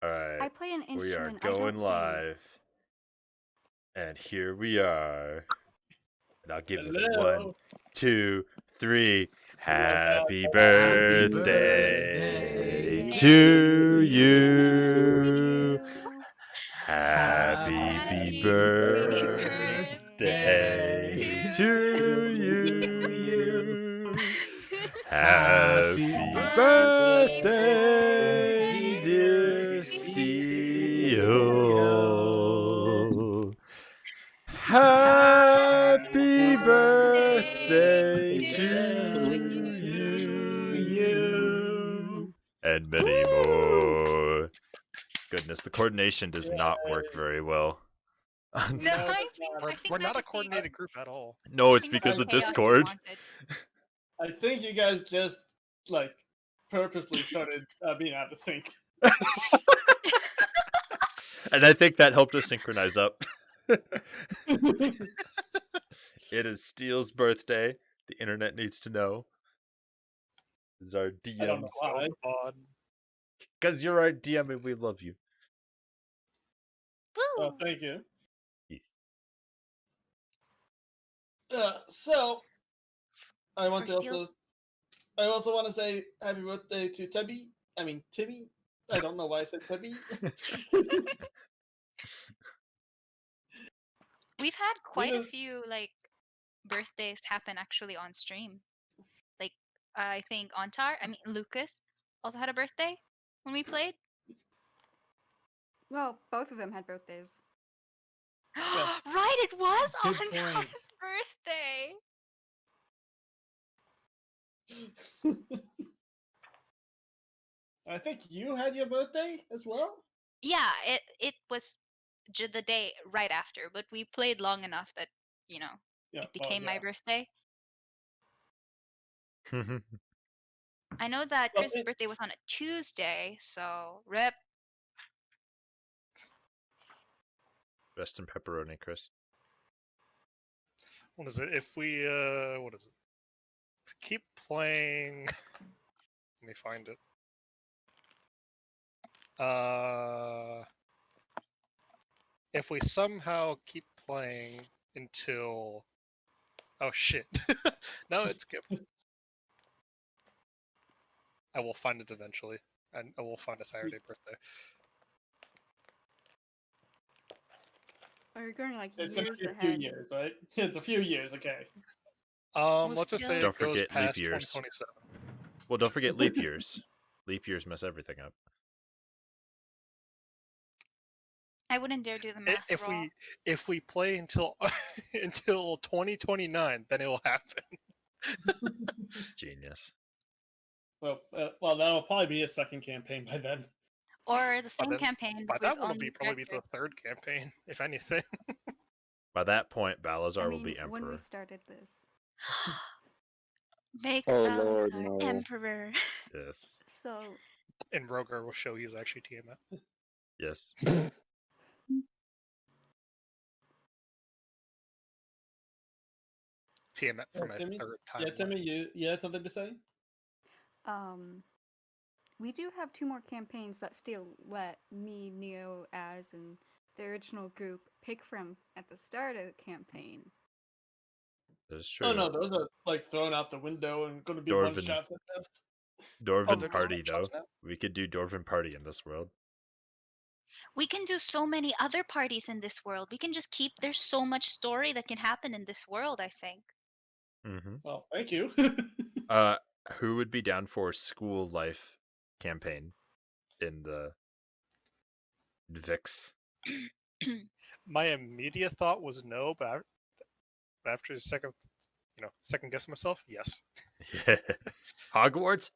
All right. I play an We are instrument. I going don't live. And here we are. And I'll give it a 1, Hello. 2, 3. Happy Happy birthday sing. to To you. you. Happy Happy birthday to you. Happy birthday, dear Steele. Happy birthday to you. And many more. Goodness, the coordination does not work very well. No, I We're think not a that's the coordinated group at all. No, I it's think that's because the of chaos you Discord. wanted. I think you guys just like purposely started being out of sync. And I think that helped us synchronize up. It is Steele's birthday. The internet needs to know. This is our I don't know DMs. why. Oh. Because you're our DM and we love you. Woo! Oh, thank you. Peace. So I want For to Steel- also, I also want to say happy birthday to Tebby. I mean Timmy. I don't know why I said Tebby. We've had quite a just- few like birthdays happen actually on stream. Like I think Lucas also had a birthday when we played. Well, both of them had birthdays. Right, it was Good Antar's point. birthday. I think you had your birthday as well. Yeah, it was the day right after, but we played long enough that Yeah, it became my birthday. Rest I know that Well, Chris' birthday was on a Tuesday, so rip. in pepperoni, Chris. What is it? If we what is it? If we keep playing let me find it. If we somehow keep playing until oh shit. No, it's skipped. I will find it eventually. And I will find a Saturday birthday. Or you're going like It's gonna years be a ahead. few years, right? It's a few years, okay. Let's just say Don't it goes forget leap past years. 2027. Well, don't forget leap years. Leap years mess everything up. I wouldn't dare do the math. If we play until until 2029, then it will happen. Genius. Well, that'll probably be a second campaign by then. Or the same campaign. By with that will only probably be the third campaign, if anything. By that point, Balazar will be emperor. When we started this. Make Lord, Balthazar no. emperor. Yes. So. And Rogar will show he's actually Tiamat. Yes. Tiamat from a Timmy? third time. Yeah, Timmy, you had something to say? We do have 2 more campaigns that still let me, Neo, Az, and the original group pick from at the start of the campaign. That's true. Oh no, those are like thrown out the window and going to be one shots at best. Dwarven party though. We could do Dwarven party in this world. We can do so many other parties in this world. We can just keep. There's so much story that can happen in this world, I think. Mm-hmm. Well, thank you. Who would be down for school life campaign in the Vix? My immediate thought was no, but after second guess myself, yes. Yeah. Hogwarts?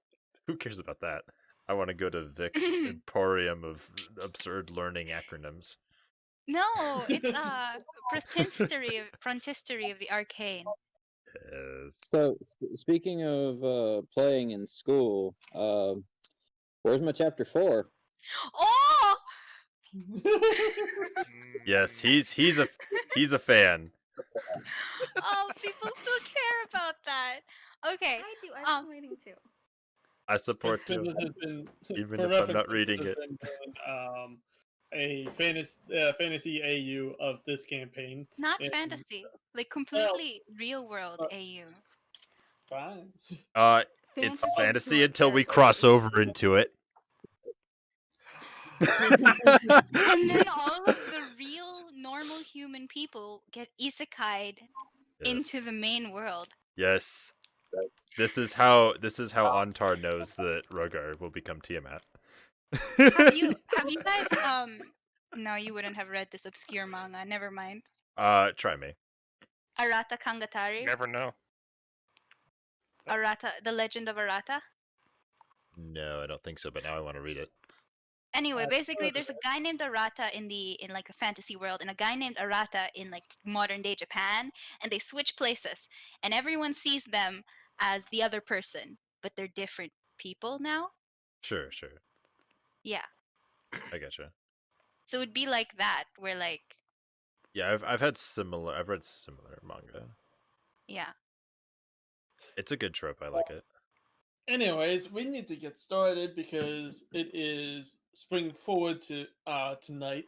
Who cares about that? I want to go to Vix Emporium of absurd learning acronyms. No, it's frontistery of the arcane. Yes. So, speaking of playing in school, where's my chapter 4? Oh! Yes, he's a fan. Oh, people still care about that. Okay. I do. I've been waiting to. I support but you, this has been, even for if I'm reference, not this reading has it. been a fantasy AU of this campaign. Not And, fantasy, like completely real world uh, AU. fine. It's Fantasy fantasy to until we our cross characters. over into it. And then all of the real normal human people get isekai'd into the Yes. main world. Yes. This is how Antar knows that Rogar will become Tiamat. Have you guys no, you wouldn't have read this obscure manga, never mind. Try me. Arata Kangatari? Never know. Arata, The Legend of Arata? No, I don't think so, but now I want to read it. Anyway, basically there's a guy named Arata in like a fantasy world and a guy named Arata in like modern day Japan, and they switch places and everyone sees them as the other person, but they're different people now. Sure. Yeah. I gotcha. So it'd be like that, where like Yeah, I've read similar manga. yeah. It's a good trope. I like it. Anyways, we need to get started because it is spring forward to tonight.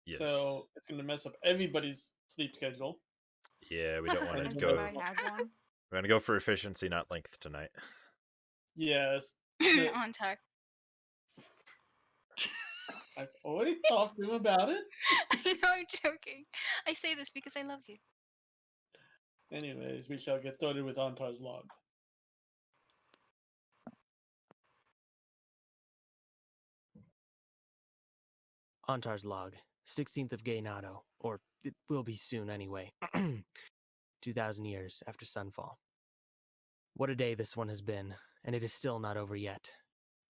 Yes. So it's gonna mess up everybody's sleep schedule. Yeah, we don't want to As go. if I had one. We're gonna go for efficiency, not length tonight. Yes. Antar. I've already talked to him about it. I know, I'm joking. I say this because I love you. Anyways, we shall get started with Antar's log. Antar's log, 16th of Gainatto, or it will be soon anyway. 2,000 years after sunfall. What a day this one has been, and it is still not over yet.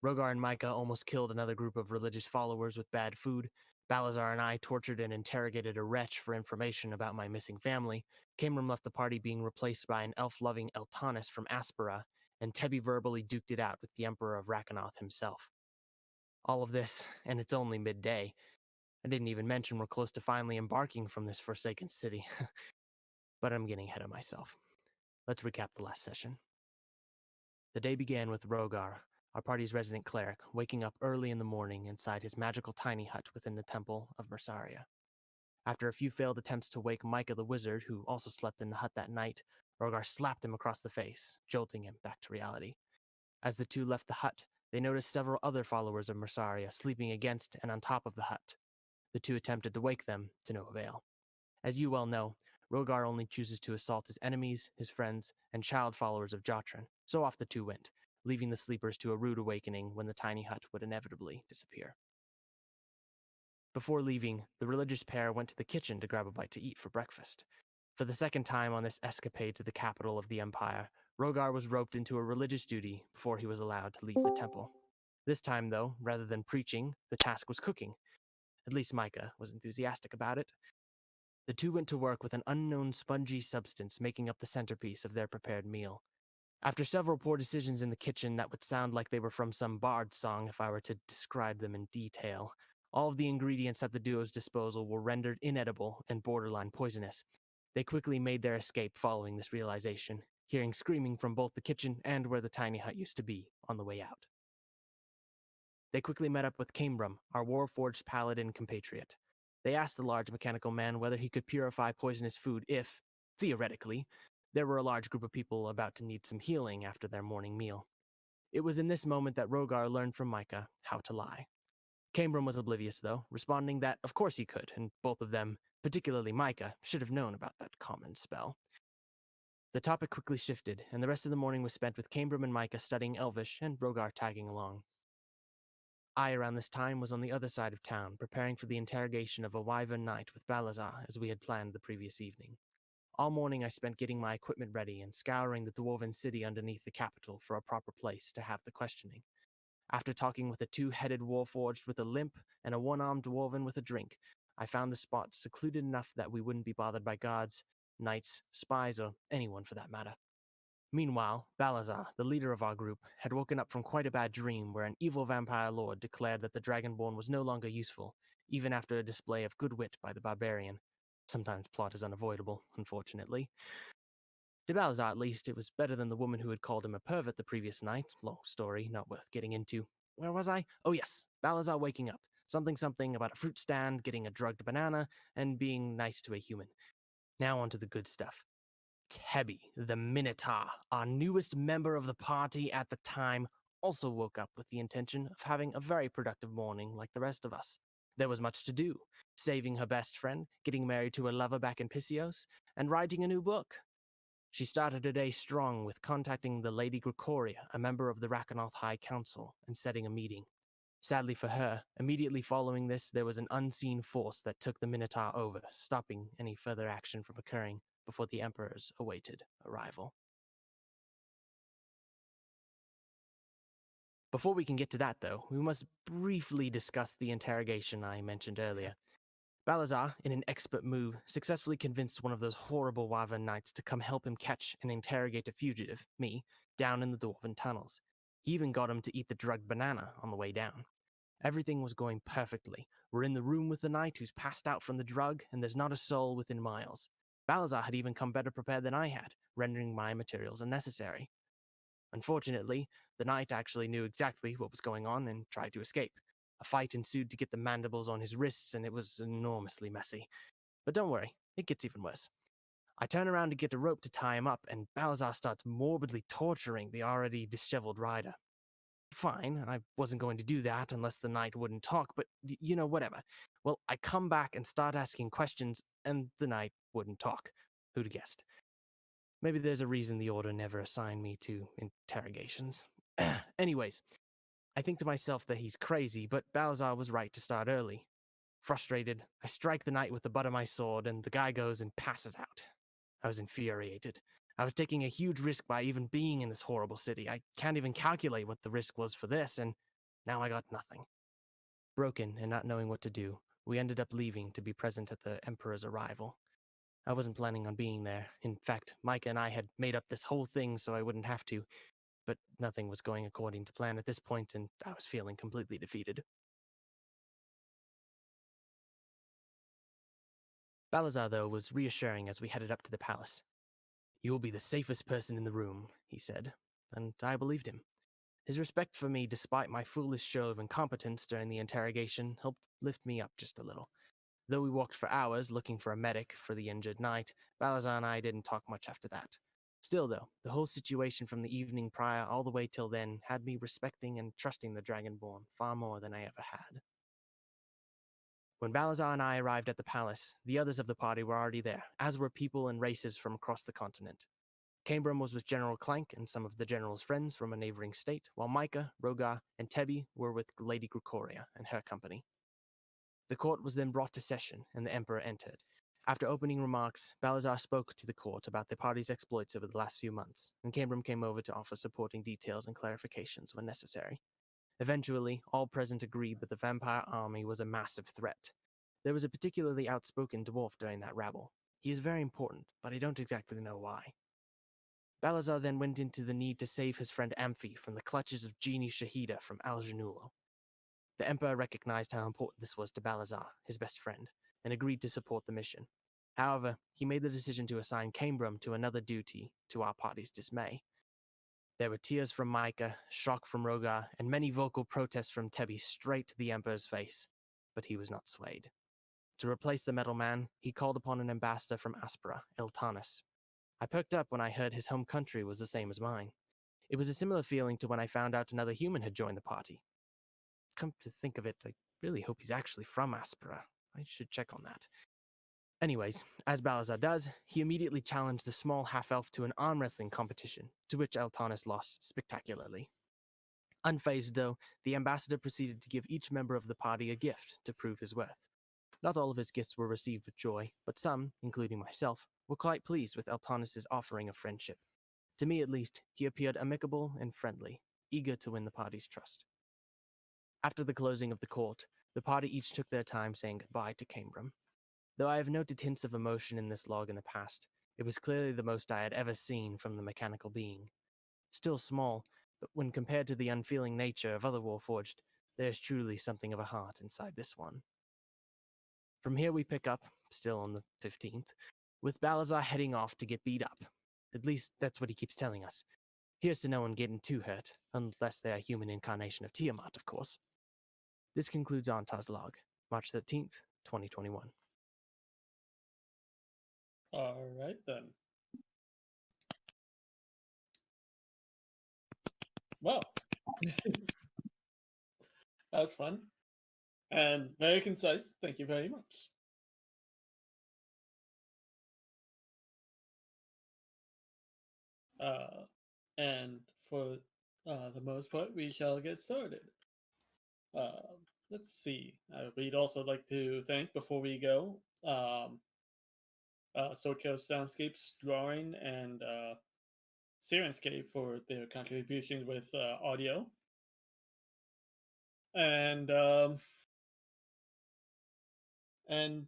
Rogar and Micah almost killed another group of religious followers with bad food. Balazar and I tortured and interrogated a wretch for information about my missing family. Cameron left the party being replaced by an elf-loving Eltanis from Aspera, and Tebi verbally duked it out with the Emperor of Raknoth himself. All of this, and it's only midday. I didn't even mention we're close to finally embarking from this forsaken city. But I'm getting ahead of myself. Let's recap the last session. The day began with Rogar, our party's resident cleric, waking up early in the morning inside his magical tiny hut within the Temple of Mersaria. After a few failed attempts to wake Micah the wizard, who also slept in the hut that night, Rogar slapped him across the face, jolting him back to reality. As the two left the hut, they noticed several other followers of Mersaria sleeping against and on top of the hut. The two attempted to wake them, to no avail. As you well know, Rogar only chooses to assault his enemies, his friends, and child followers of Jotrin, so off the two went, leaving the sleepers to a rude awakening when the tiny hut would inevitably disappear. Before leaving, the religious pair went to the kitchen to grab a bite to eat for breakfast. For the second time on this escapade to the capital of the Empire, Rogar was roped into a religious duty before he was allowed to leave the temple. This time, though, rather than preaching, the task was cooking. At least Micah was enthusiastic about it. The two went to work with an unknown spongy substance making up the centerpiece of their prepared meal. After several poor decisions in the kitchen that would sound like they were from some bard song if I were to describe them in detail, all of the ingredients at the duo's disposal were rendered inedible and borderline poisonous. They quickly made their escape following this realization, hearing screaming from both the kitchen and where the tiny hut used to be on the way out. They quickly met up with Cambrum, our war-forged paladin compatriot. They asked the large mechanical man whether he could purify poisonous food if, theoretically, there were a large group of people about to need some healing after their morning meal. It was in this moment that Rogar learned from Micah how to lie. Cambrum was oblivious, though, responding that of course he could, and both of them, particularly Micah, should have known about that common spell. The topic quickly shifted, and the rest of the morning was spent with Cambrum and Micah studying Elvish and Rogar tagging along. I, around this time, was on the other side of town, preparing for the interrogation of a wyvern knight with Balazar, as we had planned the previous evening. All morning I spent getting my equipment ready and scouring the dwarven city underneath the capital for a proper place to have the questioning. After talking with a two-headed warforged with a limp and a one-armed dwarven with a drink, I found the spot secluded enough that we wouldn't be bothered by guards, knights, spies, or anyone for that matter. Meanwhile, Balazar, the leader of our group, had woken up from quite a bad dream where an evil vampire lord declared that the Dragonborn was no longer useful, even after a display of good wit by the barbarian. Sometimes plot is unavoidable, unfortunately. To Balazar, at least, it was better than the woman who had called him a pervert the previous night. Long story, not worth getting into. Where was I? Oh, yes. Balazar waking up. Something about a fruit stand, getting a drugged banana, and being nice to a human. Now on to the good stuff. Tebby, the Minotaur, our newest member of the party at the time, also woke up with the intention of having a very productive morning like the rest of us. There was much to do, saving her best friend, getting married to her lover back in Pisios, and writing a new book. She started her day strong with contacting the Lady Gricoria, a member of the Raknoth High Council, and setting a meeting. Sadly for her, immediately following this, there was an unseen force that took the Minotaur over, stopping any further action from occurring before the Emperor's awaited arrival. Before we can get to that, though, we must briefly discuss the interrogation I mentioned earlier. Balazar, in an expert move, successfully convinced one of those horrible Wyvern knights to come help him catch and interrogate a fugitive, me, down in the Dwarven tunnels. He even got him to eat the drugged banana on the way down. Everything was going perfectly. We're in the room with the knight who's passed out from the drug, and there's not a soul within miles. Balazar had even come better prepared than I had, rendering my materials unnecessary. Unfortunately, the knight actually knew exactly what was going on and tried to escape. A fight ensued to get the mandibles on his wrists, and it was enormously messy. But don't worry, it gets even worse. I turn around to get a rope to tie him up, and Balazar starts morbidly torturing the already disheveled rider. Fine, I wasn't going to do that unless the knight wouldn't talk, but whatever. Well, I come back and start asking questions, and the knight wouldn't talk. Who'd have guessed? Maybe there's a reason the Order never assigned me to interrogations. Anyways, I think to myself that he's crazy, but Balazar was right to start early. Frustrated, I strike the knight with the butt of my sword, and the guy goes and passes out. I was infuriated. I was taking a huge risk by even being in this horrible city. I can't even calculate what the risk was for this, and now I got nothing. Broken and not knowing what to do, we ended up leaving to be present at the Emperor's arrival. I wasn't planning on being there. In fact, Micah and I had made up this whole thing so I wouldn't have to, but nothing was going according to plan at this point, and I was feeling completely defeated. Balazar, though, was reassuring as we headed up to the palace. "You will be the safest person in the room," he said, and I believed him. His respect for me, despite my foolish show of incompetence during the interrogation, helped lift me up just a little. Though we walked for hours looking for a medic for the injured knight, Balazar and I didn't talk much after that. Still, though, the whole situation from the evening prior all the way till then had me respecting and trusting the Dragonborn far more than I ever had. When Balazar and I arrived at the palace, the others of the party were already there, as were people and races from across the continent. Cambram was with General Clank and some of the general's friends from a neighboring state, while Micah, Rogar, and Tebby were with Lady Gricoria and her company. The court was then brought to session, and the Emperor entered. After opening remarks, Balazar spoke to the court about the party's exploits over the last few months, and Cambram came over to offer supporting details and clarifications when necessary. Eventually, all present agreed that the vampire army was a massive threat. There was a particularly outspoken dwarf during that rabble. He is very important, but I don't exactly know why. Balazar then went into the need to save his friend Amphi from the clutches of Genie Shahida from Al Janulo. The Emperor recognized how important this was to Balazar, his best friend, and agreed to support the mission. However, he made the decision to assign Cambram to another duty, to our party's dismay. There were tears from Micah, shock from Rogar, and many vocal protests from Tebby straight to the Emperor's face, but he was not swayed. To replace the Metal Man, he called upon an ambassador from Aspera, Eltanis. I perked up when I heard his home country was the same as mine. It was a similar feeling to when I found out another human had joined the party. Come to think of it, I really hope he's actually from Aspera. I should check on that. Anyways, as Balazar does, he immediately challenged the small half-elf to an arm wrestling competition, to which Eltanis lost spectacularly. Unfazed, though, the ambassador proceeded to give each member of the party a gift to prove his worth. Not all of his gifts were received with joy, but some, including myself, were quite pleased with Eltanis' offering of friendship. To me, at least, he appeared amicable and friendly, eager to win the party's trust. After the closing of the court, the party each took their time saying goodbye to Cambram. Though I have noted hints of emotion in this log in the past, it was clearly the most I had ever seen from the mechanical being. Still small, but when compared to the unfeeling nature of other Warforged, there is truly something of a heart inside this one. From here we pick up, still on the 15th, with Balazar heading off to get beat up. At least that's what he keeps telling us. Here's to no one getting too hurt, unless they are human incarnation of Tiamat, of course. This concludes Antar's log, March 13th, 2021. All right then. Well, that was fun and very concise. Thank you very much. And for the most part, we shall get started. Let's see. We'd also like to thank, before we go, Soundscapes Drawing and Soundscape for their contribution with audio. And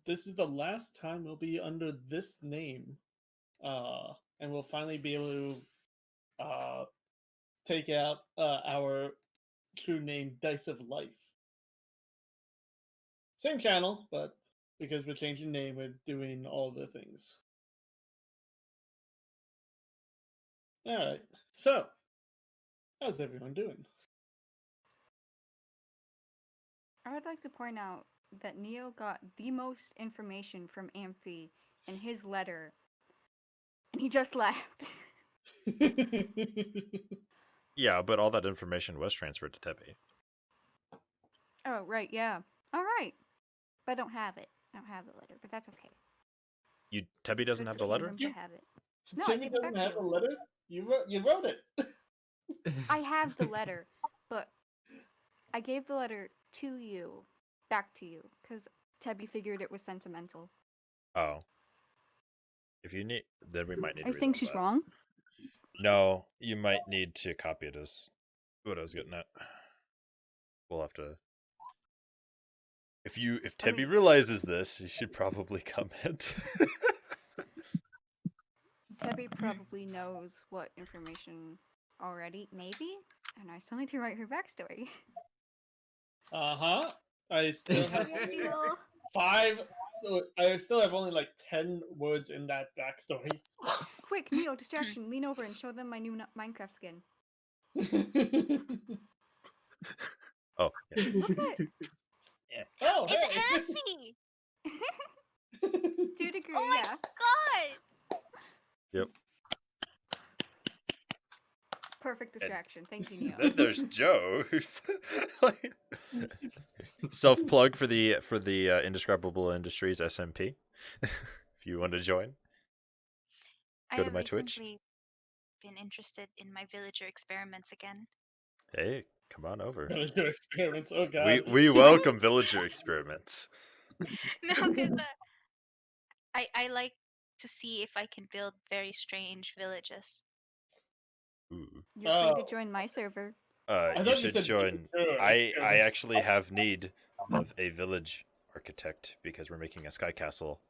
this is the last time we'll be under this name. And we'll finally be able to take out our true name, Dice of Life. Same channel, but because we're changing name, we're doing all the things. Alright, so, how's everyone doing? I would like to point out that Neo got the most information from Amphi in his letter, and he just left. Yeah, but all that information was transferred to Tebby. Oh, right, yeah. All right. But I don't have it. I don't have the letter, but that's okay. Tebby doesn't Good have for the letter? him to have it. No, I Timmy gave it back doesn't to have you. a letter? You wrote it. I have the letter, but I gave the letter to you, back to you, because Tebby figured it was sentimental. Oh. If you need, then we might need Are you to saying reload she's that. wrong? No, you might need to copy it as what I was getting at. We'll have to. If Tebby mean- realizes this, he should probably comment. Tebby probably knows what information already, maybe? And I still need to write her backstory. Uh-huh. I still have Yes, deal. 5. I still have only like 10 words in that backstory. Quick, Neo, distraction. Lean over and show them my new Minecraft skin. Oh, yes. Look at it. Oh, It's hey! Amphi! 2 degree, Oh my yeah. god! Yep. Perfect distraction. Thank you, Neo. Then there's Joe, who's like self-plug for the Indescribable Industries SMP. If you want to join, I Go to have my Twitch. recently been interested in my villager experiments again. hey, come on over. Villager experiments. Oh god. We welcome villager experiments. No, because I like to see if I can build very strange villages. Ooh. You're free Oh. to join my server. I You thought you should said join. villager I experiments. actually have need of a village architect because we're making a sky castle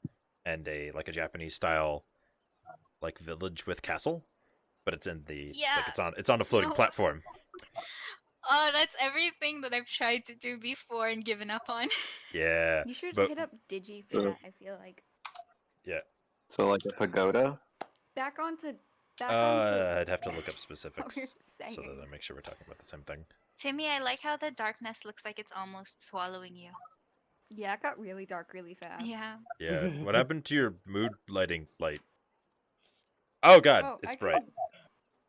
and a Japanese style village with castle, but it's in the Yeah. it's on a floating No. platform. Oh, that's everything that I've tried to do before and given up on. Yeah. You should but hit up Digi for that, I feel like. yeah. So like a pagoda? Back onto I'd have to look up what we're specifics so saying. that I make sure we're talking about the same thing. Timmy, I like how the darkness looks like it's almost swallowing you. Yeah, it got really dark really fast. Yeah. Yeah. What happened to your mood lighting light? Oh god, Oh, it's I bright. can-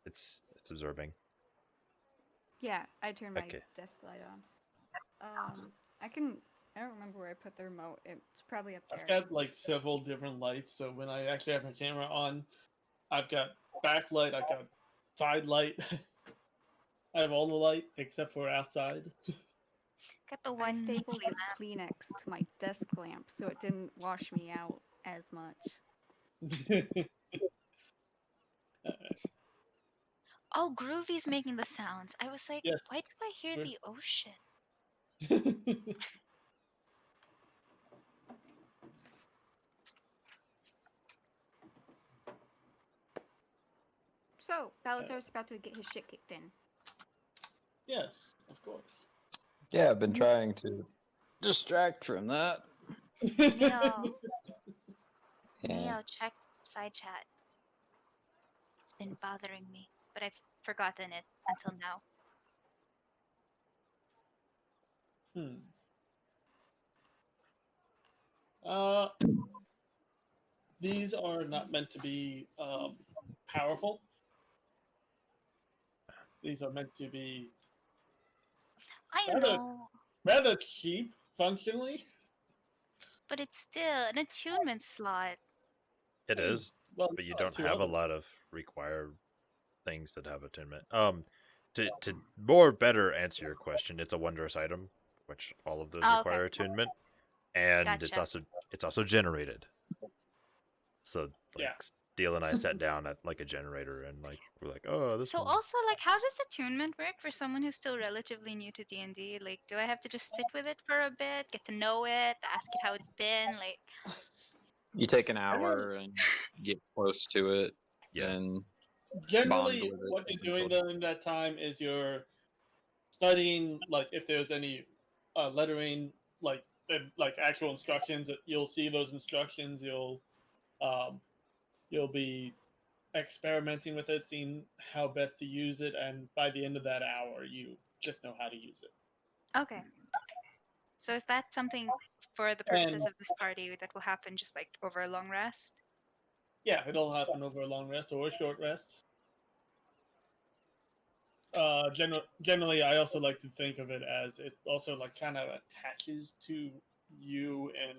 It's absorbing. Yeah, I turned my Okay. desk light on. I don't remember where I put the remote. It's probably up there. I've got like several different lights, so when I actually have my camera on, I've got backlight, I've got side light. I have all the light except for outside. Got the I one stapled Nixie the Kleenex to my desk lamp so it didn't wash me out as much. Oh, Groovy's making the sounds. I was like, Yes. why do I hear We're- the ocean? So, Balazar's about to get his shit kicked in. Yes, of course. Yeah, I've been trying to distract from that. Neo, Yeah. Neo, check side chat. been bothering me, but I've forgotten it until now. These are not meant to be powerful. These are meant to be I rather know, rather cheap functionally. but it's still an attunement slot. It Hey, is, well, but you so are don't two have a others. lot of required things that have attunement. To more better answer your question, it's a wondrous item, which all of those Oh, okay. require attunement, and Gotcha. it's also generated. So like Yeah. Steele and I sat down at like a generator, and like we're like, oh, this So one. also, like, how does attunement work for someone who's still relatively new to D&D? Like, do I have to just sit with it for a bit, get to know it, ask it how it's been? Like, You take an Generally- hour and get close to it, Yeah. and Generally, bond with it, what you're something doing close. during that time is you're studying, like if there's any lettering, like actual instructions. You'll see those instructions. You'll be experimenting with it, seeing how best to use it, and by the end of that hour, you just know how to use it. okay. So is that something for the purposes And of this party that will happen just like over a long rest? yeah, it'll happen over a long rest or a short rest. Generally, I also like to think of it as it also like kind of attaches to you in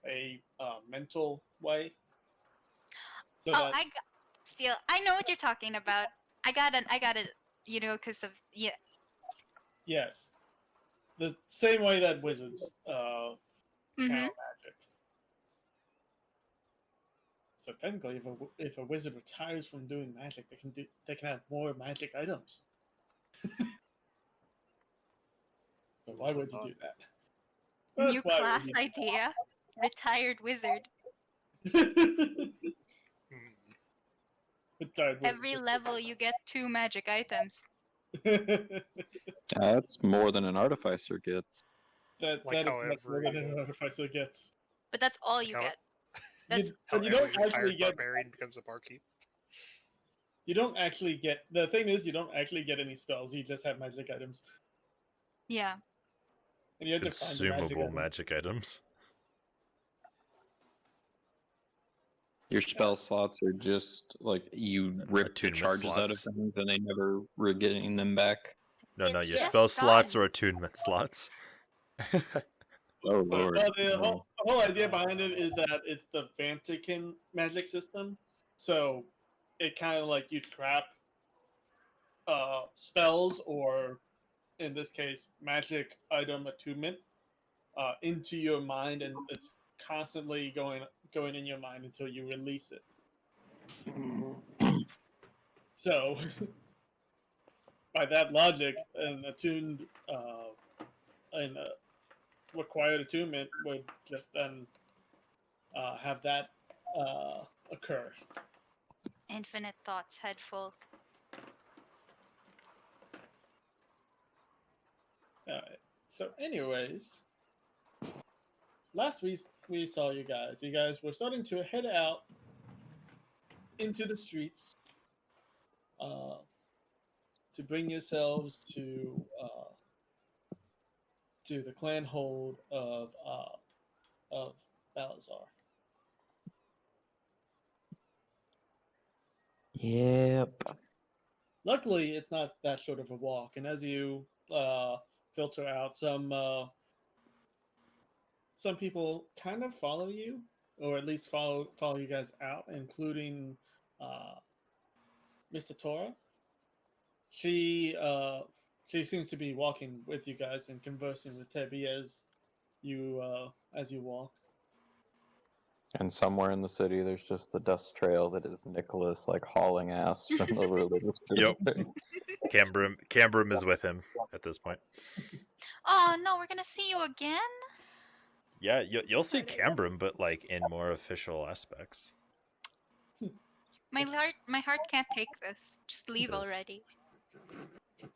a mental way. So Oh, that I know what you're talking about. I got it, you know, because of, yeah. yes, the same way that wizards Mhm. channel magic. So technically, if a wizard retires from doing magic, they can have more magic items. So why would you do that? But New why would class you do idea. Retired wizard. that? Hmm. Retired Every wizard. level you get 2 magic items. That's more than an artificer gets. that Like is how much more than every an artificer gets. But that's all Like you how- get. That's how But you every don't actually retired get. barbarian becomes a barkeep. You don't actually get. The thing is, you don't actually get any spells. You just have magic items, yeah. and you have to find the magic Consumable item. magic items. Your spell slots are just like you rip the Attunement charges out of slots. things and they never were getting them back. No, It's your just spell slots gone. or attunement slots. Oh But lord. the whole idea behind it is that it's the Vatican magic system, so it kind of like you trap spells or, in this case, magic item attunement into your mind, and it's constantly going in your mind until you release it. So, by that logic, an attuned and required attunement would just then have that occur. Infinite thoughts head full. Alright. So, anyways, last we saw you guys. You guys were starting to head out into the streets to bring yourselves to the clan hold of Balazar. Yep. Luckily, it's not that short of a walk, and as you filter out, some people kind of follow you, or at least follow you guys out, including Mr. Tora. She seems to be walking with you guys and conversing with Tebby as you walk. And somewhere in the city, there's just the dust trail that is Nicholas, like hauling ass from the religious Yep. district. Cambrum is with him at this point. Oh no, we're gonna see you again? Yeah, you'll see Right, I guess. Cambrum, but like in more official aspects. My heart can't take this. Just leave Yes. already.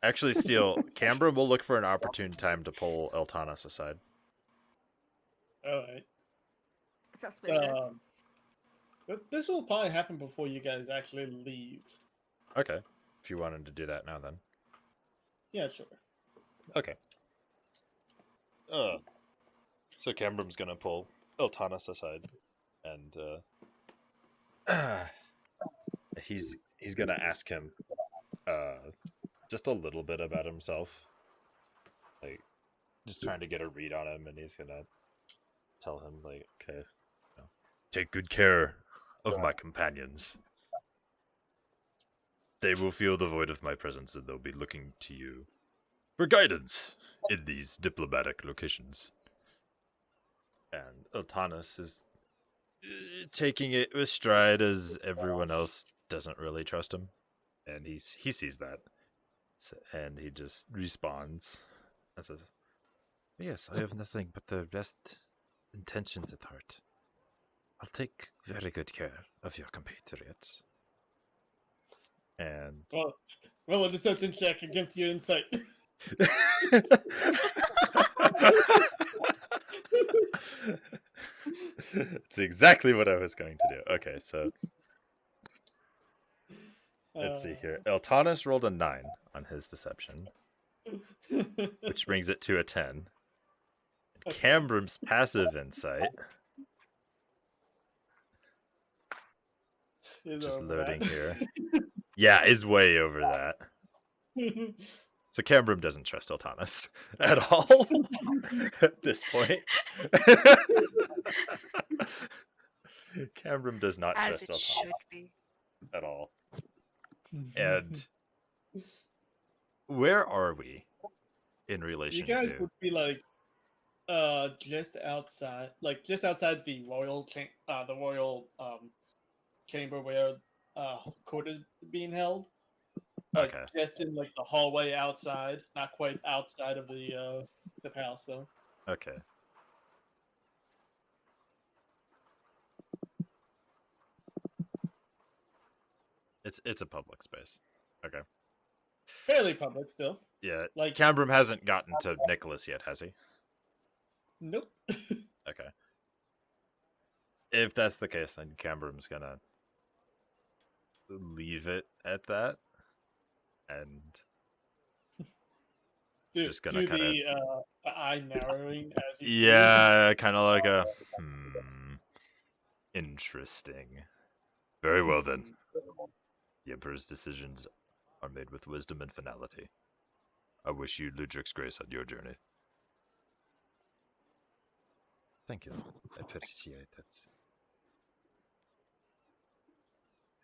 Actually, Steele, Cambrum will look for an opportune time to pull Eltanas aside. All right. Suspicious. But this will probably happen before you guys actually leave. Okay. If you wanted to do that now, then. Yeah, sure. Okay. So Cambrum's gonna pull Iltanis aside, and he's gonna ask him just a little bit about himself, like just trying to get a read on him, and he's gonna tell him like, okay, take good care of my companions. They will feel the void of my presence, and they'll be looking to you for guidance in these diplomatic locations. And Iltanis is taking it with stride, as everyone else doesn't really trust him, and he sees that, and he just responds and says, "Yes, I have nothing but the best intentions at heart. I'll take very good care of your compatriots." And Well, roll a deception check against your insight. it's exactly what I was going to do. Okay, so let's see here. Eltanis rolled a 9 on his deception, which brings it to a 10. Okay. Cambrum's passive insight, Is just over loading that. here. Yeah, is way over that. So Cambrum doesn't trust Eltanis at all at this point. Cambrum does not As trust it Eltanis should be. at all. And where are we in relation you guys to? would be like just outside the royal chamber where court is being held. Okay. Just in like the hallway outside, not quite outside of the palace though. Okay. It's a public space. Okay. Fairly public still. Yeah. Like Cambrum hasn't gotten to Nicholas yet, has he? nope. Okay. If that's the case, then Cambrum's gonna leave it at that, and just gonna do kind of the eye narrowing as you yeah, kind of like a interesting. Very well then. The Emperor's decisions are made with wisdom and finality. I wish you Ludric's grace on your journey. Thank you. I appreciate it.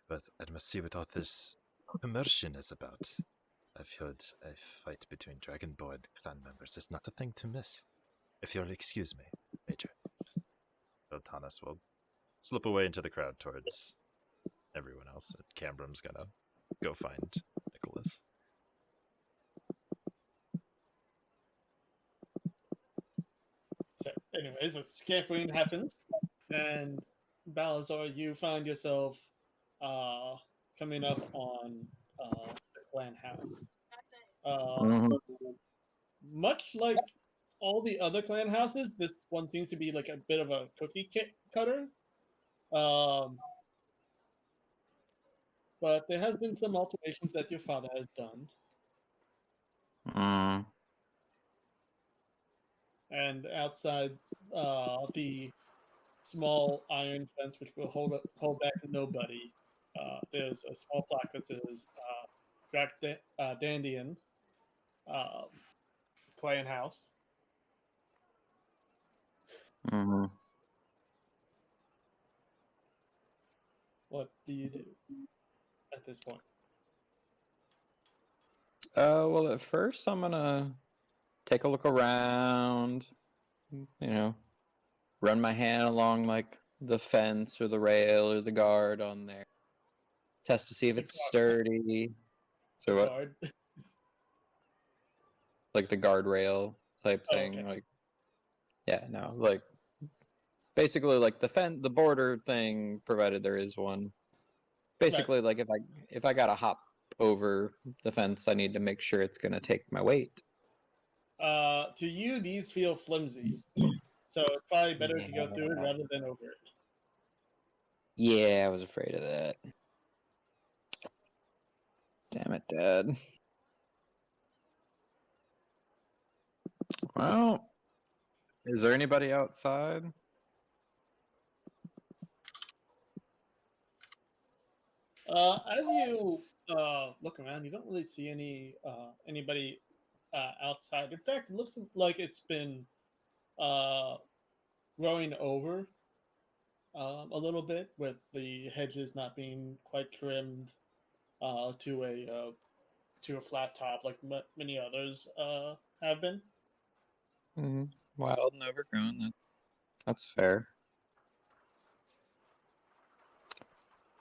But I must see what all this immersion is about. I've heard a fight between Dragonborn clan members is not a thing to miss. If you'll excuse me, Major. Eltanis will slip away into the crowd towards everyone else. And Cambrum's gonna go find Nicholas. So, anyways, the scampering happens, and Balazar, you find yourself coming up on the clan house. Much like all the other clan houses, this one seems to be like a bit of a cookie cutter. But there has been some alterations that your father has done. And outside the small iron fence, which will hold back nobody, there's a small plaque that says Dandian Clan House. What do you do at this point? Well, at first I'm gonna take a look around, run my hand along like the fence or the rail or the guard on there. Test to see if it's sturdy. So what? Guard. Like the guardrail type thing. Okay. Like, yeah, no, like basically like the border thing, provided there is one. Basically, like if I gotta hop over the fence, I need to make sure it's gonna take my weight. To you, these feel flimsy, so it's probably better to go through it rather than over it. Yeah, I was afraid of that. Damn it, Dad. Well, is there anybody outside? As you look around, you don't really see anybody outside. In fact, it looks like it's been uh, growing over a little bit, with the hedges not being quite trimmed to a flat top like many others have been. Mm-hmm. Wild and overgrown. That's fair.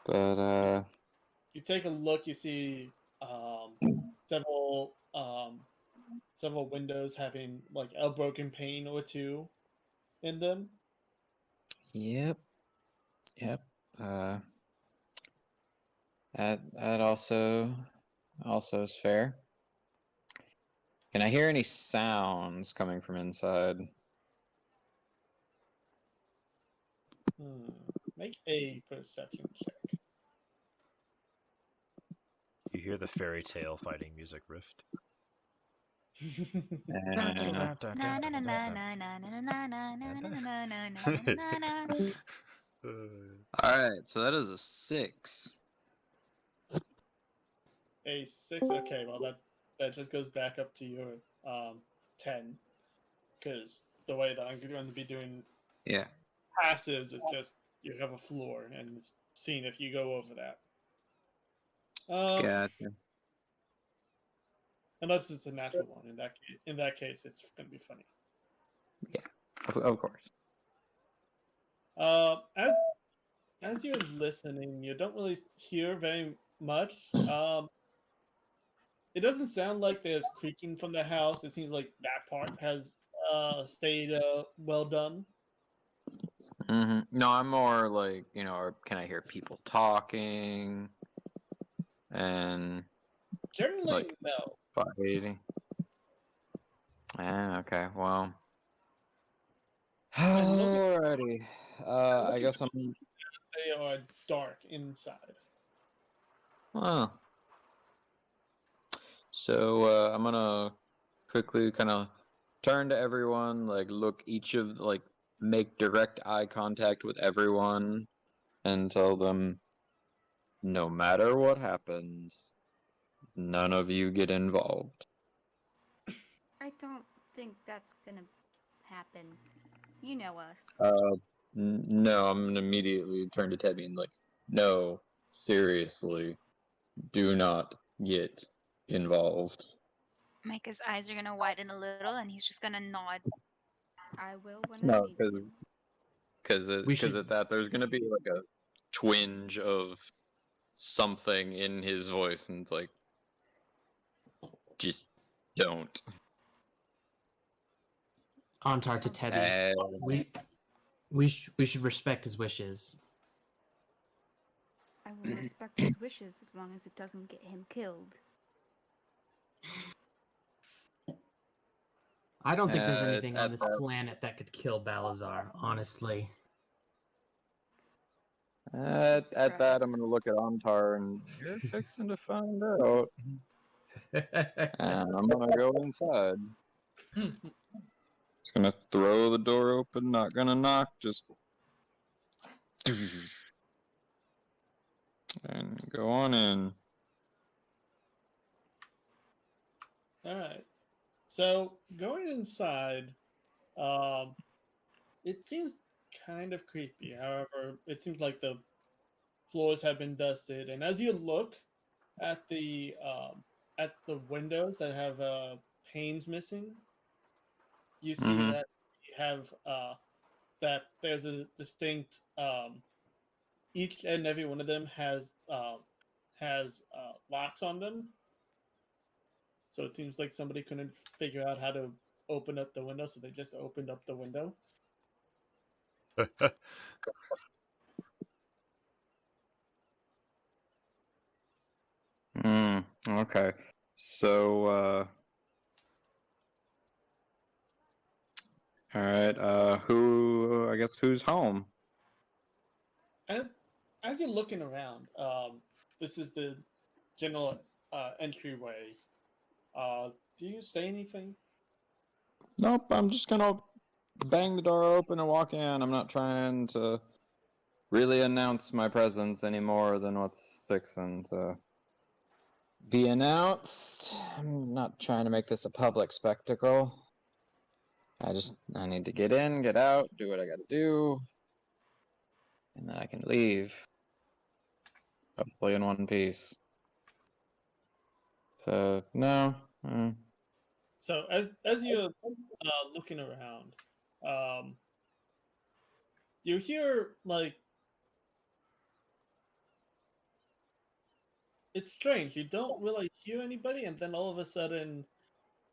But You take a look, you see several several windows having like a broken pane or two in them. yep. Uh, that also is fair. Can I hear any sounds coming from inside? Make a perception check. You hear the fairy tale fighting music rift. And Na na na na na na na na na na na na na na na. all right, so that is a 6. A 6. Okay, well that just goes back up to your 10, because the way that I'm going to be doing Yeah. passives is just you have a floor and it's seeing if you go over that. Gotcha. Unless it's a natural one. In that case, it's going to be funny. Of course. As you're listening, you don't really hear very much. It doesn't sound like there's creaking from the house. It seems like that part has stayed well done. Mm-hmm. No, I'm more like, or can I hear people talking and Generally, like no. fighting? Okay, well. And looking, Alrighty. I looking guess I'm. they are dark inside. Oh. So I'm gonna quickly kind of turn to everyone, like make direct eye contact with everyone, and tell them, no matter what happens, none of you get involved. I don't think that's gonna happen. You know us. No, I'm gonna immediately turn to Tebby and like, no, seriously, do not get involved. Micah's eyes are gonna widen a little, and he's just gonna nod. I will when I No, need to. because at that there's gonna be like a twinge of something in his voice, and it's like, just don't. Antar to Teddy. We should respect his wishes. I will respect his wishes as long as it doesn't get him killed. I don't think there's anything on at this that- planet that could kill Balazar, honestly. At that, Christ. I'm gonna look at Antar, and you're fixing to find out. And I'm gonna go inside. Just gonna throw the door open, not gonna knock, just and go on in. All right. So going inside, it seems kind of creepy. However, it seems like the floors have been dusted, and as you look at the windows that have panes missing, you see Mhm. that you have that there's a distinct each and every one of them has locks on them. So it seems like somebody couldn't figure out how to open up the window, so they just opened up the window. Okay. So, all right. I guess who's home? And as you're looking around, this is the general entryway, do you say anything? Nope, I'm just gonna bang the door open and walk in. I'm not trying to really announce my presence any more than what's fixing to be announced. I'm not trying to make this a public spectacle. I need to get in, get out, do what I gotta do, and then I can leave. Hopefully in one piece. So, no. So as you're looking around, you hear like it's strange. You don't really hear anybody, and then all of a sudden,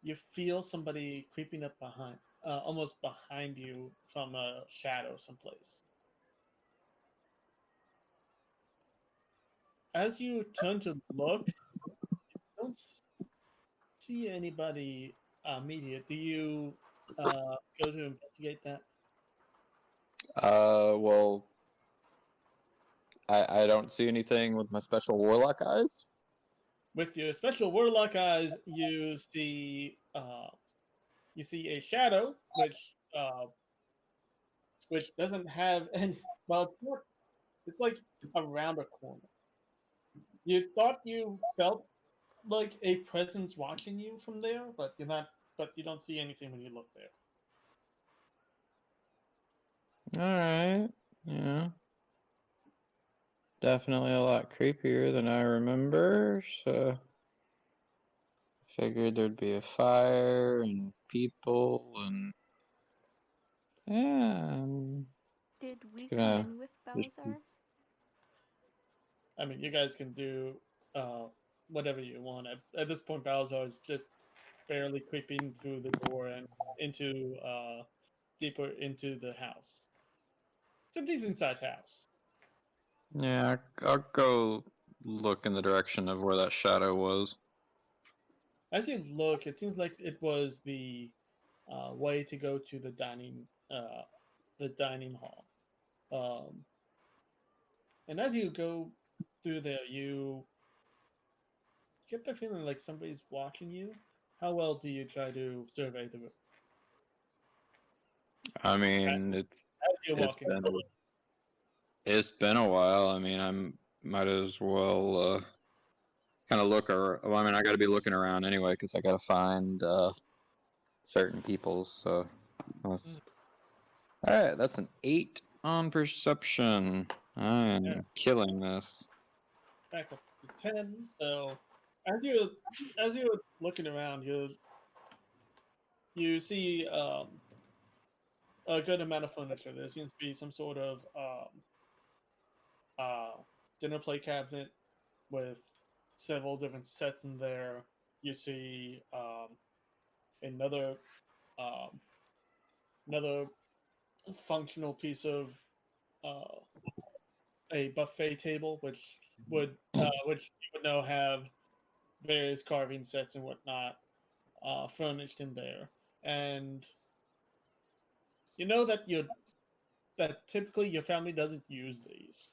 you feel somebody creeping up behind, almost behind you from a shadow someplace. As you turn to look, you don't see anybody immediate. Do you go to investigate that? Well, I don't see anything with my special warlock eyes. With your special warlock eyes, you see a shadow which doesn't have any. Well, it's not. It's like around a corner. You thought you felt like a presence watching you from there, but you're not. But you don't see anything when you look there. Alright, yeah. Definitely a lot creepier than I remember, so figured there'd be a fire and people and yeah. Did we come Gonna in with just Balazar? I mean, you guys can do whatever you want. At this point, Balazar is just barely creeping through the door and into deeper into the house. It's a decent sized house. yeah, I'll go look in the direction of where that shadow was. As you look, it seems like it was the way to go to the dining hall. And as you go through there, you get the feeling like somebody's watching you. How well do you try to survey the room I mean, as you're it's walking? been a while. I mean, might as well kind of look well, I mean, I got to be looking around anyway because I got to find certain people. So, all right, that's an 8 on perception. I'm Yeah. killing this. Back up to 10. So as you're looking around, you see a good amount of furniture. There seems to be some sort of dinner plate cabinet with several different sets in there. You see another um, another functional piece of uh, a buffet table, which you would know have various carving sets and whatnot furnished in there, and you know that typically your family doesn't use these,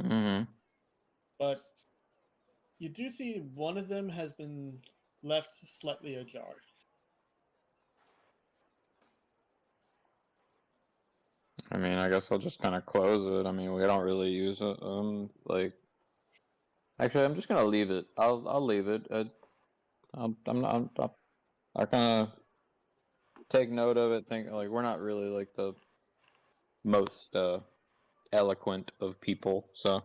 Mm-hmm. but you do see one of them has been left slightly ajar. I mean, I guess I'll just kind of close it. I mean, we don't really use it. Like, actually, I'm just gonna leave it. I'll leave it. I'm not. I kind of take note of it. Think like we're not really like the most eloquent of people, so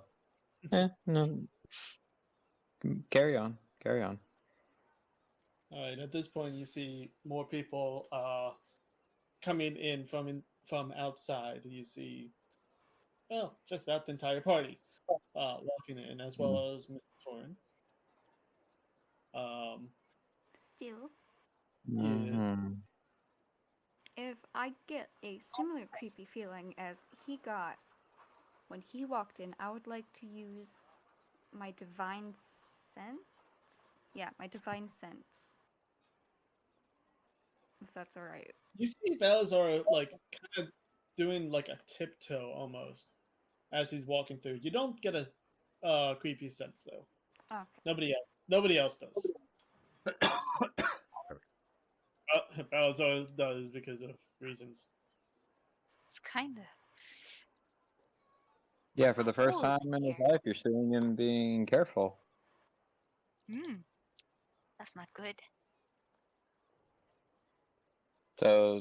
no. Carry on. Carry on. All right. At this point, you see more people coming in from outside. You see, well, just about the entire party walking in, as well as Mr. Torin. Um, Still, yes. if I get a similar creepy feeling as he got when he walked in, I would like to use my divine sense. Yeah, my divine sense. If that's alright. You see Balazar like kind of doing like a tiptoe almost as he's walking through. You don't get a creepy sense though. Okay. Nobody else Nobody else does. Balazar does because of reasons. It's kind of. Yeah, for the first Cold time in his here. life, you're seeing him being careful. That's not good. So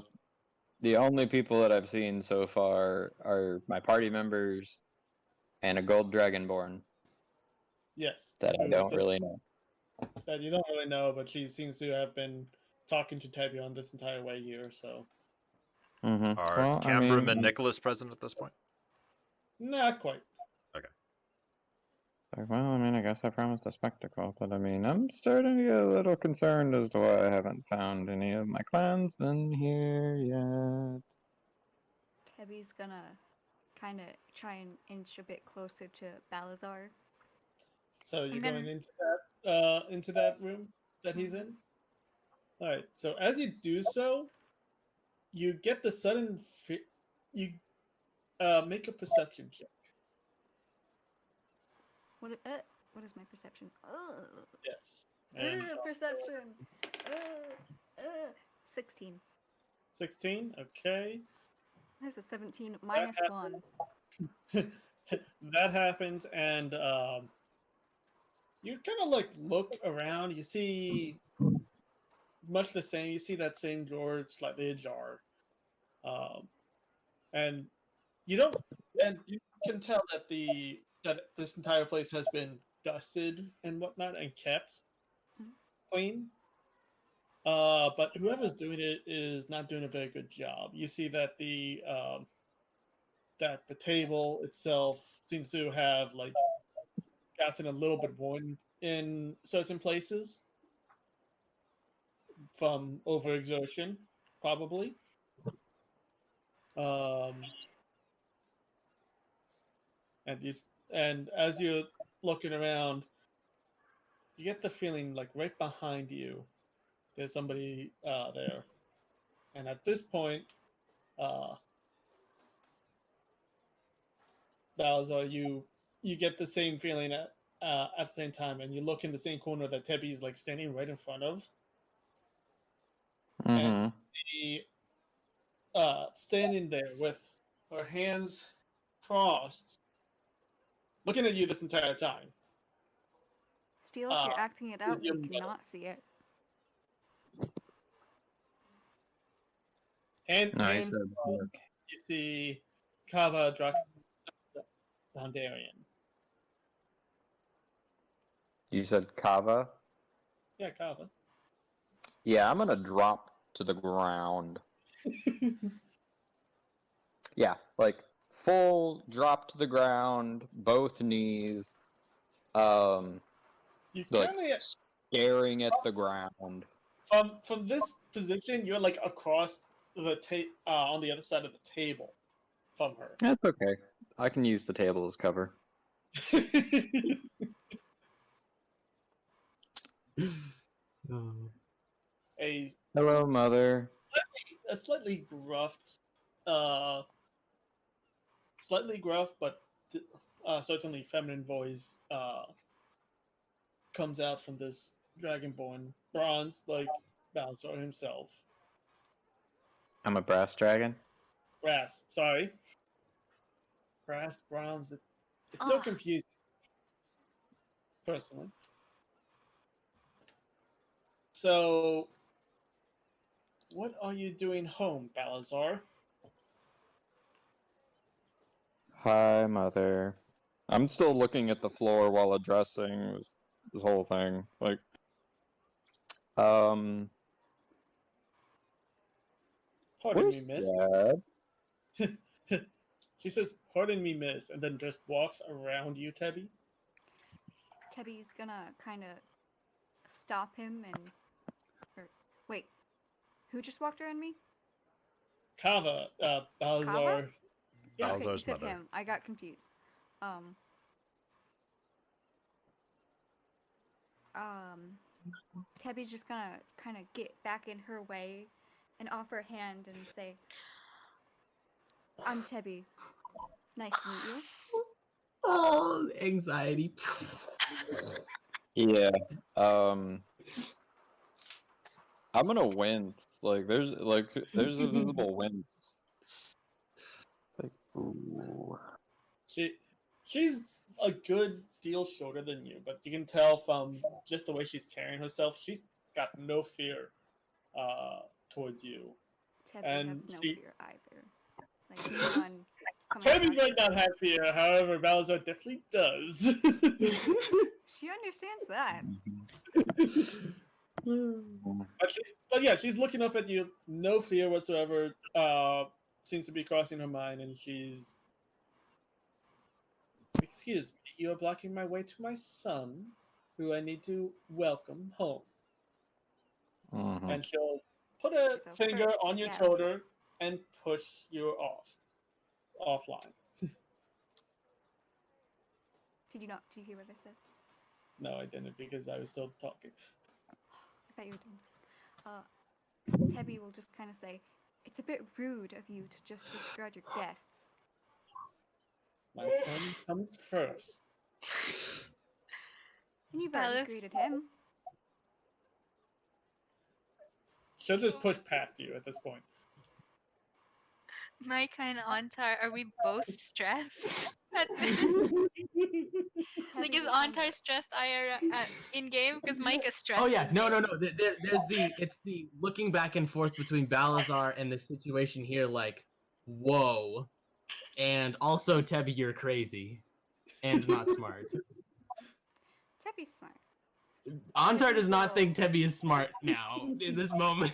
the only people that I've seen so far are my party members and a gold dragonborn Yes. that I don't really know. That you don't really know, but she seems to have been talking to Tabby on this entire way here, so. Mm-hmm. Are Well, I Cambrum mean, and Nicholas present at this point? Not quite. well, I mean, I guess I promised a spectacle, but I mean, I'm starting to get a little concerned as to why I haven't found any of my clansmen here yet. Tebby's gonna kind of try and inch a bit closer to Balazar. So you're gonna- going into that room that he's in? Alright, so as you do so, you get the sudden you make a perception check. What is my perception? Yes. And Perception. 16. 16, okay. There's a 17 minus That 1. That happens, and you kind of like look around. You see much the same. You see that same drawer slightly ajar, and you don't, and you can tell that that this entire place has been dusted and whatnot and kept clean. But whoever's doing it is not doing a very good job. You see that the table itself seems to have like gotten a little bit worn in certain places from overexertion, probably. Um, and as you're looking around, you get the feeling like right behind you, there's somebody there, and at this point, Balazar, you get the same feeling at the same time, and you look in the same corner that Tebby's like standing right in front of, Mm-hmm. and she standing there with her hands crossed, looking at you this entire time. Steel, if you're acting it out, your we mother. cannot see it. And No, he hands said, crossed, you see Kava Dondarian. you said Kava? Yeah, Kava. Yeah, I'm gonna drop to the ground. Yeah, like full drop to the ground, both knees, You like currently staring at the ground. from this position, you're like across the on the other side of the table from her. That's okay. I can use the table as cover. a Hello, mother. slightly gruff, but certainly feminine voice comes out from this dragonborn, bronze like Balazar himself. I'm a brass dragon. Brass, sorry. Brass, bronze. It's so confusing, personally. So, what are you doing home, Balazar? Hi, mother. I'm still looking at the floor while addressing this whole thing. Like, Pardon where's me, miss. Dad? She says, "Pardon me, miss," and then just walks around you, Tebby. Tebby's gonna kind of stop him and. Wait, who just walked around me? Kava, Balazar. Kava? Yeah, Okay, you Balazar's said mother. him. I got confused. Tebby's just gonna kind of get back in her way and offer a hand and say, "I'm Tebby. Nice to meet you." Oh, anxiety. Yeah. I'm gonna wince. There's a visible wince. It's like, ooh. She's a good deal shorter than you, but you can tell from just the way she's carrying herself, she's got no fear towards you. Tebby And has no she- fear either. Like none. coming Tebby across might her not have face. fear, however, Balazar definitely does. She understands that. but yeah, she's looking up at you, no fear whatsoever. Seems to be crossing her mind, and she's. Excuse me, you are blocking my way to my son, who I need to welcome home. Mhm. And she'll put a So finger first on your your guests. shoulder and push you offline. Did you not? Did you hear what I said? No, I didn't because I was still talking. I thought you were doing. Tebby will just kind of say, "It's a bit rude of you to just disregard your guests." My son comes first. And you've already Alex. greeted him. She'll just push past you at this point. Micah and Antar, are we both stressed? Like, Tebby is will Antar kinda- stressed in game? Because Micah's stressed. Oh yeah, in no. game. It's the looking back and forth between Balazar and the situation here. Like, whoa, and also Tebby, you're crazy and not smart. Tebby's smart. Antar Tebby does not will- think Tebby is smart now in this moment.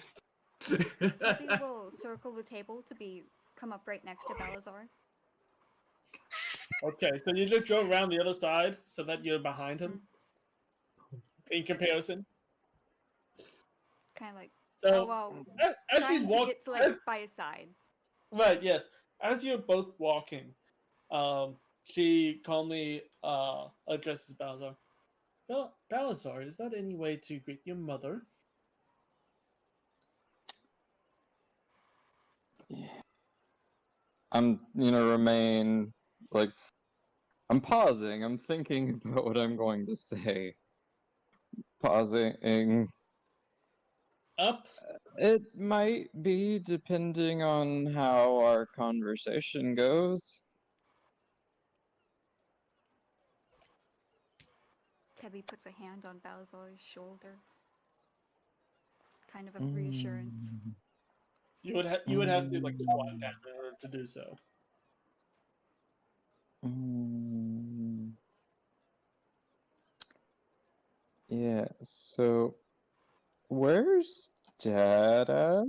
Tebby will circle the table to come up right next to Balazar. Okay, so you just go around the other side so that you're behind him. In comparison. Kind of like, So oh well, as she's trying to walking, get to like by his side. right, yes. As you're both walking, she calmly addresses Balazar. Balazar, is that any way to greet your mother? I'm gonna remain I'm pausing. I'm thinking about what I'm going to say. Pausing. Up? It might be depending on how our conversation goes. Tebby puts a hand on Balazar's shoulder. Kind of a reassurance. You would have to like squat down in order to do so. Yeah, so where's Dad at?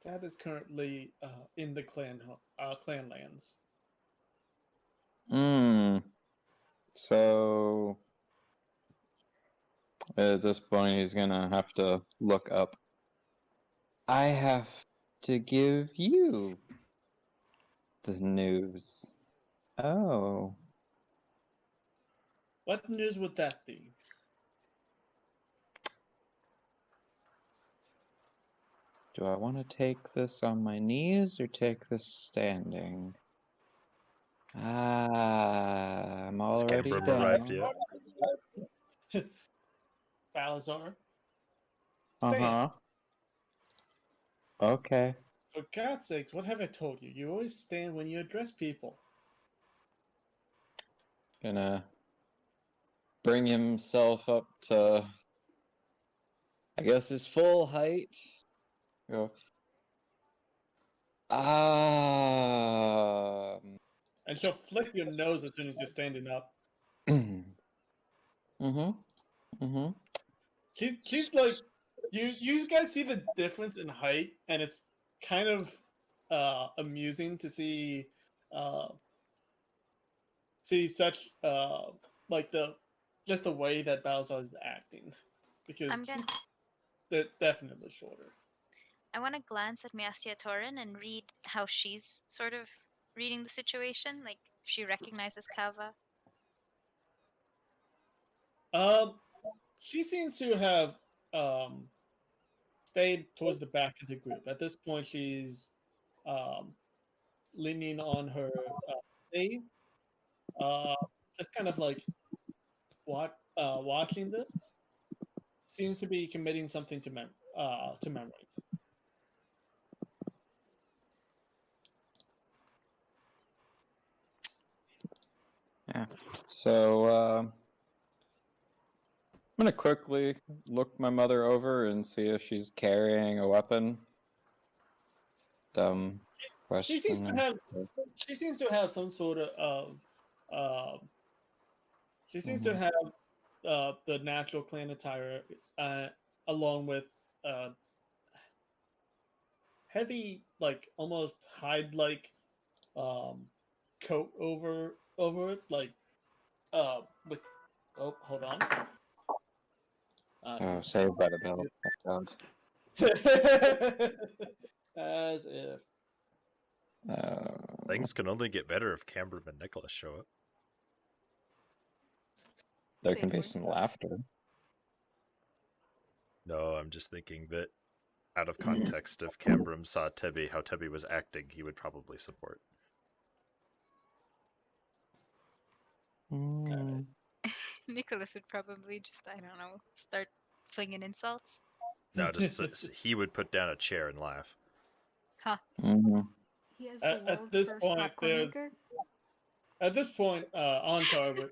Dad is currently in the clan lands. So at this point, he's gonna have to look up. I have to give you the news. Oh. What news would that be? Do I want to take this on my knees or take this standing? I'm already Scambrum down. arrived yet? Balazar. Uh-huh. Okay. For God's sakes, what have I told you? You always stand when you address people. Gonna bring himself up to, I guess, his full height. Go. And she'll flick your nose as soon as you're standing up. She's like, you guys see the difference in height, and it's kind of amusing to see such like the way that Balazar is acting, because they're definitely shorter. I want to glance at Miasia Torin and read how she's sort of reading the situation. Like, if she recognizes Kava. She seems to have stayed towards the back of the group. At this point, she's leaning on her sleeve, just kind of like watching this, seems to be committing something to memory. Yeah. So I'm gonna quickly look my mother over and see if she's carrying a weapon. Dumb question. She seems to have some sort of she seems to have the natural clan attire along with heavy, like almost hide-like coat over it, like with hold on. Oh, saved by the bell. God. As if. Things can only get better if Camber and Nicholas show up. There can Safe be word. some laughter. No, I'm just thinking that out of context, if Cambrum saw Tebby, how Tebby was acting, he would probably support. Nicholas would probably just, I don't know, start flinging insults. No, just he would put down a chair and laugh. Huh. He has the At world's this first point, popcorn there's maker. at this point, on target,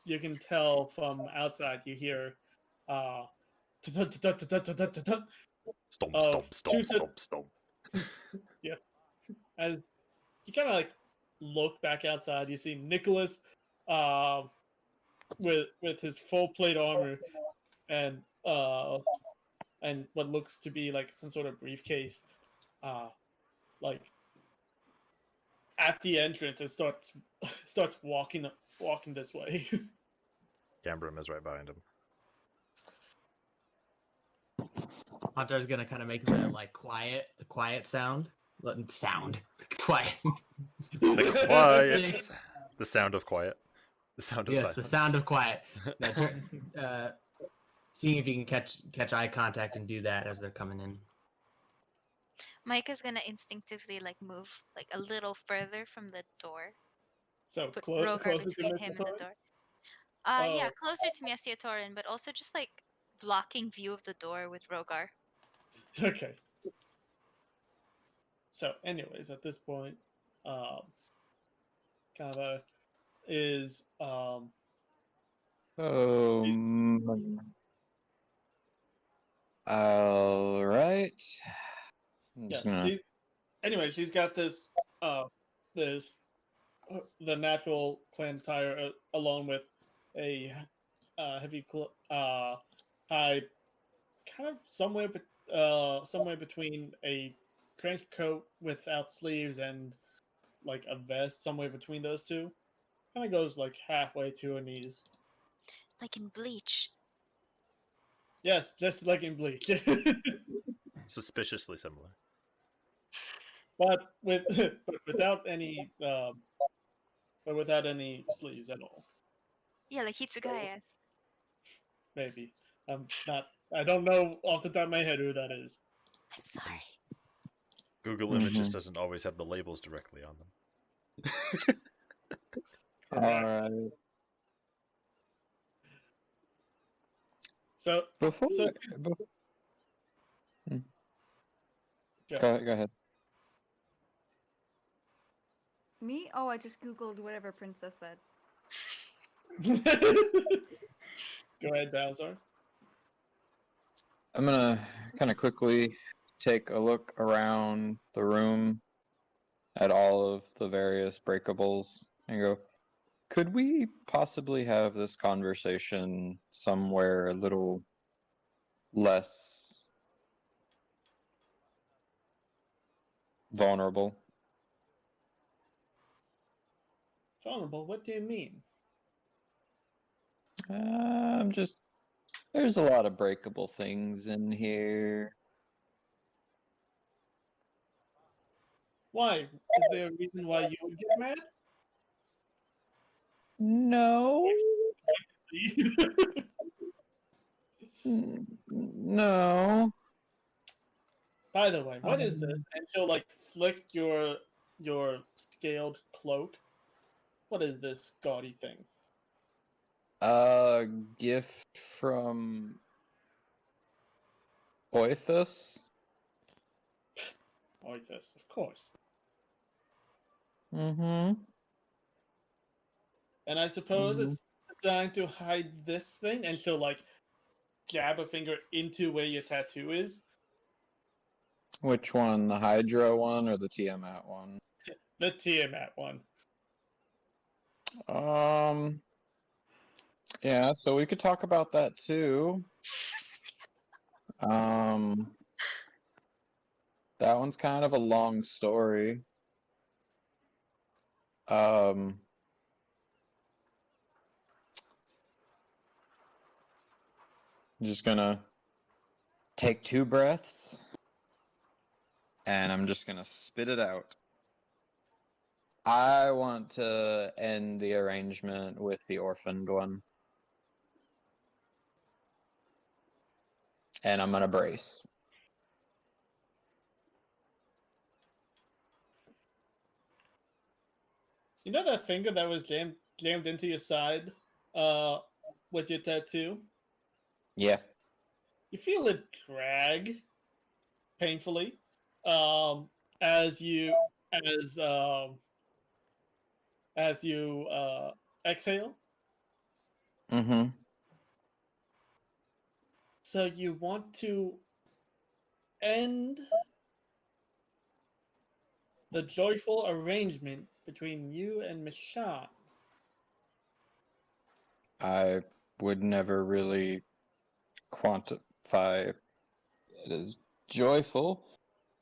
you can tell from outside. You hear Stomp, of stomp, two stomp, set- stomp, stomp. yeah. As you kind of like look back outside, you see Nicholas, with his full plate armor and what looks to be like some sort of briefcase, like at the entrance, and starts walking this way. Cambrum is right behind him. Hunter's gonna kind of make the like quiet sound. Quiet. The quiet. The sound of quiet. The sound of Yes, silence. the sound of quiet. Seeing if you can catch eye contact and do that as they're coming in. Micah's gonna instinctively like move like a little further from the door. So Put closer Rogar to between him and the Mithatorin? door. Oh. Yeah, closer to Messiatorin, but also just like blocking view of the door with Rogar. Okay. So, anyways, at this point, Kava is All right. she's got this the natural clan attire along with a heavy high, kind of somewhere between a trench coat without sleeves and like a vest, somewhere between those two. Kind of goes like halfway to her knees. Like in Bleach. Yes, just like in Bleach. Suspiciously similar. but without any sleeves at all. Yeah, like Hitsugaya's. Maybe. I don't know off the top of my head who that is. I'm sorry. Google Images doesn't always have the labels directly on them. All right. So Before, so go ahead. Me? Oh, I just googled whatever Princess said. Go ahead, Balzar. I'm gonna kind of quickly take a look around the room at all of the various breakables and go, could we possibly have this conversation somewhere a little less vulnerable? Vulnerable? What do you mean? There's a lot of breakable things in here. Why? Is there a reason why you would get mad? No. No. By the way, what is this? And she'll like flick your scaled cloak What is this gaudy thing? Gift from Oithus. Oithus, of course. Mm-hmm. And I suppose Mhm. it's designed to hide this thing, and she'll like jab a finger into where your tattoo is. Which one? The Hydra one or the Tiamat one? The Tiamat one. Yeah, so we could talk about that too. That one's kind of a long story. I'm just gonna take 2 breaths and I'm just gonna spit it out. I want to end the arrangement with the orphaned one. And I'm gonna brace. You know that finger that was jammed into your side with your tattoo? Yeah. You feel it drag painfully as you exhale. Mm-hmm. So you want to end the joyful arrangement between you and Michonne. I would never really quantify it as joyful,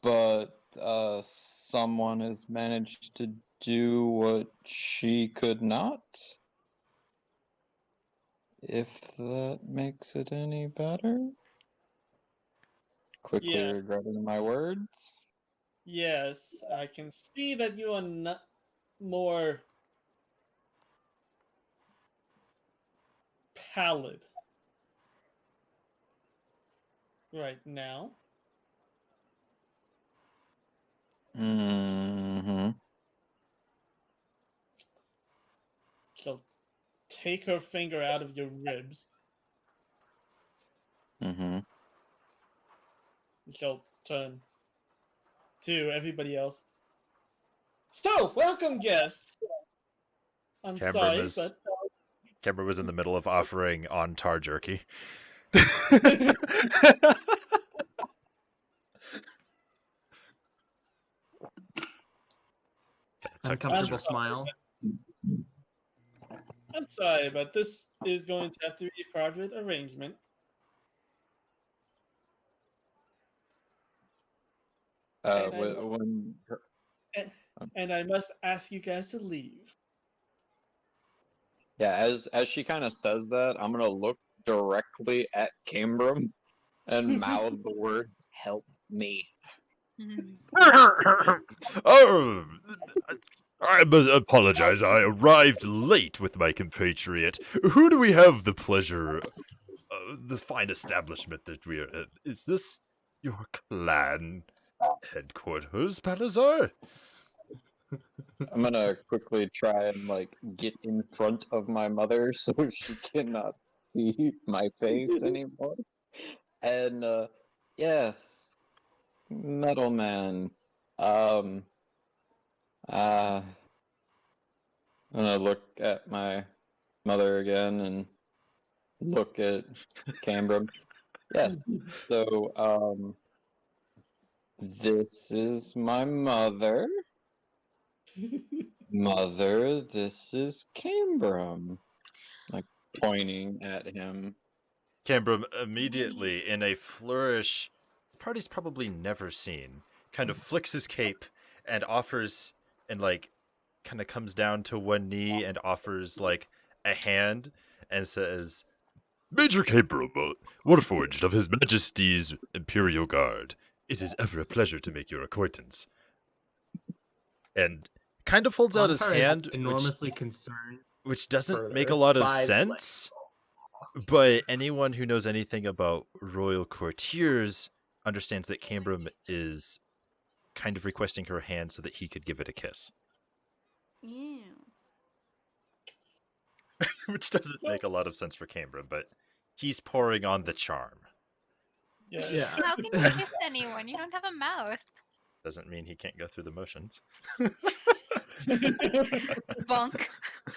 but someone has managed to do what she could not. If that makes it any better. Quickly Yes. regretting my words. Yes, I can see that you are not more pallid right now. Mm-hmm. She'll take her finger out of your ribs. Mm-hmm. She'll turn to everybody else. So, welcome guests. I'm sorry, but Camber was in the middle of offering on-tar jerky. Uncomfortable smile. I'm sorry, but this is going to have to be a private arrangement. And I must ask you guys to leave. Yeah, as she kind of says that, I'm gonna look directly at Cambrum and mouth the words "Help me." Oh, I must apologize. I arrived late with my compatriot. Who do we have the pleasure, the fine establishment that we are at? Is this your clan headquarters, Palazar? I'm gonna quickly try and like get in front of my mother so she cannot see my face anymore. And yes, Metal Man. I'm gonna look at my mother again and look at Cambrum. Yes. So, this is my mother. Mother, this is Cambrum. Like pointing at him. Cambrum immediately, in a flourish party's probably never seen, kind of flicks his cape and offers, and like kind of comes down to one knee and offers like a hand and says, Major Cambrum, Warforged of His Majesty's Imperial Guard, it is ever a pleasure to make your acquaintance. And kind of holds out his Antar hand, is enormously concerned. which doesn't further make a lot of by the sense. But anyone who knows anything about royal courtiers understands that Cambrum is kind of requesting her hand so that he could give it a kiss. Ew. which doesn't make a lot of sense for Cambra, but he's pouring on the charm. Yes. Yeah. How can you kiss anyone? You don't have a mouth. Doesn't mean he can't go through the motions. Bunk.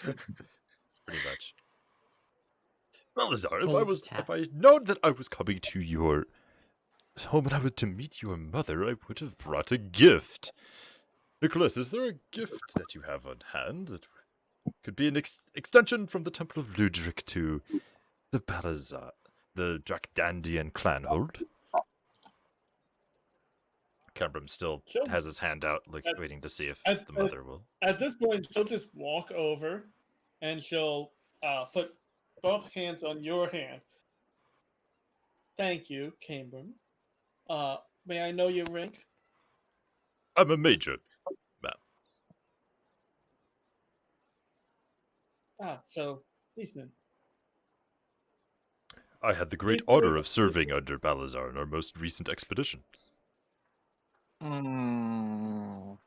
Pretty much. Balazar, Cold if tap. I known that I was coming to your home and I was to meet your mother, I would have brought a gift. Nicholas, is there a gift that you have on hand that could be an extension from the Temple of Ludric to the Balazar, the Drakdandian clan hold? Cambram still Sure. has his hand out, like At- waiting to see if at- the mother will. At this point, she'll just walk over, and she'll put both hands on your hand. Thank you, Cambram. May I know your rank? I'm a major, ma'am. So decent. I had the great It honor was- of serving under Balazar in our most recent expedition. So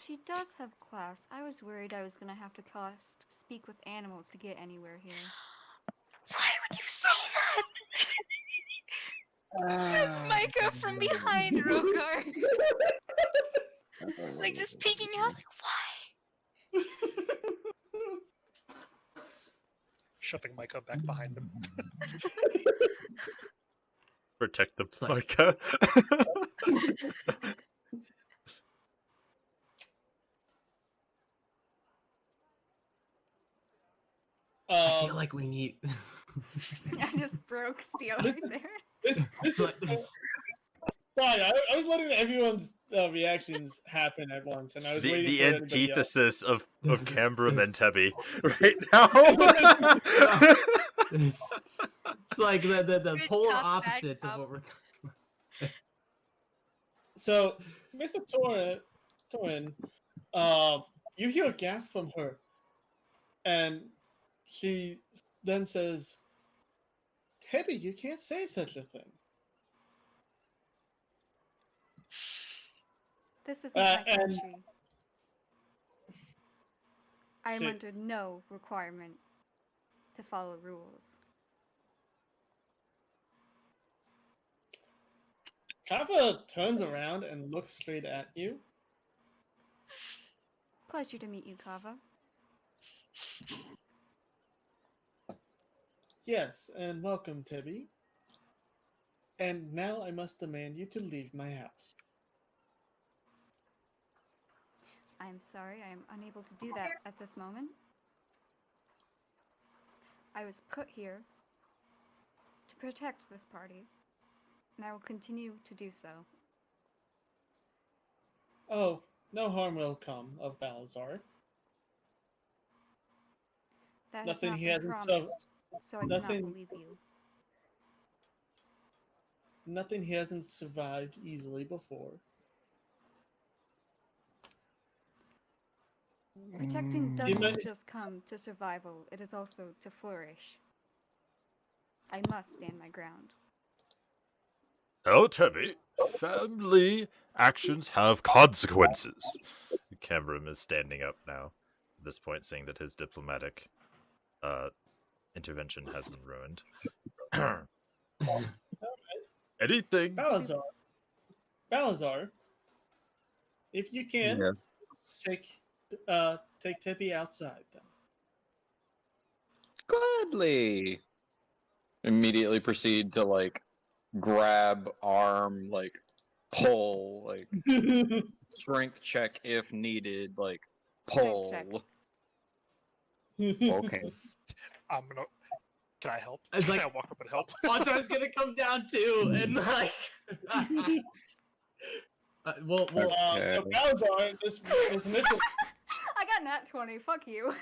she does have class. I was worried I was gonna have to cast speak with animals to get anywhere here. Why would you say that? Says Micah from behind Rogar. Like just peeking out, like why? Shoving Micah back behind him. Protect the like- Micah. I feel like we need. I just broke steel This- right there. This It's is like- it's- sorry. I was letting everyone's reactions happen at once, and I was waiting the for anybody else. antithesis of There's- Cambram and there's- Tebby right now. It's like the Good polar talk, bad opposites of cop. what we're. So, Mr. Torin, you hear a gasp from her, and she then says, "Tebby, you can't say such a thing." This isn't my and- country. I am Shit. under no requirement to follow rules. Kava turns around and looks straight at you. Pleasure to meet you, Kava. Yes, and welcome, Tebby. And now I must demand you to leave my house. I'm sorry, I am unable to do that at this moment. I was put here to protect this party, and I will continue to do so. Oh, no harm will come of Balazar. That Nothing has he not been hasn't promised, so I do not nothing- believe you. Nothing he hasn't survived easily before. Protecting You doesn't meant- just come to survival, it is also to flourish. I must stand my ground. Oh, Tebby, family actions have consequences. Cambram is standing up now, at this point, saying that his diplomatic intervention has been ruined. Anything? Balazar, if you can, Yes. take Tebby outside then. Gladly. Immediately proceed to like grab arm, like pull, like strength check if needed, like Strength check. pull. Okay. I'm gonna. Can I help? It's Can like- I walk up and help? Autar's gonna come down too, and like. Well, Okay. So Balazar, this mission. I got nat 20, fuck you.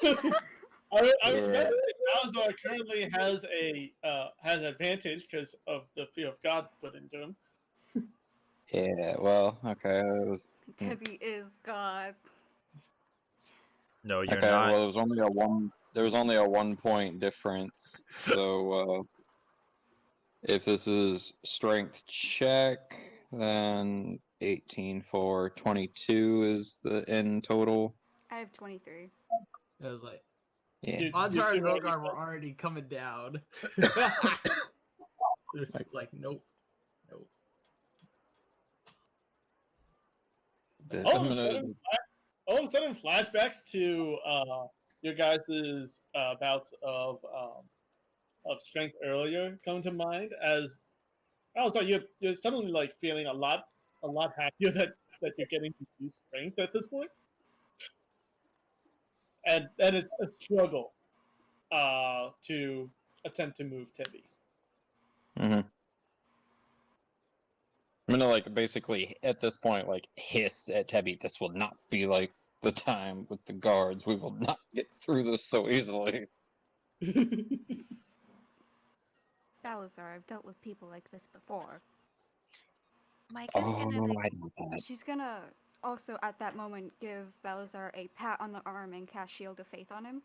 I was Right. mentioning that Balazar currently has advantage because of the fear of God put into him. Yeah. Well. Okay. It was. Tebby is God. No, you're Okay. not. Well, it was only a one. There was only a 1 point difference. So if this is strength check, then 18 for 22 is the end total. I have 23. I was like, Yeah. You Antar and two already Rogar were know. already coming down. Like, nope. Nope. All I'm of a gonna. sudden, flashbacks to your guys' bouts of strength earlier come to mind as also you're suddenly like feeling a lot happier that you're getting to use strength at this point, and it's a struggle to attempt to move Tibby. I'm gonna like basically at this point like hiss at Tebby. This will not be like the time with the guards. We will not get through this so easily. Balazar, I've dealt with people like this before. Micah's gonna like I know that. She's gonna also at that moment give Balazar a pat on the arm and cast Shield of Faith on him.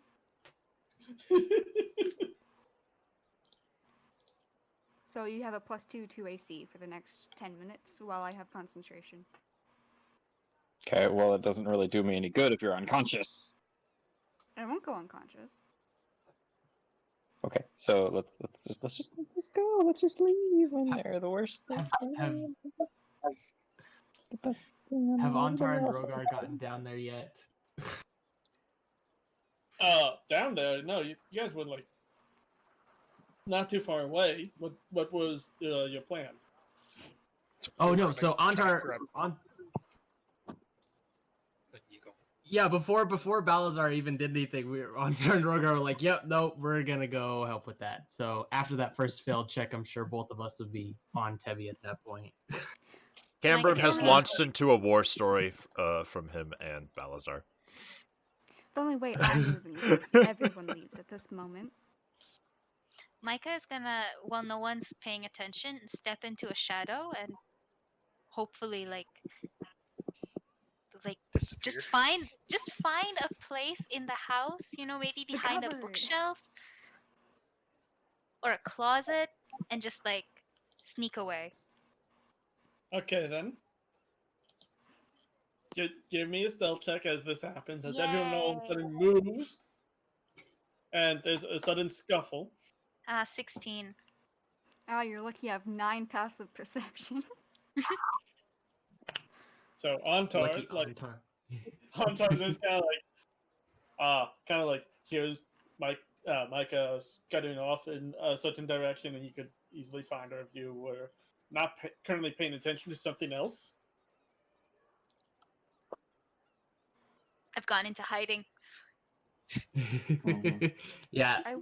So you have a +2 to AC for the next 10 minutes while I have concentration. Okay, well, it doesn't really do me any good if you're unconscious. I won't go unconscious. Okay, so let's just go. Let's just leave when they're the worst thing. Have The best thing. have Antar and Rogar gotten down there yet? Down there, no, you guys were like not too far away. What was your plan? Oh We're no, gonna so try to Antar grab- on You go. yeah, before Balazar even did anything, Antar and Rogar were like, "Yep, nope, we're gonna go help with that." So after that first failed check, I'm sure both of us would be on Tebby at that point. Cambron Micah's has gonna- launched into a war story from him and Balazar. The only way I'm moving is if everyone leaves at this moment. Micah is gonna, while no one's paying attention, step into a shadow and hopefully like Disappear. just find a place in the house, you know, maybe The behind a cupboard. bookshelf or a closet, and just like sneak away. Okay then. Give me a stealth check as this happens, as everyone all of a sudden moves, and there's a sudden scuffle. 16. Ah, you're lucky I have 9 passive perception. So Antar, Lucky like Antar. Antar just kind of like hears Micah scuttling off in a certain direction, and you could easily find her if you were not currently paying attention to something else. I've gone into hiding. Yeah, I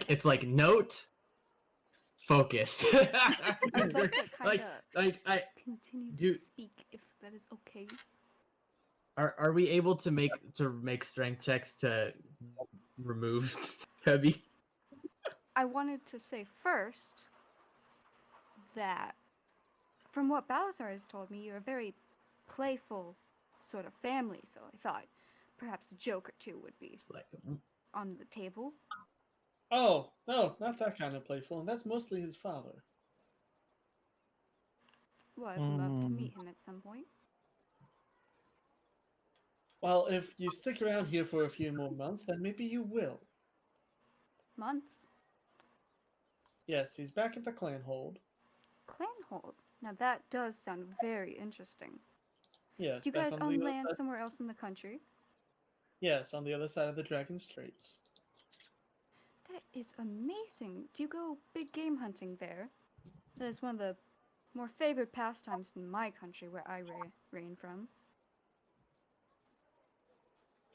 it's like note focused. I'd like to kind of I continue do- to speak if that is okay. are we able to make strength checks to remove Tebby? I wanted to say first that from what Balazar has told me, you're a very playful sort of family, so I thought perhaps a joke or two would be It's like on the table. Oh no, not that kind of playful, and that's mostly his father. Well, I'd love to meet him at some point. Well, if you stick around here for a few more months, then maybe you will. Months? Yes, he's back at the clan hold. Clanhold. Now that does sound very interesting. Yes, Do you back guys on the own other land side- somewhere else in the country? Yes, on the other side of the Dragon Straits. That is amazing. Do you go big game hunting there? That is one of the more favored pastimes in my country where I reign from.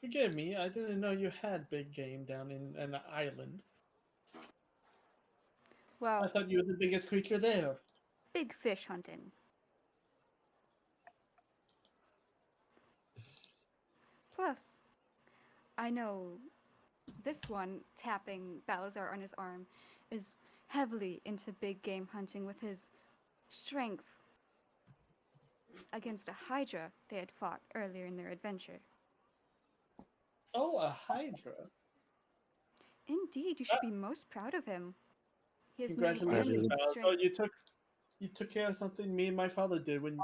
Forgive me, I didn't know you had big game down in an island. I Well, thought you were the biggest creature there. big fish hunting. Plus, I know this one tapping Balazar on his arm is heavily into big game hunting with his strength against a hydra they had fought earlier in their adventure. Oh, a hydra. Indeed, you should be most proud of him. He has made Congratulations, many Balazar. strengths. You took care of something me and my father did when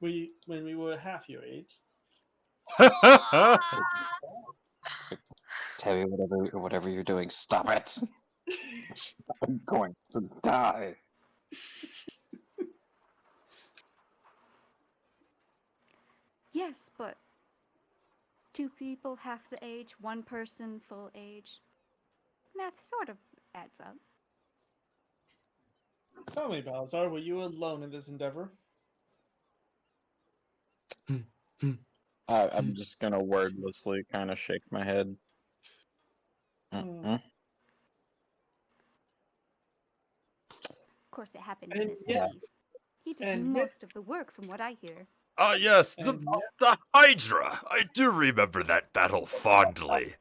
we were half your age. So, Tebby, whatever you're doing, stop it! I'm going to die. Yes, but 2 people half the age, 1 person full age. Math sort of adds up. Tell me, Balazar, were you alone in this endeavor? I'm just gonna wordlessly kind of shake my head. Of course, it happened in And a city. yeah, He did and most of the work, from what I hear. Ah, yes, and the Hydra. I do remember that battle fondly.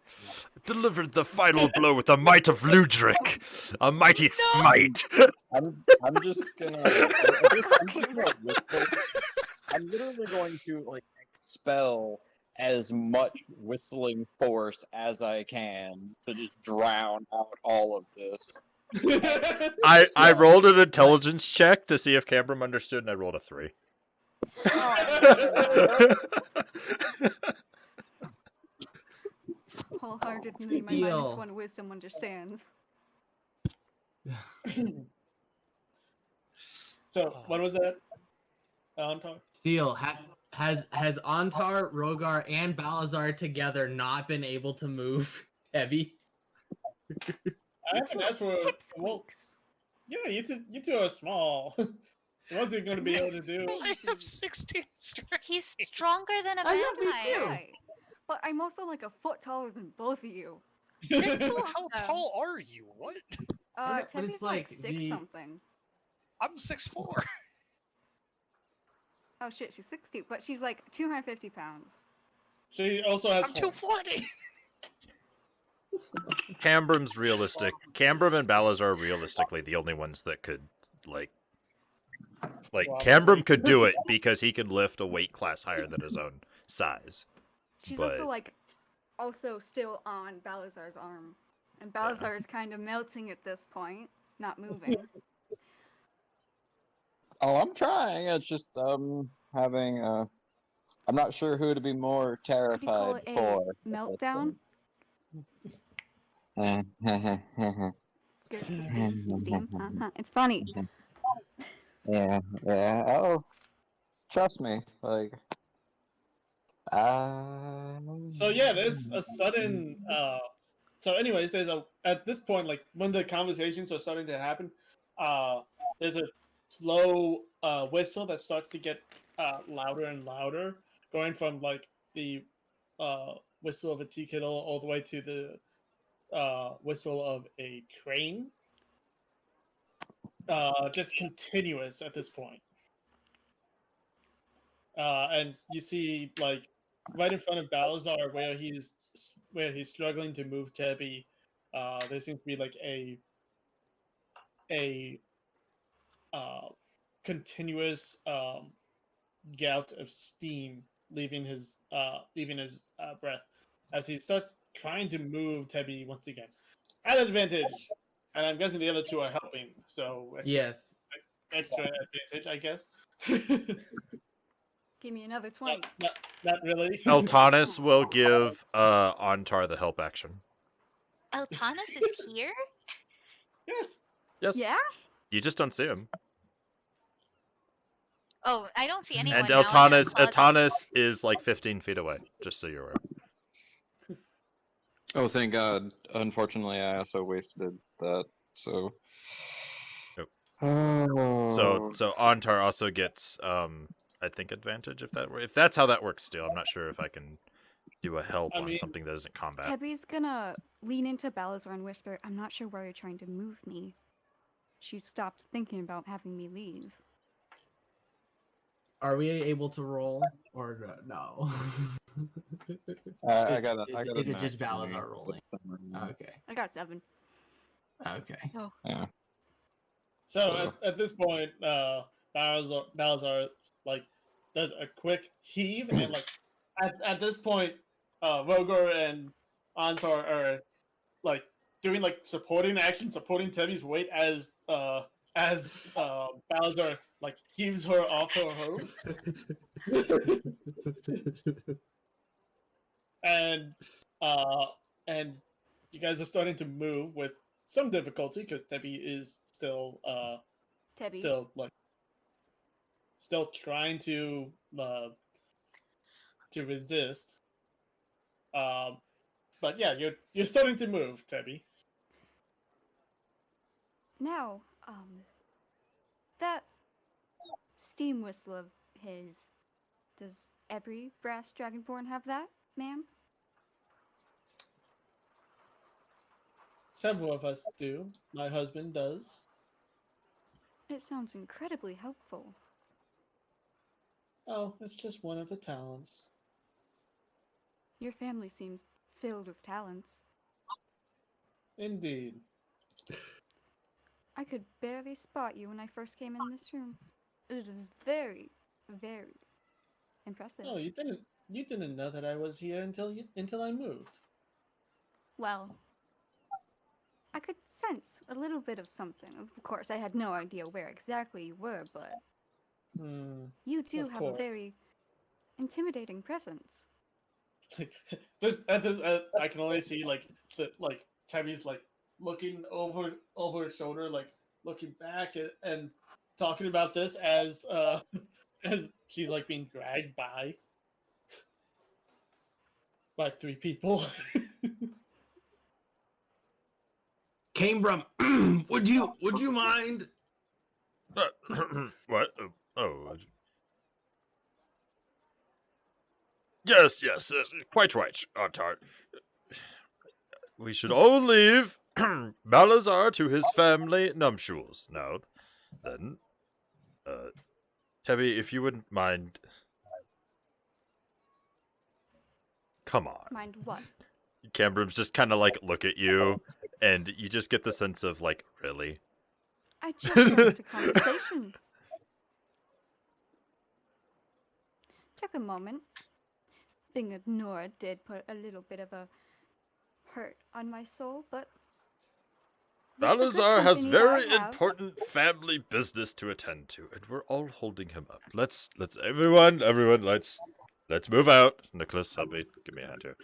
Delivered the final blow with the might of Ludric, a mighty smite. I'm just gonna. I'm just gonna whistle. I'm literally going to like expel as much whistling force as I can to just drown out all of this. I rolled an intelligence check to see if Cambram understood, and I rolled a 3. Wholeheartedly, my Deal. -1 wisdom understands. So, what was that? Antar? Steel, has Antar, Rogar, and Balazar together not been able to move Tebby? I haven't asked for. Hip Well, squeaks. yeah, you two are small. What else are you going to be able to do? I have 16 strength. He's stronger than a I know, me vampire. too. Right. But I'm also like a foot taller than both of you. There's 2 of How them. tall are you? What? know, but Tebby's it's like like 6 the- something. I'm 6'4". Oh shit, she's 60, but she's like 250 pounds. She also has. I'm 240. Cambram's realistic. Cambram and Balazar are realistically the only ones that could, like Wow. Cambram could do it because he could lift a weight class higher than his own size. She's But- also like, also still on Balazar's arm. And Balazar is kind of melting at this point, not moving. Oh, I'm trying. It's just having I'm not sure who to be more Could you call terrified it a for. meltdown? Good steam. It's funny. Yeah. Oh, trust me. Like, So yeah, there's a sudden. So anyways, at this point, like when the conversations are starting to happen, there's a slow whistle that starts to get louder and louder, going from like the whistle of a tea kettle all the way to the whistle of a crane. Just continuous at this point. And you see like right in front of Balazar where he's struggling to move Tebby, there seems to be like a continuous gout of steam leaving his breath as he starts trying to move Tebby once again. At advantage, and I'm guessing the other two are helping, so Yes. extra advantage, I guess. Give me another 20. Not really. Eltanis will give Antar the help action. Eltanis is here? Yes. Yes. Yeah? You just don't see him. Oh, I don't see anyone And now. Eltanis is like 15 feet away, just so you're aware. oh, thank God. Unfortunately, I also wasted that. So. Nope. Oh. So Antar also gets I think advantage if that's how that works still. I'm not sure if I can do a help I on mean- something that isn't combat. Tebby's gonna lean into Balazar and whisper, I'm not sure why you're trying to move me. She stopped thinking about having me leave. Are we able to roll or no? I Is- got is it just natural Balazar rolling? wisdom. Okay. I got 7. Okay. Yeah. So at this point, Balazar like does a quick heave, and like at this point, Rogar and Antar are like doing like supporting action, supporting Tebby's weight as Balazar like heaves her off her home, and you guys are starting to move with some difficulty because Tebby is still Tebby. still trying to resist. But yeah, you're starting to move, Tebby. Now, that steam whistle of his, does every brass dragonborn have that, ma'am? Several of us do. My husband does. It sounds incredibly helpful. Oh, it's just one of the talents. Your family seems filled with talents. Indeed. I could barely spot you when I first came in this room. It was very, very impressive. Oh, you didn't know that I was here until I moved. Well, I could sense a little bit of something. Of course, I had no idea where exactly you were, but you do Of have course. a very intimidating presence. Like I can only see Tabby's like looking over his shoulder, like looking back and talking about this as as she's like being dragged by three people. Cambrum, would you mind? What? Oh. Yes, quite right, Antar. We should all leave Balazar to his family nuptials. Now, then, Tebby, if you wouldn't mind... Come on. Mind what? Cambrum's just kind of like look at you, and you just get the sense of like, really? I just wanted a conversation. Took a moment. Being ignored did put a little bit of a hurt on my soul, but Balazar has very important family business to attend to, and we're all holding him up. Let's everyone, let's move out. Nicholas, help me, give me a hand here.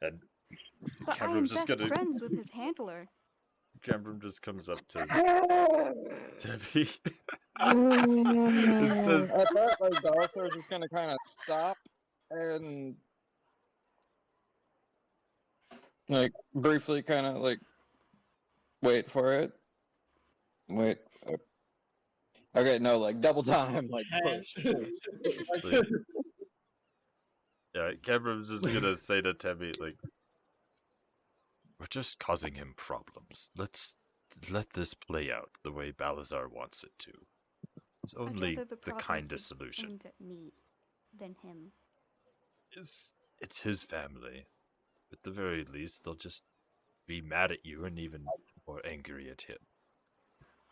And but I am best friends with his handler. Cambrum just comes up to Debbie. It says, I thought like Balazar was just gonna kind of stop and like briefly kind of like wait for it. Wait. Okay, no, like double time, like push. Yeah, Cambrum's just gonna say to Tebby, like, we're just causing him problems. Let's let this play out the way Balazar wants it to. It's only the kindest solution. Aimed at me than him. It's his family. At the very least, they'll just be mad at you and even more angry at him.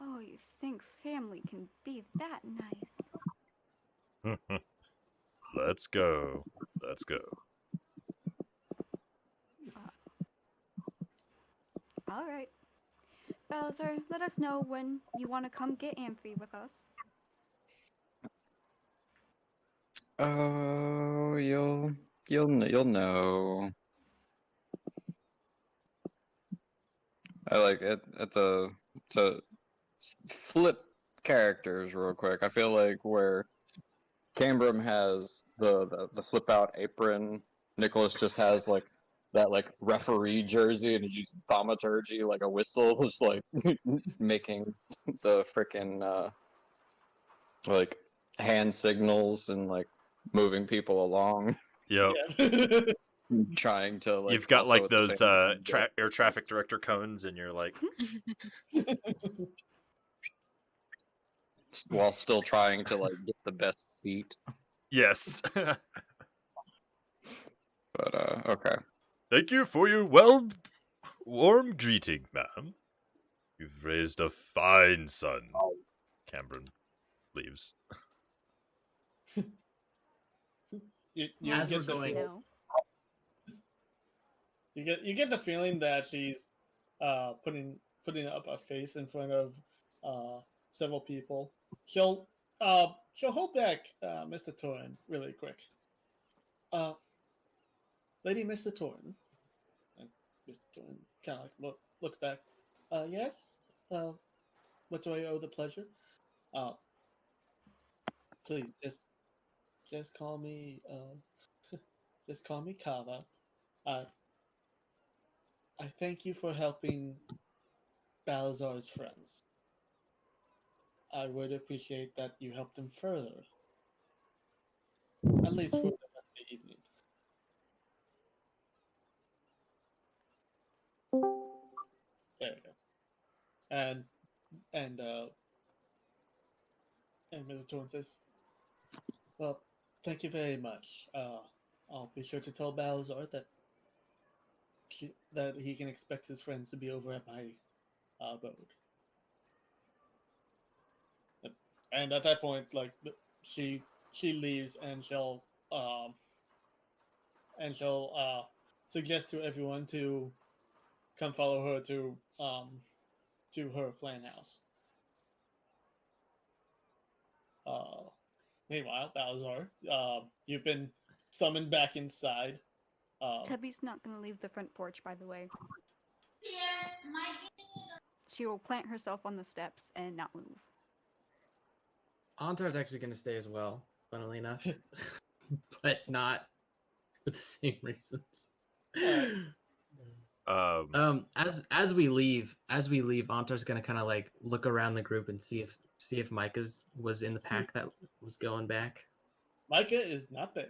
Oh, you think family can be that nice? Let's go. Let's go. All right. Balazar, let us know when you want to come get Amphi with us. Oh, you'll know. I like at the to flip characters real quick. I feel like where Cambrum has the flip out apron, Nicholas just has like that like referee jersey and he's using thaumaturgy like a whistle, just like making the frickin' like hand signals and like moving people along. Yep. Yeah. Trying to like You've got also like at the those same time air traffic director cones, and you're like, while still trying to like get the best seat. yes. But okay. Thank you for your warm greeting, ma'am. You've raised a fine son. Cameron leaves. You As get we're the going- No. You get the feeling that she's putting up a face in front of several people. She'll hold back Mr. Torin really quick. Lady Mr. Torin. And Mr. Torin kind of like looks back. Yes. What do I owe the pleasure? Uh, please just call me just call me Kava. Uh, I thank you for helping Balazar's friends. I would appreciate that you help them further, at least for the rest of the evening. There we go. And and uh, and Mrs. Torn says, "Well, thank you very much. I'll be sure to tell Balazar that he can expect his friends to be over at my abode." And at that point, like she leaves, and she'll suggest to everyone to come follow her to her clan house. Uh, Meanwhile, Balazar, you've been summoned back inside. Tubby's not going to leave the front porch, by the way. She will plant herself on the steps and not move. Antar's actually going to stay as well, funnily enough, but not for the same reasons. As we leave, Antar's going to kind of like look around the group and see if Micah's was in the pack that was going back. Micah is not there.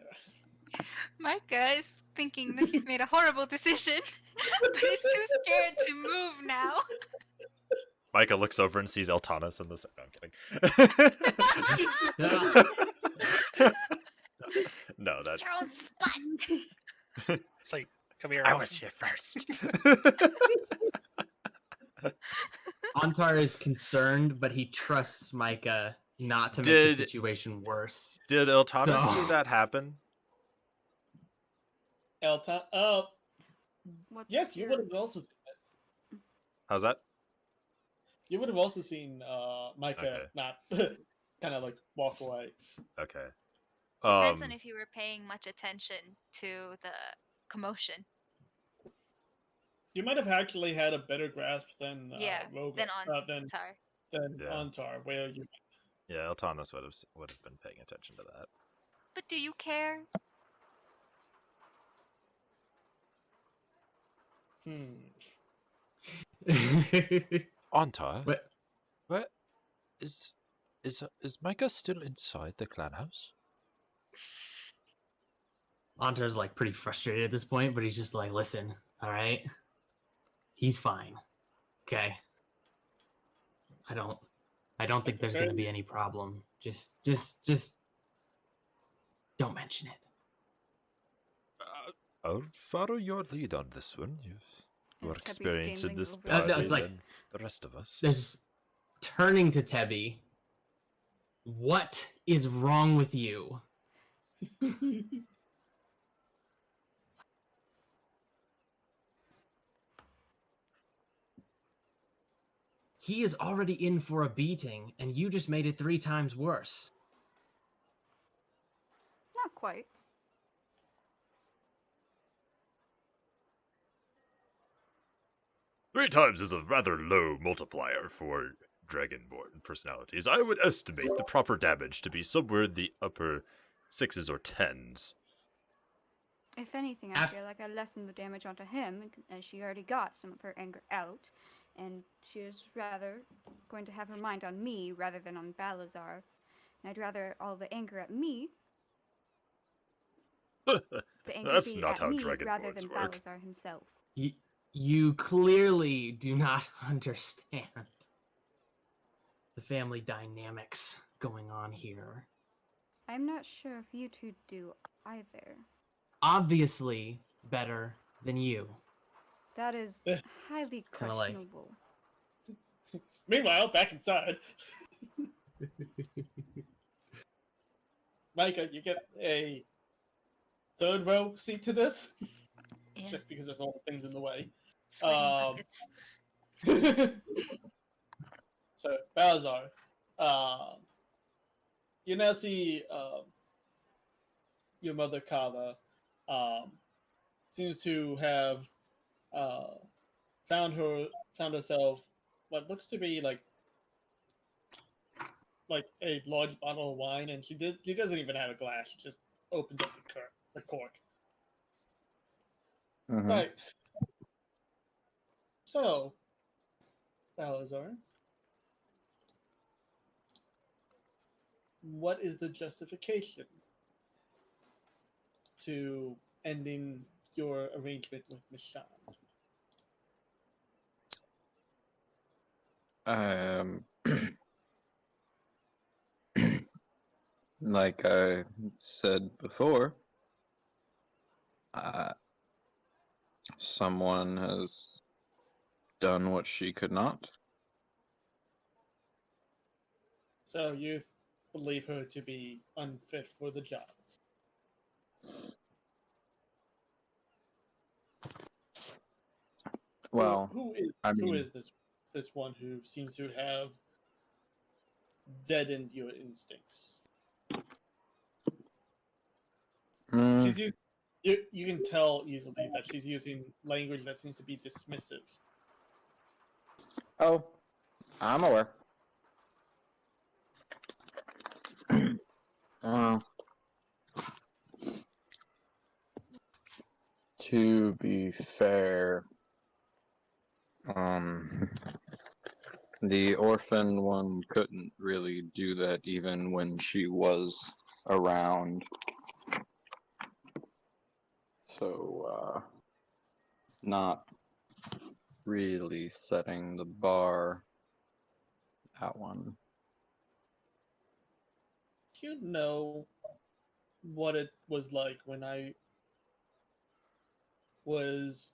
Micah is thinking that he's made a horrible decision, but he's too scared to move now. Micah looks over and sees Eltanis in the... No, I'm kidding. No, that... Your own spot. It's like, come here. I was here first. Antar is concerned, but he trusts Micah not to make the situation worse. Did Eltanis see that happen? Yes, you would have also seen it. How's that? You would have also seen Micah not kind of like walk away. Okay. Depends on if you were paying much attention to the commotion. You might have actually had a better grasp than Rogar, than Antar. Than Antar, where you... Yeah, Eltanis would have been paying attention to that. But do you care? Antar? What is Micah still inside the clan house? Antar's like pretty frustrated at this point, but he's just like, listen, all right? He's fine. Okay. I don't think there's gonna be any problem. Just don't mention it. I'll follow your lead on this one. You've more Tubby experience in this standing party over like, than the rest of us. There's turning to Tebby. What is wrong with you? He is already in for a beating, and you just made it 3 times worse. Not quite. Three times is a rather low multiplier for Dragonborn personalities. I would estimate the proper damage to be somewhere in the upper 6s or 10s. If anything, I feel like I lessened the damage onto him, as she already got some of her anger out, and she is rather going to have her mind on me rather than on Balazar. And I'd rather all the anger at me, the anger That's be not at how me Dragonborns rather than work. Balazar himself. You clearly do not understand the family dynamics going on here. I'm not sure if you two do either. Obviously better than you. That is highly kinda like- questionable. Meanwhile, back inside, Micah, you get a third row seat to this, just because of all the things in the way. So, Balazar, you now see your mother, Kava, seems to have found herself what looks to be like a large bottle of wine, and she doesn't even have a glass. She just opens up the cork. Mhm. Right. So, Balazar, what is the justification to ending your arrangement with Miss Shand? Like I said before, someone has done what she could not. So you believe her to be unfit for the job. Well, who I mean, is this one who seems to have deadened your instincts? mm, You can tell easily that she's using language that seems to be dismissive. oh, I'm aware. Well, to be fair, the orphan one couldn't really do that even when she was around. So, not really setting the bar, that one. Do you know what it was like when I was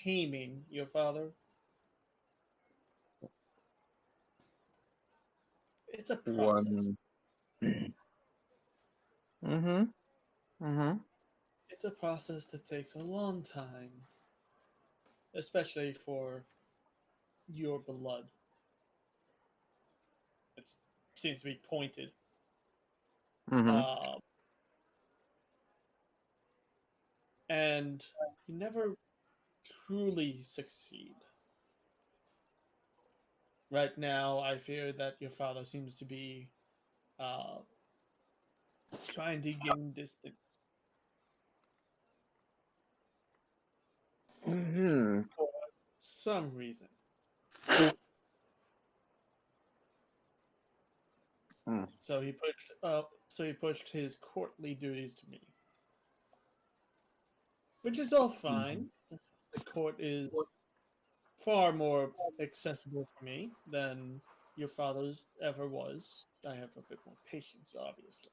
taming your father? It's a process. One. Mm-hmm. Mm-hmm. It's a process that takes a long time, especially for your blood. It seems to be pointed. Mm-hmm. And you never truly succeed. Right now, I fear that your father seems to be uh, trying to gain distance Mm-hmm. for some reason. Mm. So he pushed his courtly duties to me, which is all fine. The court is far more accessible for me than your father's ever was. I have a bit more patience, obviously.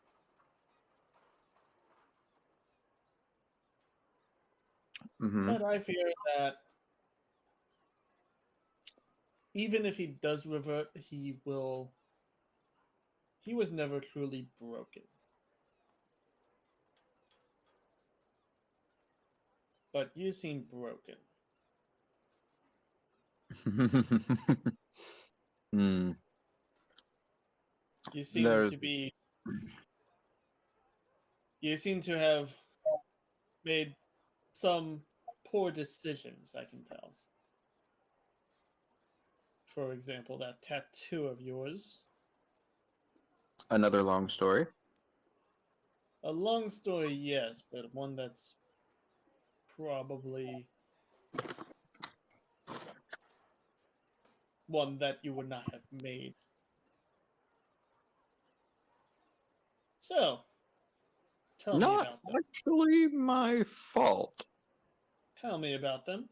Mm-hmm. But I fear that even if he does revert, he was never truly broken. But you seem broken. mm. You seem There's to be you seem to have made some poor decisions, I can tell. For example, that tattoo of yours. another long story. A long story, yes, but one that's probably one that you would not have made. So, tell me Not about them. actually my fault. Tell me about them.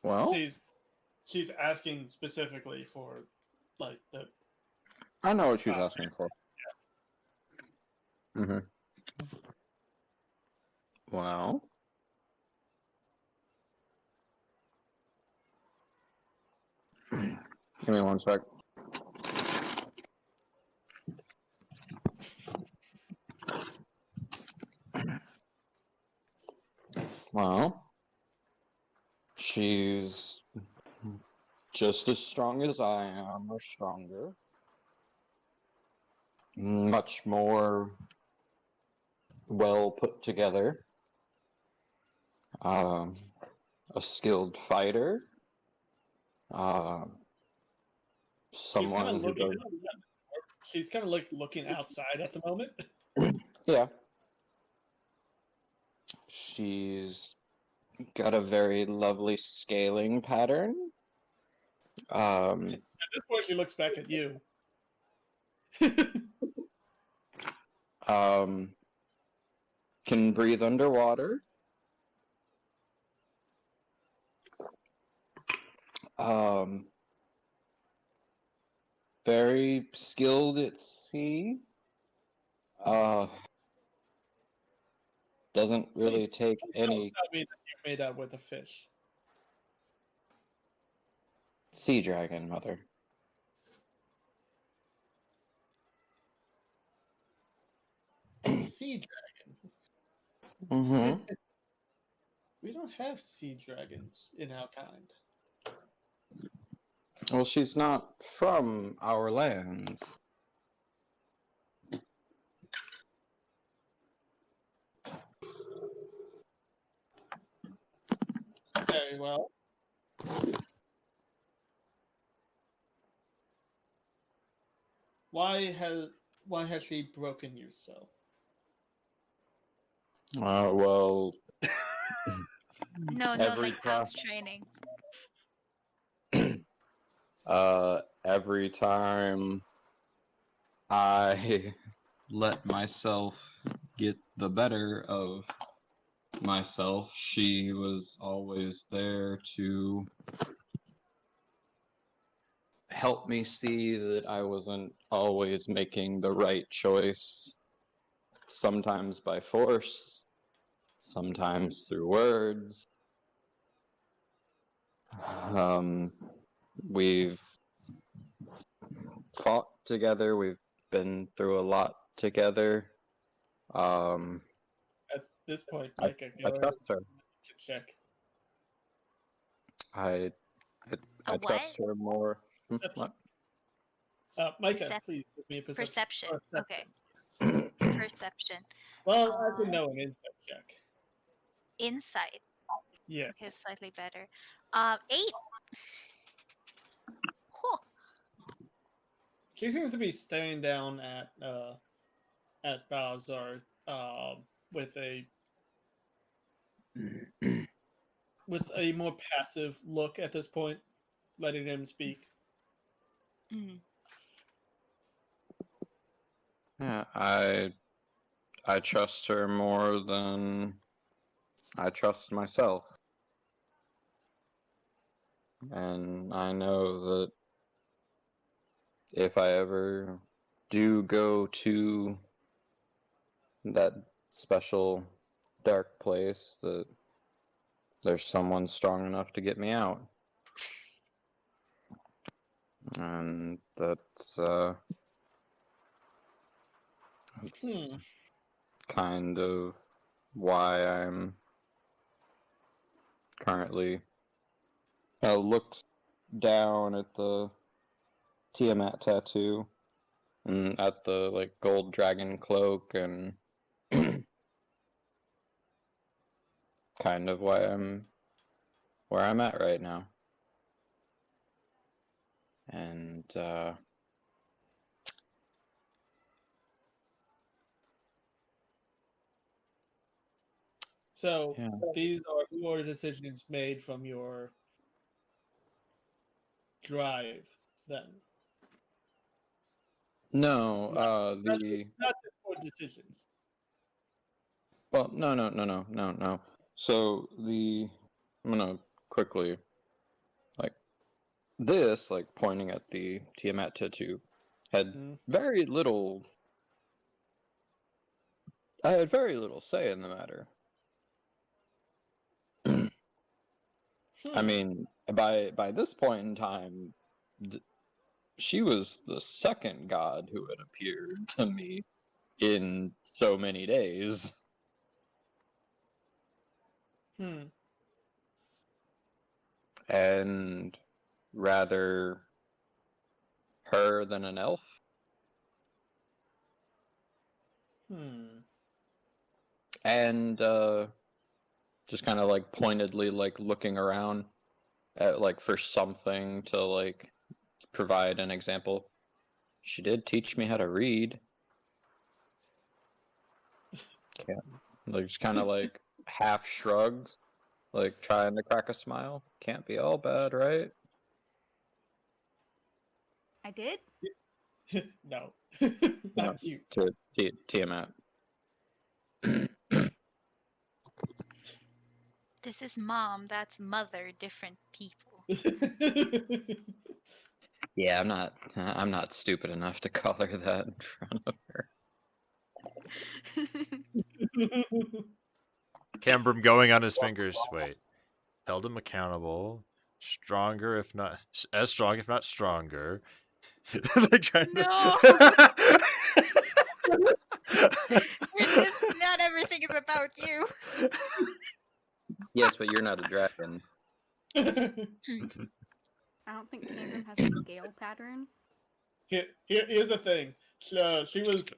Well, She's asking specifically for like the I know what she's asking for. Mm-hmm. Well, give me one sec. Well, she's just as strong as I am, or stronger. Much more well put together, a skilled fighter, She's kind someone of who looking. does. She's kind of like looking outside at the moment. Yeah. She's got a very lovely scaling pattern. At this point, she looks back at you. Can breathe underwater. Very skilled at sea. Doesn't really take any Tell me that you made out with a fish. sea dragon, mother. A sea dragon. Mm-hmm. We don't have sea dragons in our kind. Well, she's not from our lands. Very well. Why has she broken you so? Well, No, Every like house training. every time I let myself get the better of myself, she was always there to help me see that I wasn't always making the right choice. Sometimes by force, sometimes through words. We've fought together. We've been through a lot together. At this point, I go trust her. check. I A trust her more. What? Micah, Percep- please give me a Perception. Okay. Okay. Perception. Well, I can know an insight check. Insight. Yes. Okay, slightly better. 8. Cool. She seems to be staring down at Balazar with a more passive look at this point, letting him speak. Mm. Yeah, I trust her more than I trust myself. And I know that if I ever do go to that special dark place, that there's someone strong enough to get me out. And that's kind of why I'm currently looked down at the Tiamat tattoo and at the like gold dragon cloak, and kind of why I'm where I'm at right now. And So yeah. these are your decisions made from your drive, then. No, Not the just for decisions. well, no. So I'm gonna quickly like this, like pointing at the Tiamat tattoo, had very little. I had very little say in the matter. I mean, by this point in time, she was the second god who had appeared to me in so many days. And rather her than an elf. and just kind of like pointedly like looking around at like for something to like provide an example. She did teach me how to read. Yeah, like just kind of like half shrugs, like trying to crack a smile. Can't be all bad, right? I did? No, No, not you. to Tiamat. This is mom, that's mother, different people. Yeah, I'm not stupid enough to call her that in front of her. Cambrum going on his fingers. Wait. Held him accountable. Stronger, if not as strong, if not stronger. Like trying No! to... Not everything is about you. Yes, but you're not a dragon. I don't think Cambrum has a scale pattern. Here's the thing. She was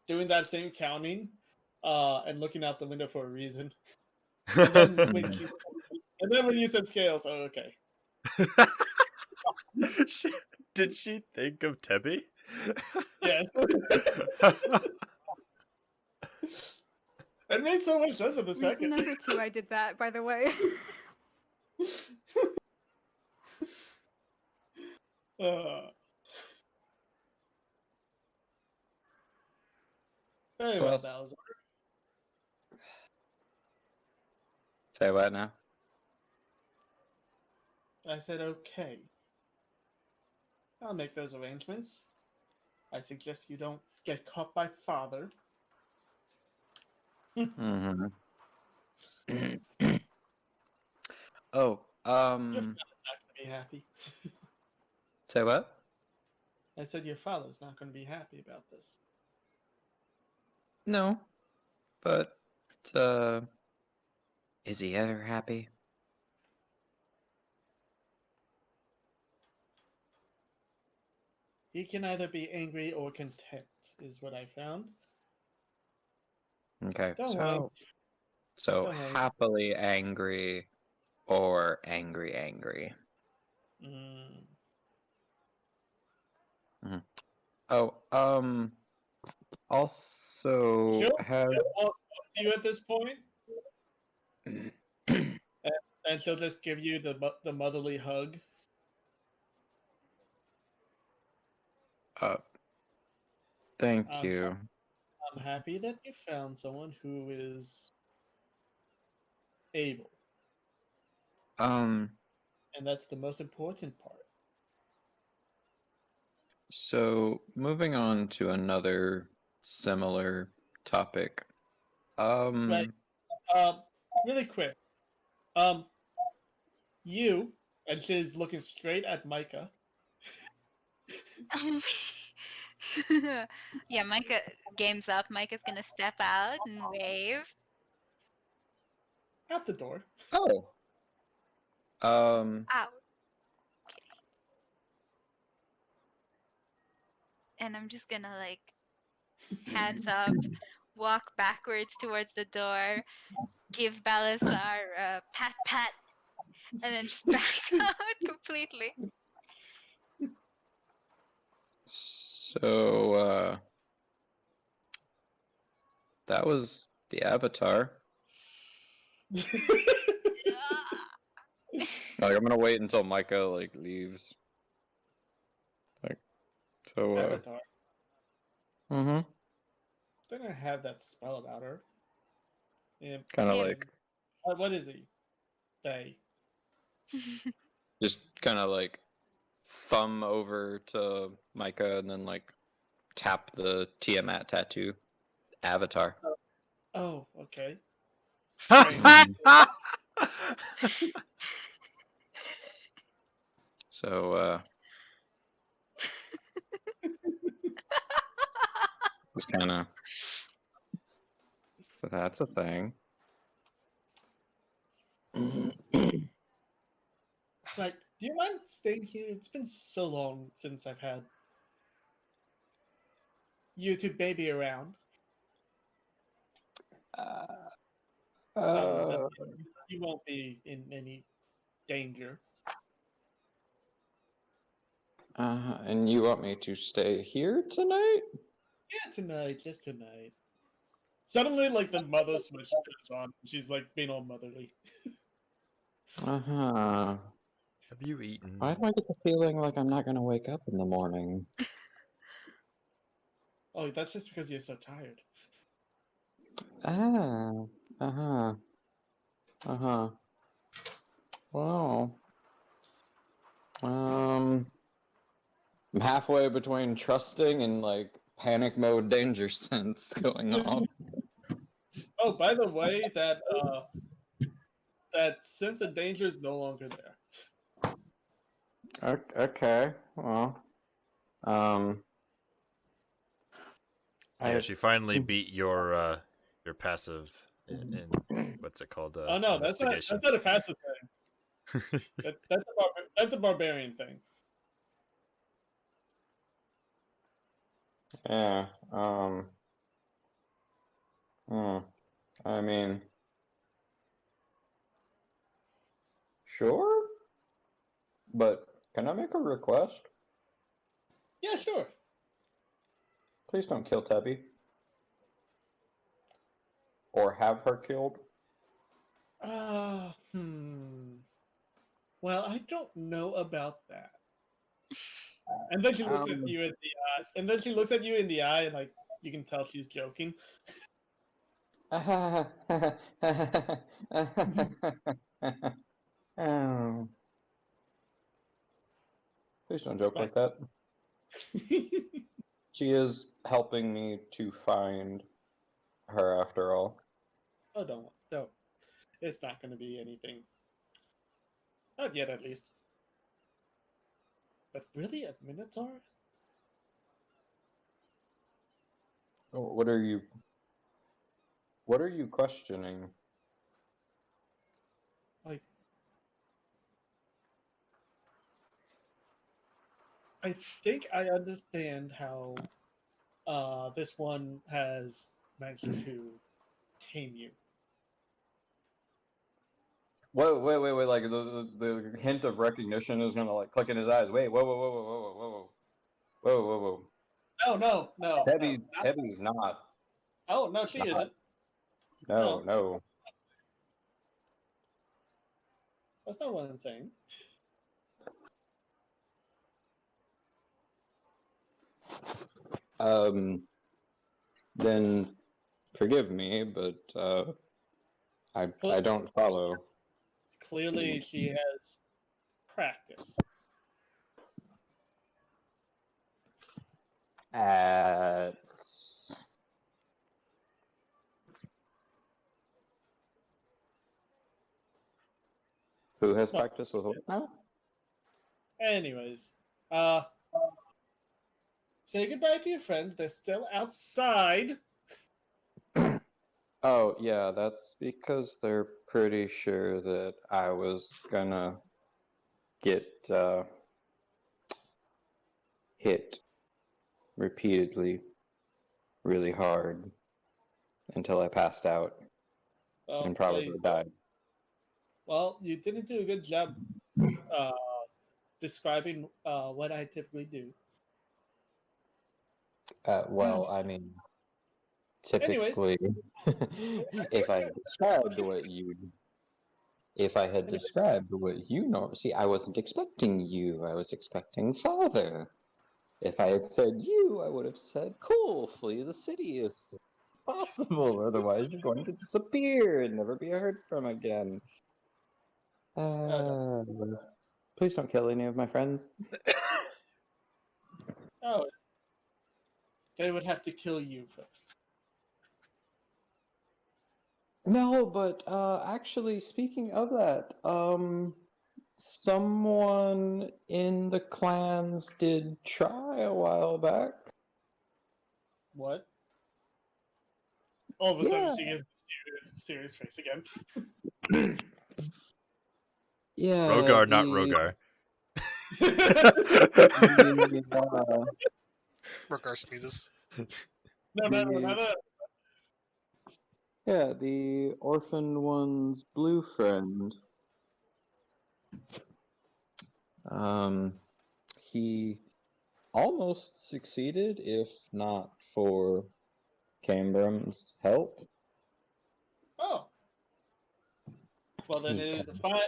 doing that same counting and looking out the window for a reason. And then when you said scales, oh, okay. Did she think of Tebby? Yes. It made so much sense in the Reason second. number 2, I did that, by the way. Very well, Bowser. Say what now? I said, okay. I'll make those arrangements. I suggest you don't get caught by father. Mm-hmm. Oh, Your father's not going to be happy. say what? I said your father's not going to be happy about this. No, but is he ever happy? He can either be angry or content, is what I found. Okay, Don't worry. so Don't worry. happily angry or angry. Mm. Mm-hmm. Oh, also She'll have walk up to you at this point, and she'll just give you the motherly hug. thank you. I'm happy that you found someone who is able, Um, and that's the most important part. so moving on to another similar topic. Right. Really quick. You, and she's looking straight at Micah. Yeah, Micah game's up. Micah's gonna step out and wave. Out the door. Oh. Out. Okay. And I'm just gonna like hands up, walk backwards towards the door, give Balasar a pat, and then just back out completely. So, that was the Avatar. Like, I'm gonna wait until Micah like leaves. Like, so. Avatar. Mm-hmm. Don't I have that spell about her? Yeah. Kind of Him. like, What is he? They. just kind of like thumb over to Micah and then like tap the Tiamat tattoo. Avatar. Oh, okay. So, just kind of. So that's a thing. Right. Do you mind staying here? It's been so long since I've had you two baby around. Promise uh, that you won't be in any danger. and you want me to stay here tonight? Yeah, tonight, just tonight. Suddenly, like the mother switch turns on. She's like being all motherly. Uh-huh. Have you eaten? Why do I get the feeling like I'm not gonna wake up in the morning? Oh, that's just because you're so tired. Ah, uh-huh. Uh-huh. Well, I'm halfway between trusting and like panic mode danger sense going on. Oh, by the way, that sense of danger is no longer there. Okay, well, um, Yeah, I she finally beat your passive in what's it called? Oh no, Investigation. that's not a passive thing. That's a barbarian thing. yeah, I mean, sure, but can I make a request? Yeah, sure. Please don't kill Tebby. Or have her killed. Well, I don't know about that. And then she looks at you in the eye, and then she looks at you in the eye, and like you can tell she's joking. Oh. Please don't joke like that. She is helping me to find her after all. Oh, don't. It's not going to be anything. Not yet, at least. But really, a Minotaur? Oh, what are you questioning? Like, I think I understand how this one has managed to tame you. Wait, like the hint of recognition is gonna like click in his eyes. Wait, whoa. No. Tebby's not. Oh, no, she isn't. No. That's not what I'm saying. Then forgive me, but I don't follow. Clearly, she has practice. At who has Well, practice with what now? Anyways, say goodbye to your friends. They're still outside. Oh yeah, that's because they're pretty sure that I was gonna get hit repeatedly, really hard, until I passed out Well, and probably died. Well, you didn't do a good job describing what I typically do. Well, I mean, Anyways. typically, if I described what you know, see, I wasn't expecting you. I was expecting father. If I had said you, I would have said, cool, flee the city as possible. Otherwise, you're going to disappear and never be heard from again. Please don't kill any of my friends. Oh, they would have to kill you first. No, but actually, speaking of that, someone in the clans did try a while back. What? All of a Yeah. sudden, she gets a serious face again. Yeah. Rogar, not Rogar. Rogar sneezes. No, not that. Yeah, the orphaned one's blue friend. He almost succeeded if not for Cambram's help. Oh, well then it is a fine.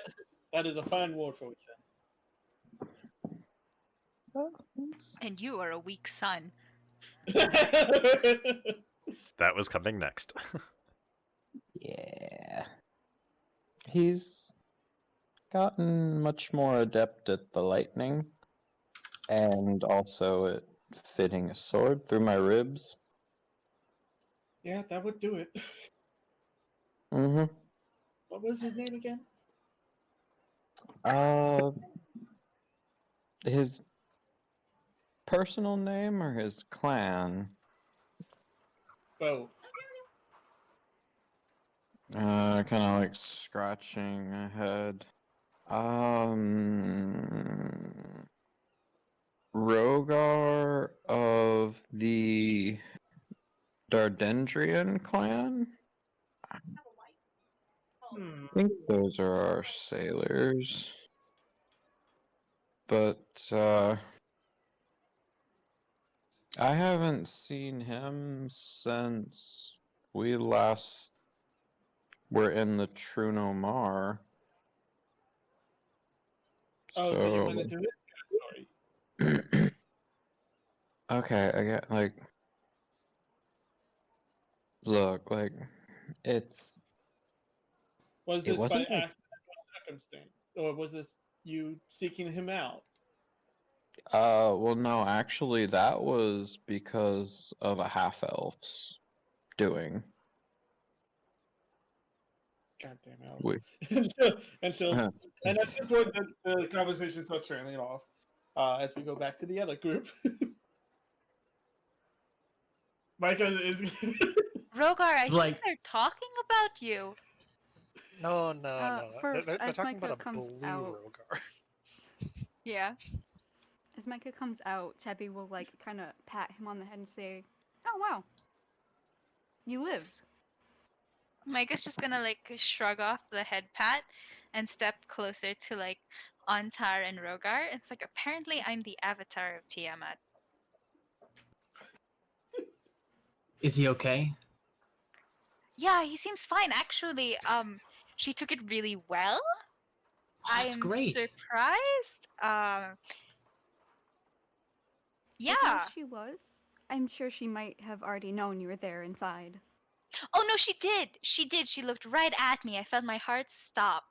That is a fine war for And you are a weak son. then. That was coming next. Yeah. He's gotten much more adept at the lightning, and also at fitting a sword through my ribs. Yeah, that would do it. Mm-hmm. What was his name again? His personal name or his clan? Both. Kind of like scratching my head. Rogar of the Dardendrian clan? Hmm. I think those are our sailors. But, I haven't seen him since we last were in the Trunomar. Oh, so you went into his territory. Okay, I get like look, like it's Was it this by wasn't like accident or circumstance, or was this you seeking him out? well no, actually that was because of a half elf's doing. Goddamn We, elves. And at this point, the conversation starts trailing off as we go back to the other group. Micah is. Rogar, I It's think like- they're talking about you. No, no, no. First, They're as talking about Micah a comes blue out, Rogar. Yeah. as Micah comes out, Tabby will like kind of pat him on the head and say, "Oh wow, you lived." Micah's just gonna like shrug off the head pat and step closer to like Antar and Rogar. It's like apparently I'm the avatar of Tiamat. Is he okay? Yeah, he seems fine. Actually, she took it really well. Oh, that's I'm great. surprised. But Yeah. yes, she was. I'm sure she might have already known you were there inside. Oh no, she did. She did. She looked right at me. I felt my heart stop.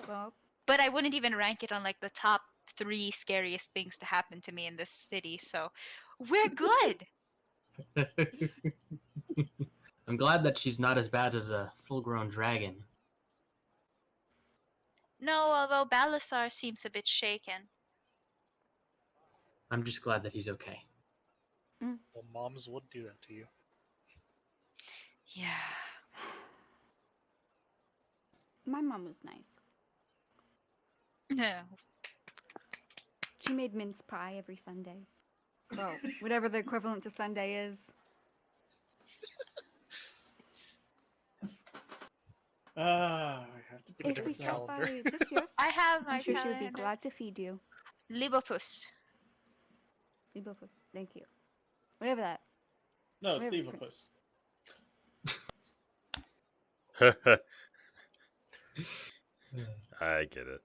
Well, But I wouldn't even rank it on like the top 3 scariest things to happen to me in this city. So we're good. I'm glad that she's not as bad as a full-grown dragon. No, although Balasar seems a bit shaken. I'm just glad that he's okay. Well, moms would do that to you. Yeah. my mom was nice. No. She made mince pie every Sunday. Well, whatever the equivalent to Sunday is. It's... I have to Give a put If we different this stop out. calendar. by this yours, I have my I'm sure she would be calendar. glad to feed you. Libopus. Libopus, thank you. Whatever that. No, Whatever, Steve Prince. I get it.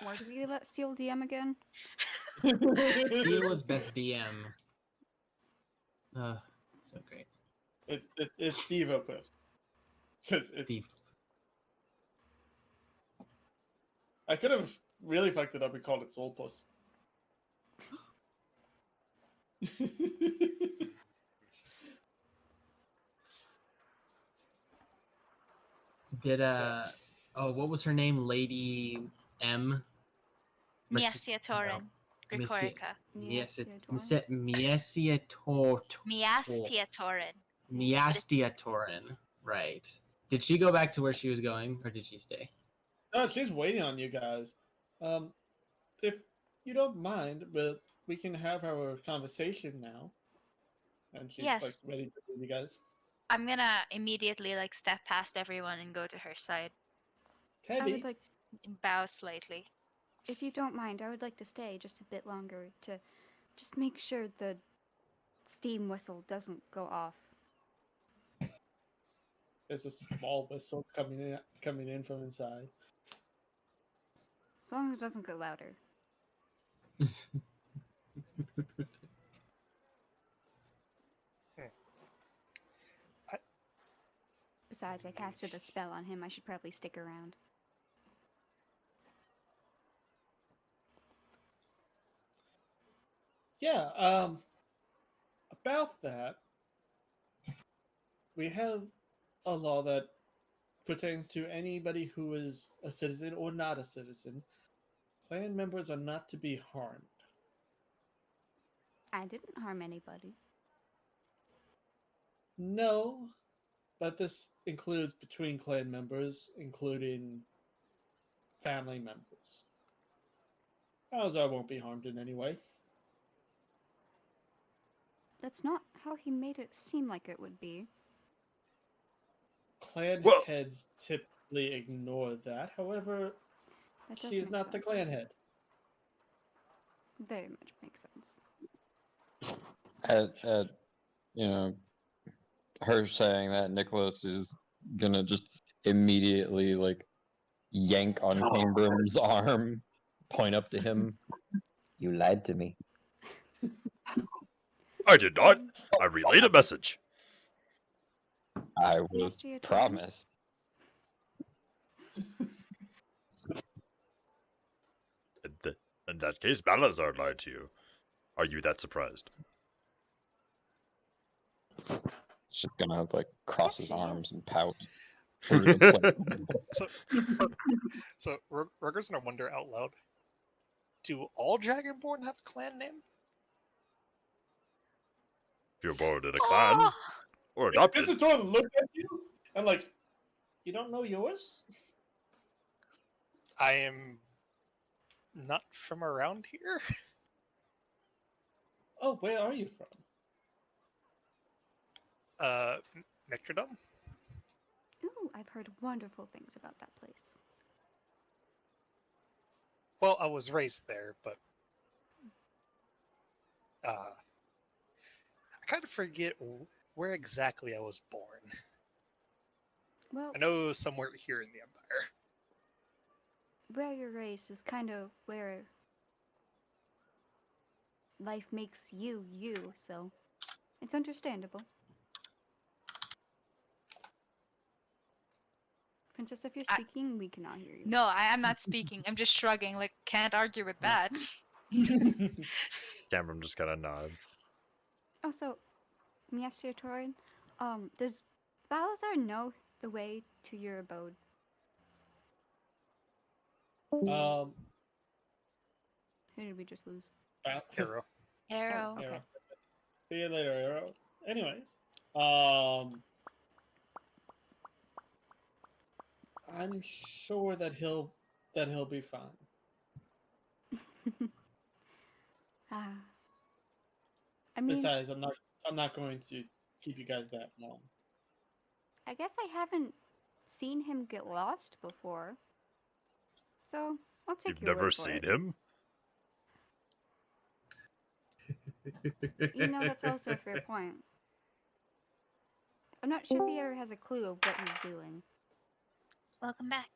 Why did we let Steel DM again? Steel's best DM. So great. It's Steve Opus. Because it's. Steve. I could have really fucked it up and called it Soul Puss. Did what was her name? Lady M. Miasia Torin. No. Gregorica. Miasia Miastia Torin. Torin. Right. Did she go back to where she was going, or did she stay? No, she's waiting on you guys. If you don't mind, but we can have our conversation now. and she's Yes. like ready to leave you guys. I'm gonna immediately like step past everyone and go to her side I Teddy, would like, and bow slightly. if you don't mind, I would like to stay just a bit longer to just make sure the steam whistle doesn't go off. there's a small whistle coming in from inside. As long as it doesn't get louder. Besides, I casted a spell on him. I should probably stick around. Yeah, about that, we have a law that pertains to anybody who is a citizen or not a citizen. Clan members are not to be harmed. I didn't harm anybody. No, but this includes between clan members, including family members. Balazar won't be harmed in any way. That's not how he made it seem like it would be. Clan Well- heads typically ignore that. However, That does he is make not the sense. clan head. Very much makes sense. At you know, her saying that, Nicholas is gonna just immediately like yank on Cambrim's arm, point up to him. You lied to me. I did not. I relayed a message. I Yes, was you told me. promised. In that case, Balazar lied to you. Are you that surprised? He's just gonna like cross his Actually, arms yes. and pout over the plate. So Rugger's gonna wonder out loud: do all Dragonborn have a clan name? If you're born in a clan Oh, or adopted, Visitor look at you and like, you don't know yours? I am not from around here. Oh, where are you from? Nectrodome. Ooh, I've heard wonderful things about that place. Well, I was raised there, but I kind of forget where exactly I was born. Well, I know it was somewhere here in the Empire. where you're raised is kind of where life makes you you, so it's understandable. Princess, if you're speaking, we cannot hear you. no, I am not speaking. I'm just shrugging. Like, can't argue with that. Cameron just kind of nods. Also, Mr. Torin, does Balazar know the way to your abode? Um, Who did we just lose? Arrow. Arrow. okay. Arrow. See you later, Arrow. Anyways, I'm sure that he'll be fine. Ah. I mean, Besides, I'm not going to keep you guys that long. I guess I haven't seen him get lost before. So, I'll take You've your never word for seen it. him? You know, that's also a fair point. I'm not sure if he ever has a clue of what he's doing. Welcome back.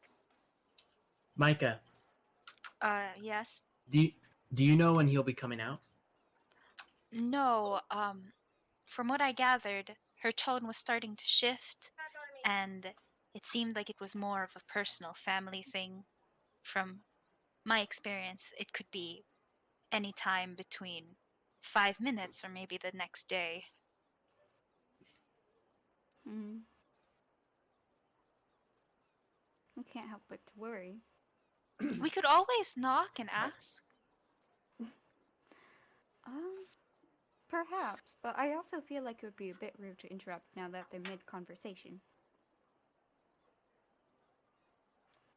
Micah, Yes. do you know when he'll be coming out? No, from what I gathered, her tone was starting to shift, and it seemed like it was more of a personal family thing. From my experience, it could be any time between 5 minutes or maybe the next day. Mm. I can't help but to worry. We could always knock and ask. Perhaps, but I also feel like it would be a bit rude to interrupt now that they're mid-conversation.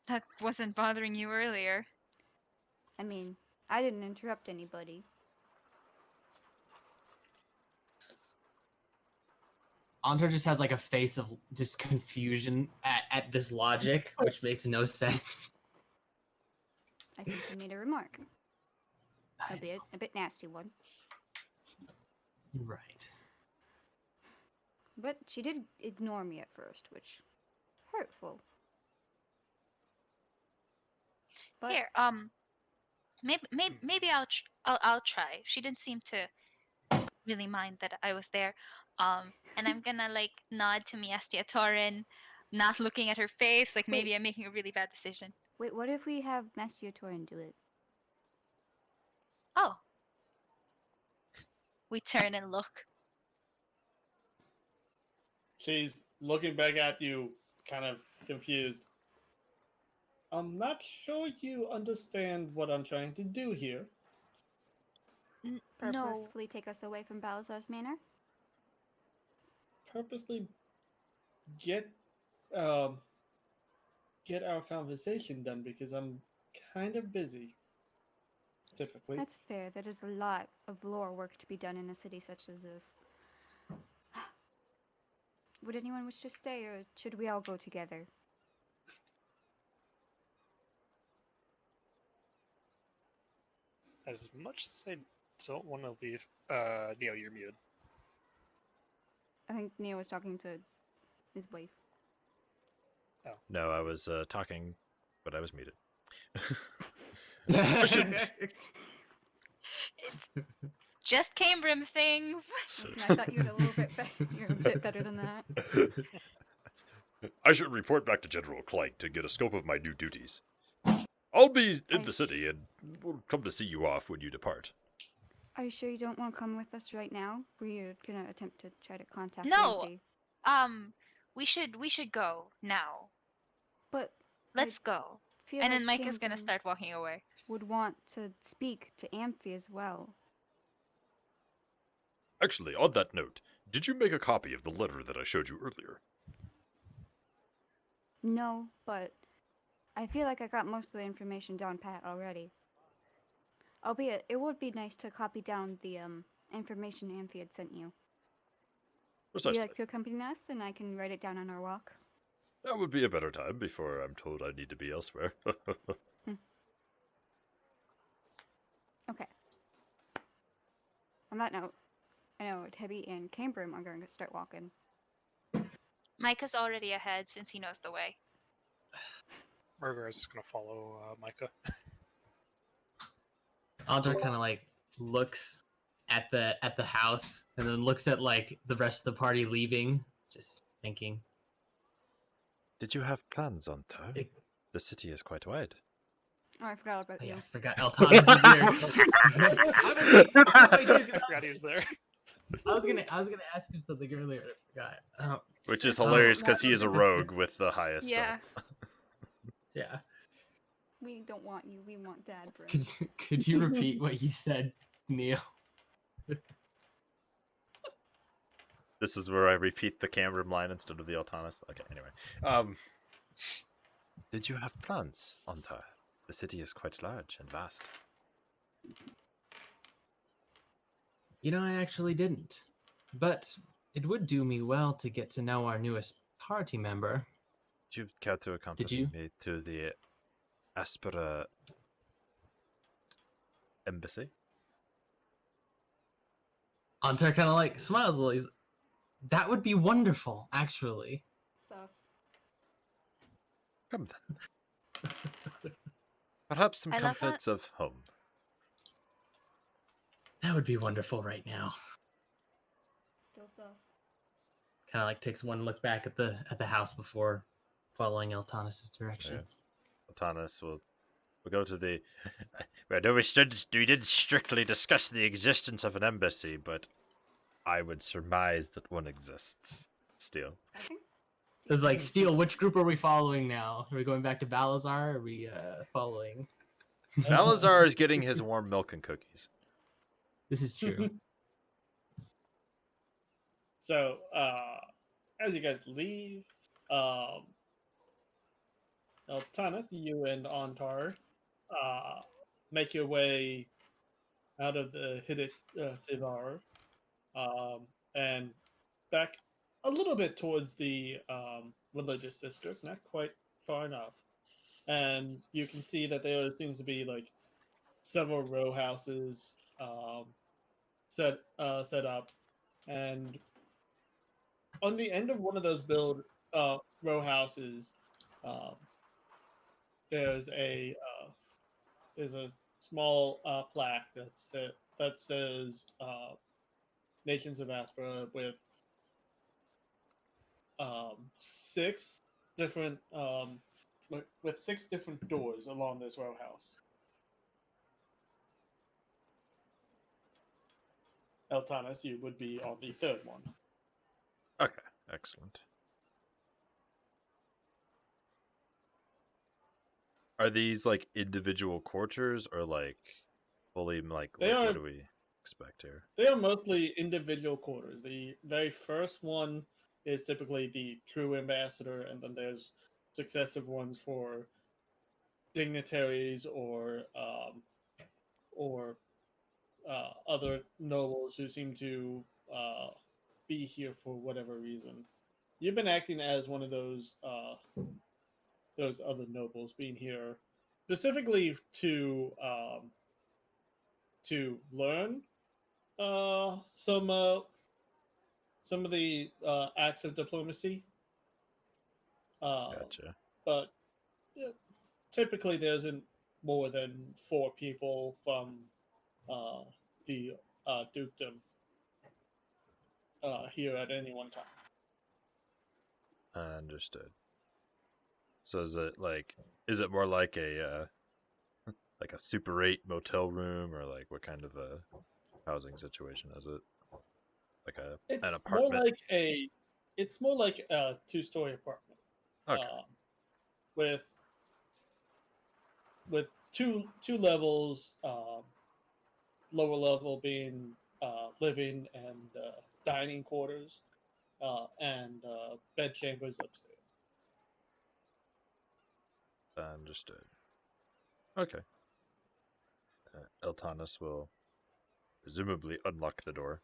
That wasn't bothering you earlier. I mean, I didn't interrupt anybody. Antar just has like a face of just confusion at this logic, which makes no sense. I simply made a remark. Albeit a bit nasty one. Right. But she did ignore me at first, which hurtful. But Here, maybe I'll try. She didn't seem to really mind that I was there. And I'm gonna like nod to Miestia Torin, not looking at her face, like maybe Wait. I'm making a really bad decision. wait, what if we have Master Torin do it? Oh. We turn and look. She's looking back at you, kind of confused. I'm not sure you understand what I'm trying to do here. No. Purposefully take us away from Balazar's manor? Purposely get our conversation done because I'm kind of busy. Typically. That's fair. There is a lot of lore work to be done in a city such as this. Would anyone wish to stay, or should we all go together? As much as I don't want to leave, Neo, you're muted. I think Neo was talking to his wife. No, I was talking, but I was muted. It's just Cambrim things. Listen, I thought you were a little bit you're a bit better than that. I should report back to General Clank to get a scope of my new duties. I'll be in the city and we'll come to see you off when you depart. Are you sure you don't want to come with us right now? We're gonna attempt to try to contact No. Amphi. We should go now. But Let's go. feel And like then Micah's gonna Cambrim start walking away. would want to speak to Amphi as well. Actually, on that note, did you make a copy of the letter that I showed you earlier? No, but I feel like I got most of the information down pat already. Albeit, it would be nice to copy down the information Amphi had sent you. Would Precisely. you like to accompany us, and I can write it down on our walk? That would be a better time before I'm told I need to be elsewhere. Okay. On that note, I know Tebby and Cambrim are going to start walking. Micah's already ahead since he knows the way. Murgar is just gonna follow Micah. Antar kind of like looks at the house and then looks at like the rest of the party leaving, just thinking. Did you have plans on tour? The city is quite wide. Oh, I forgot about you. I forgot Eltanis is here. I forgot he was there. I was gonna ask him something earlier. I forgot. Which is hilarious because he is a rogue with the highest. Yeah. Yeah. We don't want you. We want Dad, bro. Could you repeat what you said, Neil? This is where I repeat the Cambrim line instead of the Eltanis. Okay, anyway. Did you have plans on tour? The city is quite large and vast. You know, I actually didn't. But it would do me well to get to know our newest party member. Did you care to accompany you? me to the Aspera embassy? Antar kind of like smiles a little. He's, that would be wonderful, actually. Sus. Come then. Perhaps some I love that. comforts of home. That would be wonderful right now. Still sus. Kind of like takes one look back at the house before following Eltanis' direction. Yeah. Eltanis will go to the. I know we didn't strictly discuss the existence of an embassy, but I would surmise that one exists still. I think. It's like, Steel, which group are we following now? Are we going back to Balazar? Or are we following? Balazar is getting his warm milk and cookies. This is true. So, as you guys leave, Eltanis, you and Antar make your way out of the Hiddick Sivar and back a little bit towards the religious district, not quite far enough. And you can see that there seems to be like several row houses set up, and on the end of one of those row houses, um, there's a small plaque that says Nations of Aspera with six different with six different doors along this row house. Eltanis, you would be on the third one. Okay, excellent. Are these like individual quarters or like fully like what do we expect here? They are mostly individual quarters. The very first one is typically the true ambassador, and then there's successive ones for dignitaries or other nobles who seem to be here for whatever reason. You've been acting as one of those other nobles, being here specifically to learn some of the acts of diplomacy. Gotcha. But typically, there isn't more than 4 people from the dukedom here at any one time. Understood. So is it more like a like a Super 8 motel room, or like what kind of a housing situation is it? Like an apartment? It's more like a 2-story apartment. Okay. With two levels, lower level being living and dining quarters, and bed chambers upstairs. Understood. Okay. Eltanis will presumably unlock the door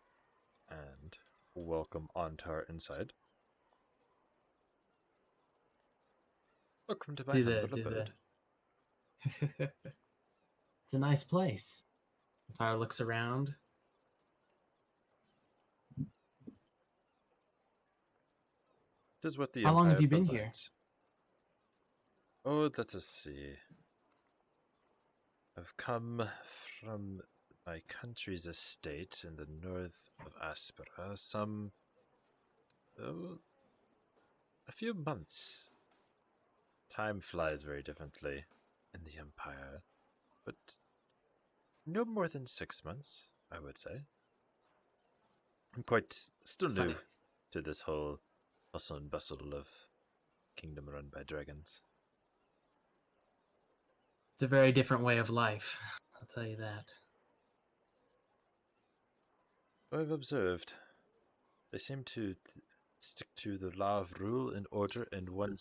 and welcome Antar inside. Welcome to my humble abode. It's a nice place. Antar looks around. It is what the How long have Empire you been provides. Oh, let us see. I've come from my country's estate in the north of Aspera a few months. Time flies very differently in the Empire, but no more than 6 months, I would say. I'm quite still new to this whole hustle and bustle of kingdom run by dragons. It's a very different way of life, I'll tell you that. I've observed. They seem to stick to the law of rule and order in one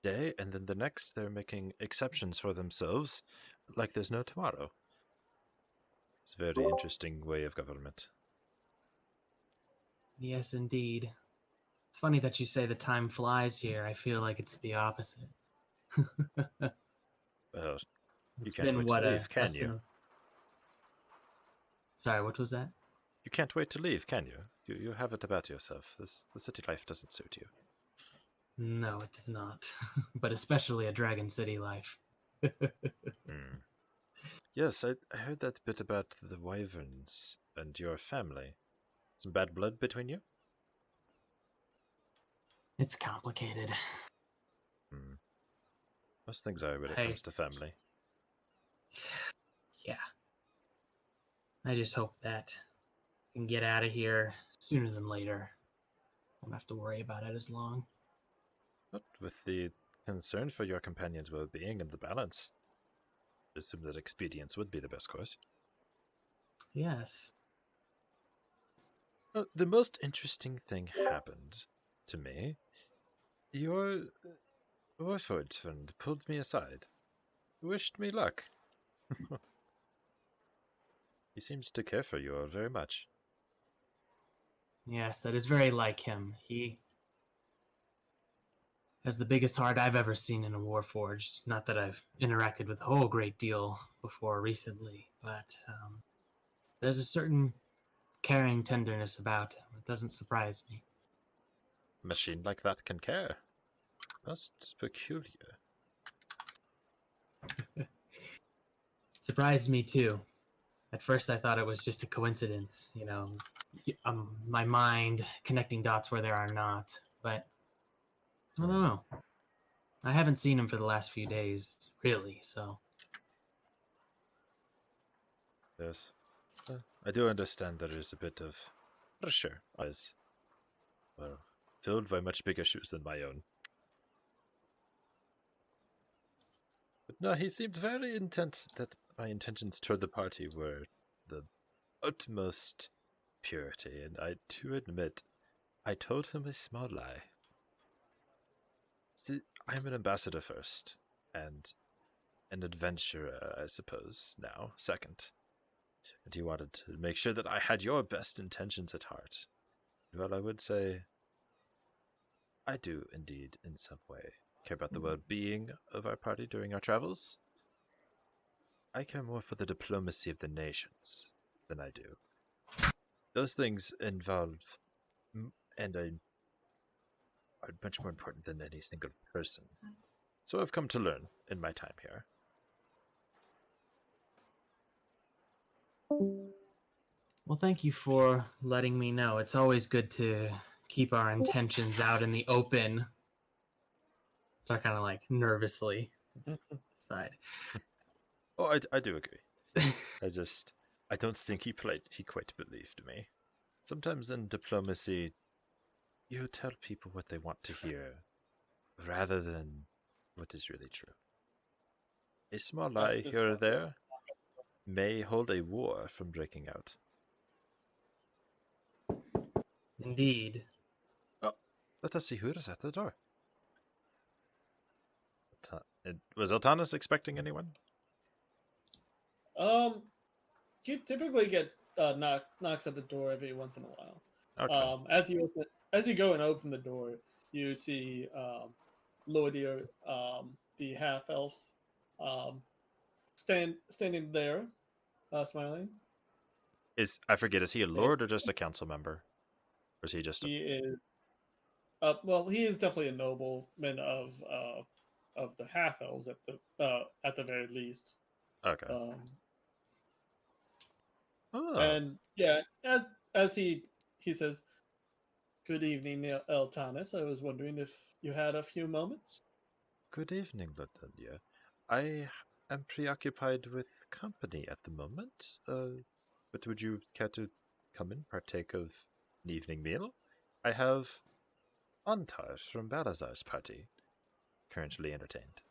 day, and then the next they're making exceptions for themselves, like there's no tomorrow. It's a very interesting way of government. Yes, indeed. It's funny that you say the time flies here. I feel like it's the opposite. Well, you It's can't been wait what, to leave, can less you? than- Sorry, what was that? You can't wait to leave, can you? You have it about yourself. The city life doesn't suit you. No, it does not. But especially a Dragon City life. Yes, I heard that bit about the wyverns and your family. Some bad blood between you? It's complicated. Most things are when it Hey. comes to family. Yeah. I just hope that I can get out of here sooner than later. Won't have to worry about it as long. But with the concern for your companion's well-being and the balance, I assume that expedience would be the best course. Yes. The most interesting thing happened to me. Your Warford friend pulled me aside, wished me luck. He seems to care for you all very much. Yes, that is very like him. He has the biggest heart I've ever seen in a Warforged. Not that I've interacted with a whole great deal before recently, but there's a certain caring tenderness about him. It doesn't surprise me. A machine like that can care. Most peculiar. Surprised me too. At first, I thought it was just a coincidence, you know, my mind connecting dots where there are not. But I don't know. I haven't seen him for the last few days, really. So Yes. I do understand there is a bit of pressure as well, filled by much bigger shoes than my own. But no, he seemed very intent that my intentions toward the party were the utmost purity, and I do admit, I told him a small lie. See, I'm an ambassador first, and an adventurer, I suppose, now, second. And he wanted to make sure that I had your best intentions at heart. Well, I would say I do indeed, in some way, care about the well-being of our party during our travels. I care more for the diplomacy of the nations than I do. Those things involve and are much more important than any single person. So I've come to learn in my time here. well, thank you for letting me know. It's always good to keep our intentions out in the open. So I kind of like nervously side. Oh, I do agree. I don't think he quite believed me. Sometimes in diplomacy, you tell people what they want to hear, rather than what is really true. A small lie here or there may hold a war from breaking out. Indeed. Oh, let us see who is at the door. Was Eltanis expecting anyone? You typically get knocks at the door every once in a while. Okay. As you go and open the door, you see Lordier, the half elf, standing there, smiling. I forget, is he a lord or just a council member? Or is he just He is. Well, he is definitely a nobleman of the half elves at the very least. Okay. And yeah, as he says, "Good evening, Eltanis. I was wondering if you had a few moments." Good evening, Latonia. I am preoccupied with company at the moment. But would you care to come in, partake of an evening meal? I have Antar from Balazar's party, currently entertained.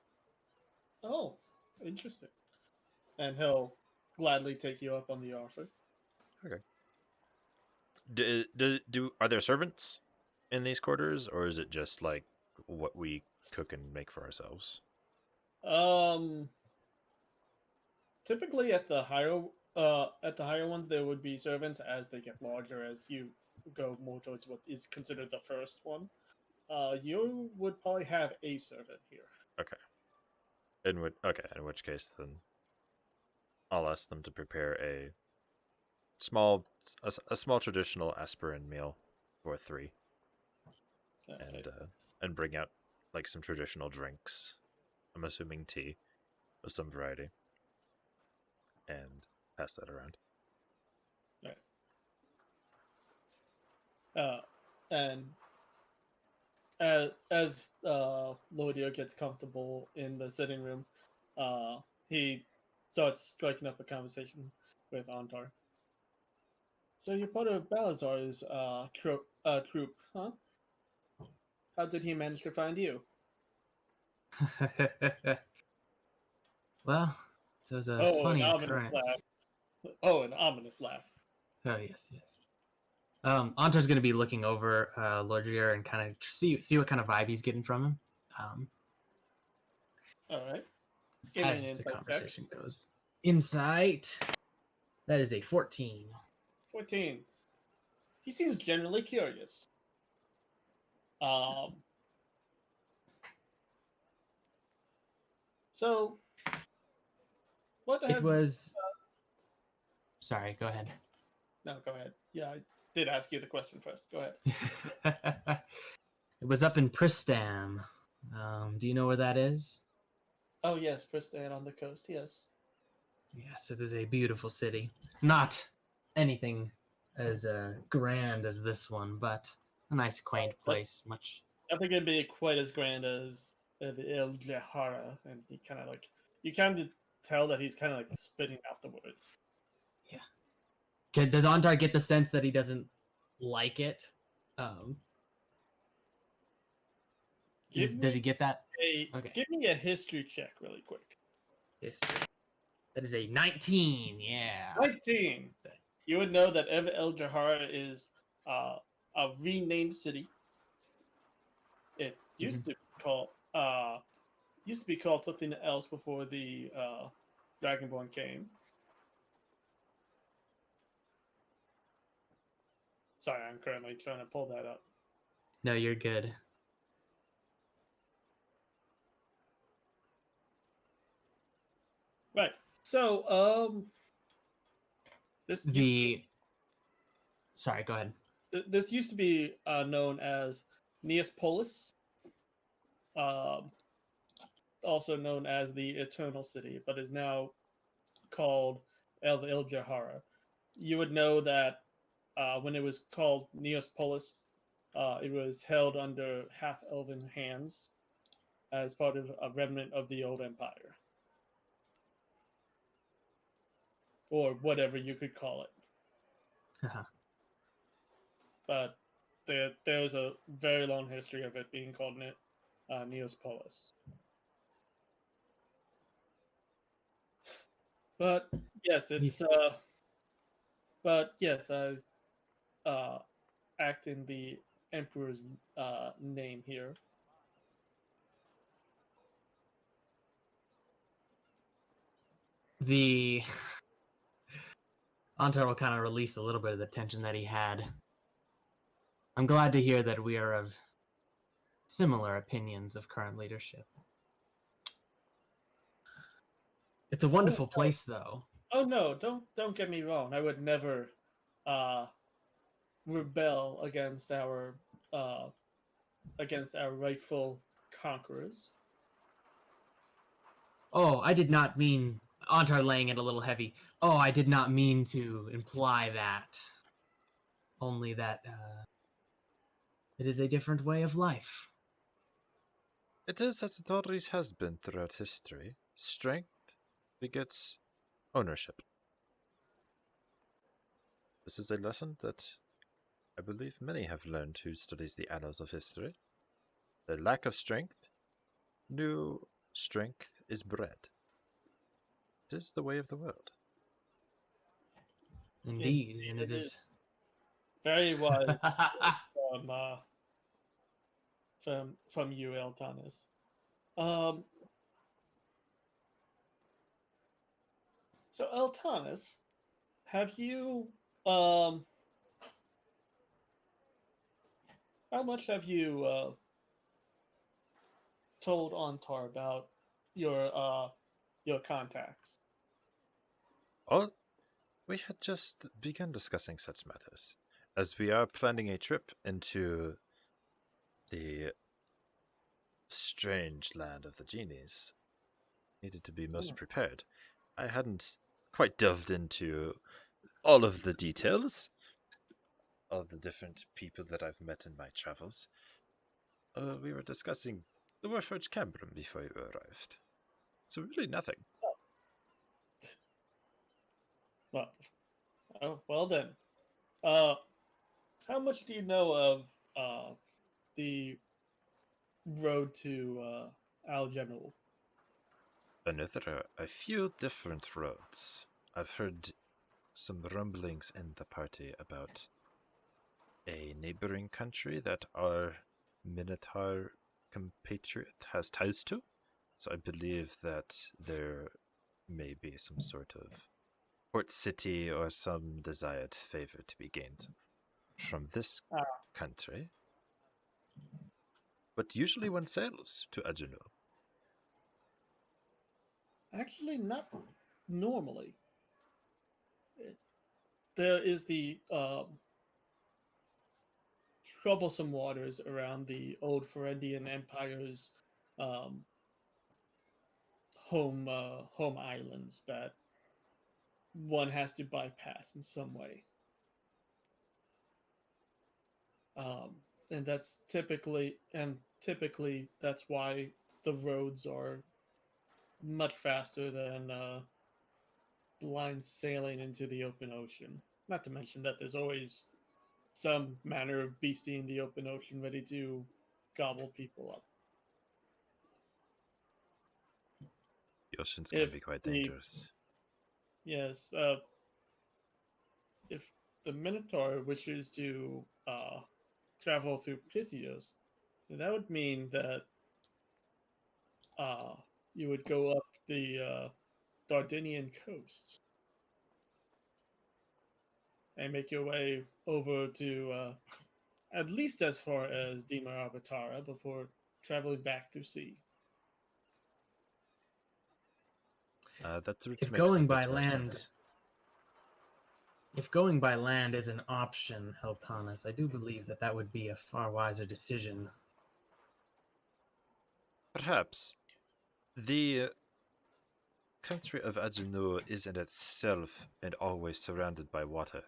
Oh, interesting. And he'll gladly take you up on the offer. Okay. Are there servants in these quarters, or is it just like what we cook and make for ourselves? Typically at the higher ones there would be servants. As they get larger, as you go more towards what is considered the first one, you would probably have a servant here. Okay. In which case then I'll ask them to prepare a small traditional aspirin meal for 3. Okay. And bring out like some traditional drinks. I'm assuming tea of some variety. And pass that around. Right. And as Lodio gets comfortable in the sitting room, he starts striking up a conversation with Antar. So you're part of Balazar's troop, huh? How did he manage to find you? Well, it was a funny occurrence. An ominous laugh. Oh yes. Antar's going to be looking over Lordrier and kind of see what kind of vibe he's getting from him. All right. As the conversation goes. Insight. That is a 14. 14. he seems generally curious. So, what have It was. Sorry, go ahead. No, go ahead. Yeah, I did ask you the question first. Go ahead. It was up in Pristan. Do you know where that is? Oh yes, Pristan on the coast. Yes. Yes, it is a beautiful city. Not anything as grand as this one, but a nice, quaint place. Much. I think it'd be quite as grand as the Edjerhala, and he kind of like you kind of tell that he's kind of like spitting out the words. Yeah. Does Antar get the sense that he doesn't like it? Does he get that? Okay. Give me a history check really quick. History. That is a 19. Yeah. 19. You would know that Edjerhala is a renamed city. It used to be called something else before the Dragonborn came. Sorry, I'm currently trying to pull that up. No, you're good. Right. So, Sorry, go ahead. This used to be known as Neapolis, also known as the Eternal City, but is now called Edjerhala. You would know that when it was called Neapolis, it was held under half-elven hands as part of a remnant of the old empire. Or whatever you could call it. But there's a very long history of it being called Neapolis. But yes, it's but yes, I act in the emperor's name here. The Antar will kind of release a little bit of the tension that he had. I'm glad to hear that we are of similar opinions of current leadership. It's a wonderful place, though. Oh no! Don't get me wrong. I would never rebel against our rightful conquerors. Oh, I did not mean Antar laying it a little heavy. Oh, I did not mean to imply that. Only that it is a different way of life. It is as it always has been throughout history. Strength begets ownership. This is a lesson that I believe many have learned who studies the annals of history. The lack of strength, new strength is bred. It is the way of the world. Indeed, and it is very wise from you, Eltanis. So Eltanis, have you how much have you told Antar about your contacts? Oh, we had just begun discussing such matters, as we are planning a trip into the strange land of the genies. Needed to be most prepared. I hadn't quite delved into all of the details of the different people that I've met in my travels. We were discussing the Warforged Cambrum before you arrived. So really nothing. Well then. How much do you know of the road to Al General? Another, a few different roads. I've heard some rumblings in the party about a neighboring country that our Minotaur compatriot has ties to. So I believe that there may be some sort of port city or some desired favor to be gained from this Ah. country, but usually one sails to Edjerhala. Actually, not normally. There is the troublesome waters around the old Ferendian Empire's um, home islands that one has to bypass in some way. And typically that's why the roads are much faster than blind sailing into the open ocean. Not to mention that there's always some manner of beastie in the open ocean ready to gobble people up. The oceans can be quite dangerous. Yes, if the Minotaur wishes to travel through Pisios, that would mean that you would go up the Dardanian coast and make your way over to at least as far as Dima Arbitrara before traveling back through sea. That route If makes going a by bit more land, sense. if going by land is an option, Heltanis, I do believe that that would be a far wiser decision. Perhaps. The country of Edjerhala is in itself and always surrounded by water,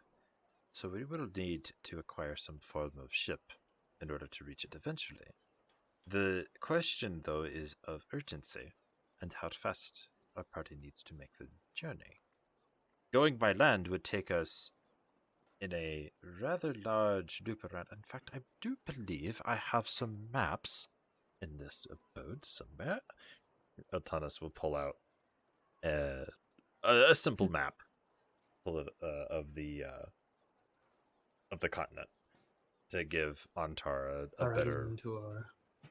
so we will need to acquire some form of ship in order to reach it eventually. The question, though, is of urgency and how fast our party needs to make the journey. Going by land would take us in a rather large loop around. In fact, I do believe I have some maps in this abode somewhere. Eltanis will pull out a simple map of the continent to give Antar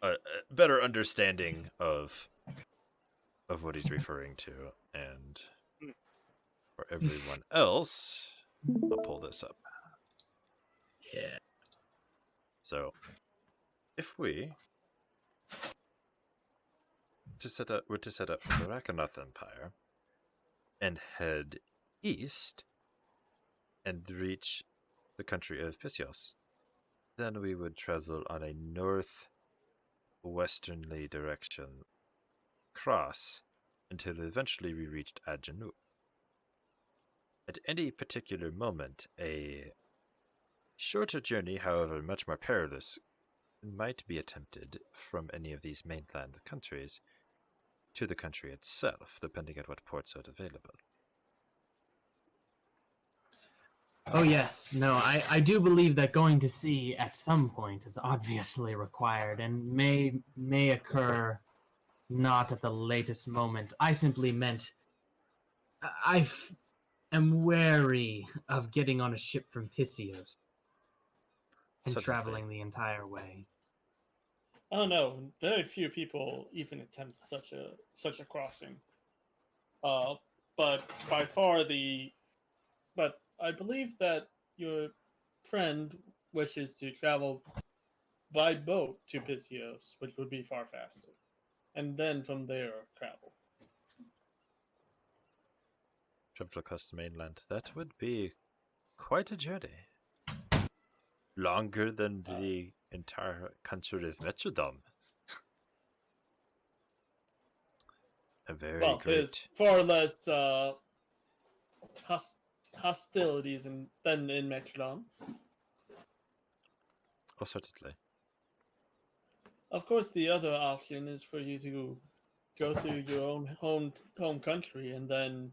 a better understanding of what he's referring to, and for everyone else, I'll pull this up. Yeah. So, if we were to set up from the Raknoth Empire and head east and reach the country of Pisios, then we would travel on a northwesternly direction cross until eventually we reached Edjerhala. At any particular moment, a shorter journey, however much more perilous, might be attempted from any of these mainland countries to the country itself, depending on what ports are available. Oh yes, no, I do believe that going to sea at some point is obviously required and may occur not at the latest moment. I simply meant I am wary of getting on a ship from Pisios and Certainly. traveling the entire way. Oh no, very few people even attempt such a crossing. But by far but I believe that your friend wishes to travel by boat to Pisios, which would be far faster, and then from there travel. Travel across the mainland. That would be quite a journey. Longer than the entire country of Metrodom. A very Well, great. there's far less hostilities than in Metrodom. Oh, certainly. Of course, the other option is for you to go through your own home country and then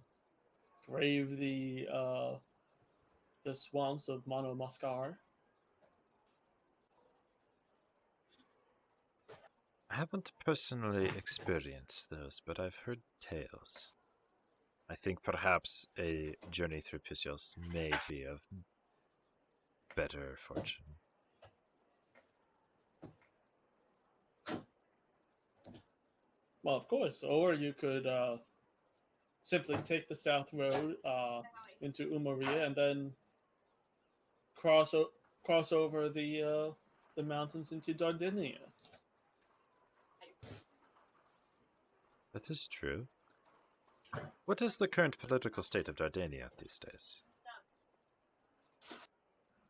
brave the swamps of Mono Moscar. I haven't personally experienced those, but I've heard tales. I think perhaps a journey through Pisios may be of better fortune. Well, of course, or you could simply take the south road into Umaria and then cross over the mountains into Dardinia. That is true. What is the current political state of Dardania these days?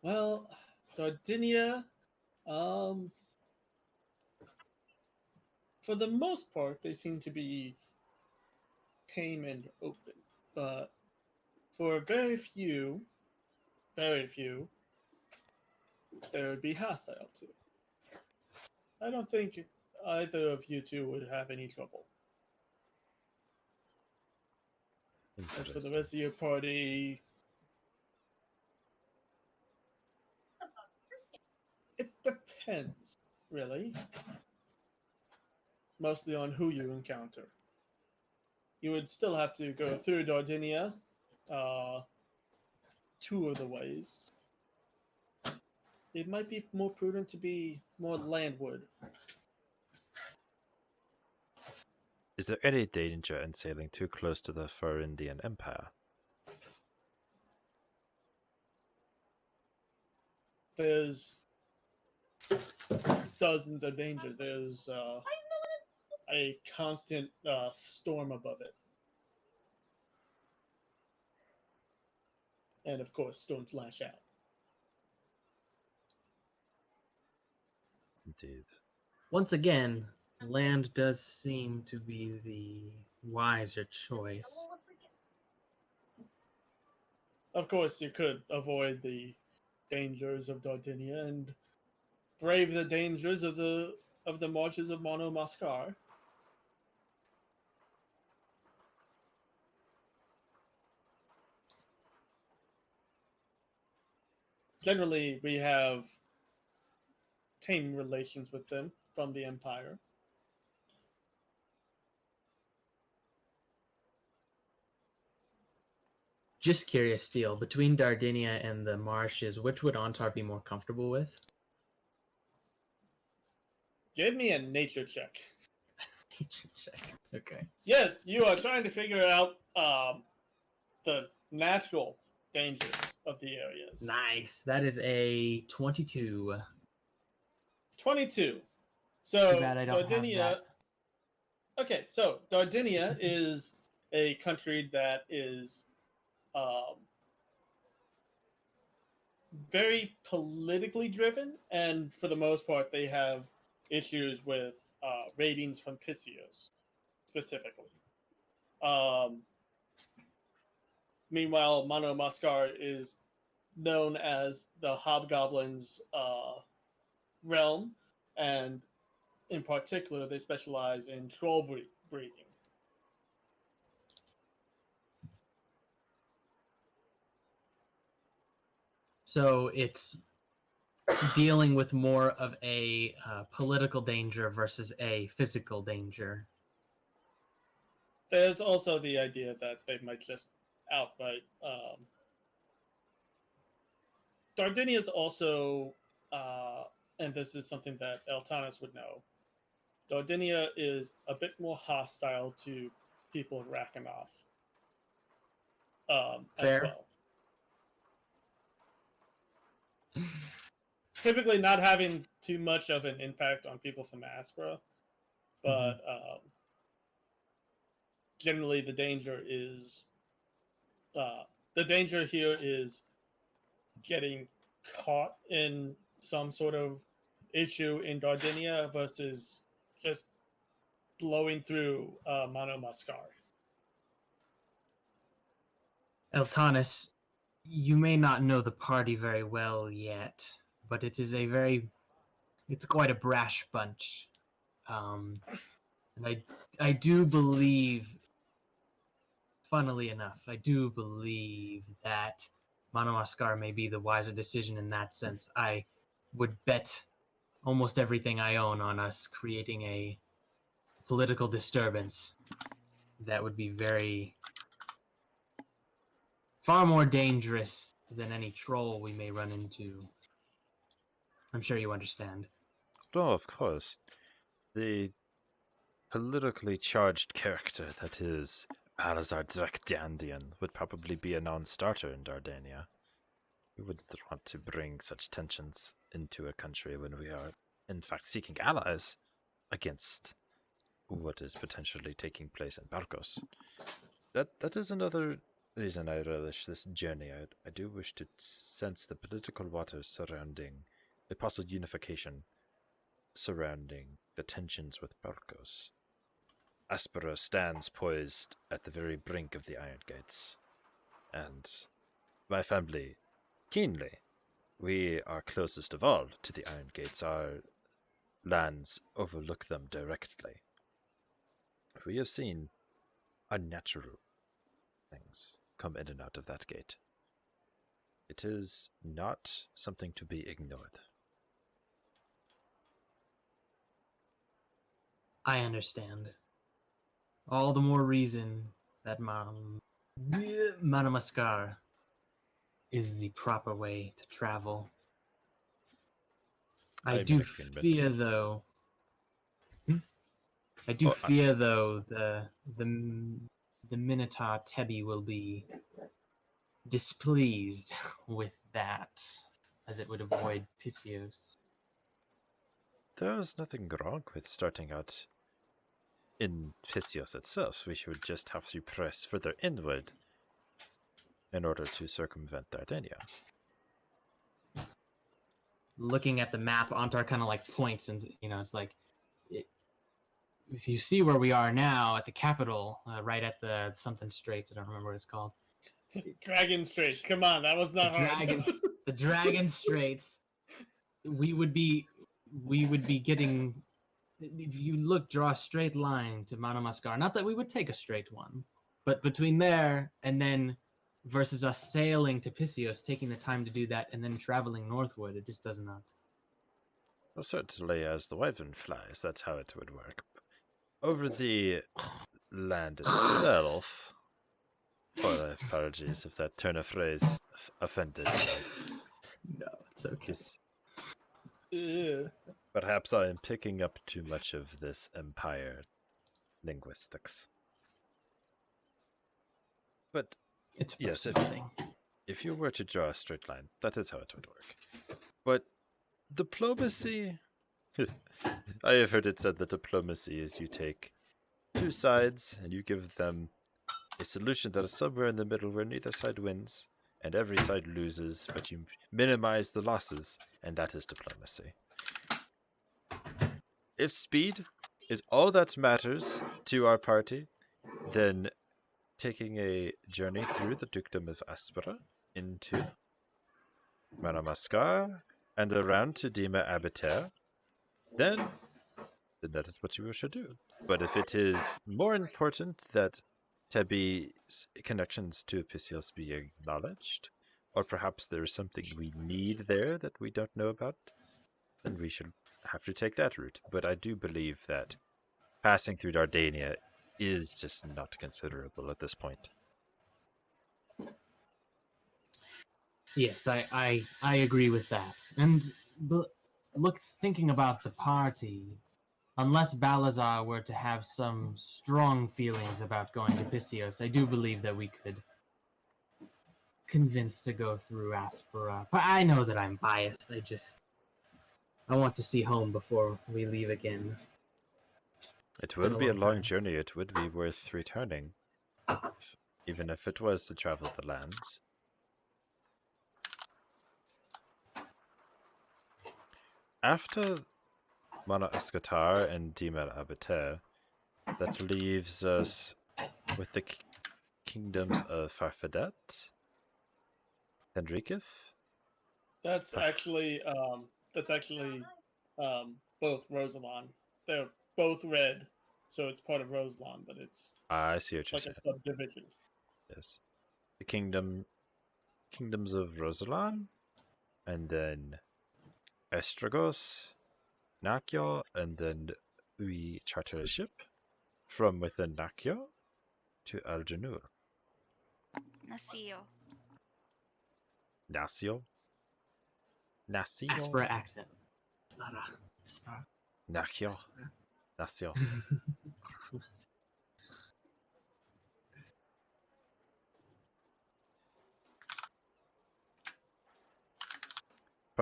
Well, Dardinia, um, for the most part, they seem to be tame and open, but for very few, they would be hostile to. I don't think either of you two would have any trouble. As for the rest of your party, it depends, really. Mostly on who you encounter. You would still have to go through Dardinia, two of the ways. It might be more prudent to be more landward. Is there any danger in sailing too close to the Farindian Empire? There's dozens of dangers. There's a constant storm above it. And of course, storms lash out. Indeed. Once again, land does seem to be the wiser choice. Of course, you could avoid the dangers of Dardinia and brave the dangers of the marshes of Mono Mascar. Generally, we have tame relations with them from the Empire. Just curious, Steele, between Dardinia and the marshes, which would Antar be more comfortable with? Give me a nature check. Nature check. Okay. Yes, you are trying to figure out the natural dangers of the areas. Nice. That is a 22. 22. So Too bad I don't have Dardinia. that. Okay, so Dardinia is a country that is very politically driven, and for the most part, they have issues with ratings from Pisios, specifically. Meanwhile, Mono Mascar is known as the Hobgoblins' realm, and in particular, they specialize in troll breeding. So it's dealing with more of a political danger versus a physical danger. There's also the idea that they might just outright. Dardinia is also, and this is something that Eltanis would know, Dardinia is a bit more hostile to people of Raknoth as Fair. well. Typically not having too much of an impact on people from Aspera, but generally the danger here is getting caught in some sort of issue in Dardinia versus just blowing through Mono Mascar. Eltanis, you may not know the party very well yet, but it's quite a brash bunch. And I do believe, funnily enough, I do believe that Mono Mascar may be the wiser decision in that sense. I would bet almost everything I own on us creating a political disturbance that would be far more dangerous than any troll we may run into. I'm sure you understand. No, of course. The politically charged character that is Alazar Drakdandian would probably be a non-starter in Dardania. We wouldn't want to bring such tensions into a country when we are, in fact, seeking allies against what is potentially taking place in Balkos. That is another reason I relish this journey. I do wish to sense the political waters surrounding a possible unification surrounding the tensions with Balkos. Aspera stands poised at the very brink of the Iron Gates, and my family, keenly, we are closest of all to the Iron Gates. Our lands overlook them directly. We have seen unnatural things come in and out of that gate. It is not something to be ignored. I understand. All the more reason that Madamaskar is the proper way to travel. I I'm do in agreement. fear, though. I do fear, though, the Minotaur Tebi will be displeased with that, as it would avoid Pisios. There's nothing wrong with starting out in Pisios itself. We should just have to press further inward in order to circumvent Dardania. Looking at the map, Antar kind of like points, and it's like, if you see where we are now at the capital, right at the something Straits, I don't remember what it's called. Dragon Straits. Come on, that was not hard. The Dragon Straits. We would be getting. If you draw a straight line to Madamaskar. Not that we would take a straight one, but between there and then versus us sailing to Pisios, taking the time to do that, and then traveling northward, it just does not. Well, certainly as the wyvern flies, that's how it would work. Over the land itself, apologies if that turn of phrase offended. No, it's okay. Perhaps I am picking up too much of this empire linguistics. But it's yes, if you were to draw a straight line, that is how it would work. But diplomacy, I have heard it said that diplomacy is you take two sides and you give them a solution that is somewhere in the middle where neither side wins and every side loses, but you minimize the losses, and that is diplomacy. If speed is all that matters to our party, then taking a journey through the Dukedom of Aspera into Madamaskar and around to Dima Abiter, then that is what you should do. But if it is more important that Tebi's connections to Pisios be acknowledged, or perhaps there is something we need there that we don't know about, then we should have to take that route. But I do believe that passing through Dardania is just not considerable at this point. Yes, I agree with that. And thinking about the party, unless Balazar were to have some strong feelings about going to Pisios, I do believe that we could convince to go through Aspera. But I know that I'm biased. I want to see home before we leave again. It will be a long journey. It would be worth returning, even if it was to travel the lands. After Mana Escatar and Dimel Abiter, that leaves us with the kingdoms of Farfadet, Henrikith. That's actually both Rosalon. They're both red, so it's part of Rosalon, but it's I see what you're like saying. a subdivision. Yes, the kingdoms of Rosalon, and then Estragos, Nakyo, and then we charter a ship from within Nakyo to Aljanur. Nasio. Nasio? Aspera accent. Nakyo. Nasio.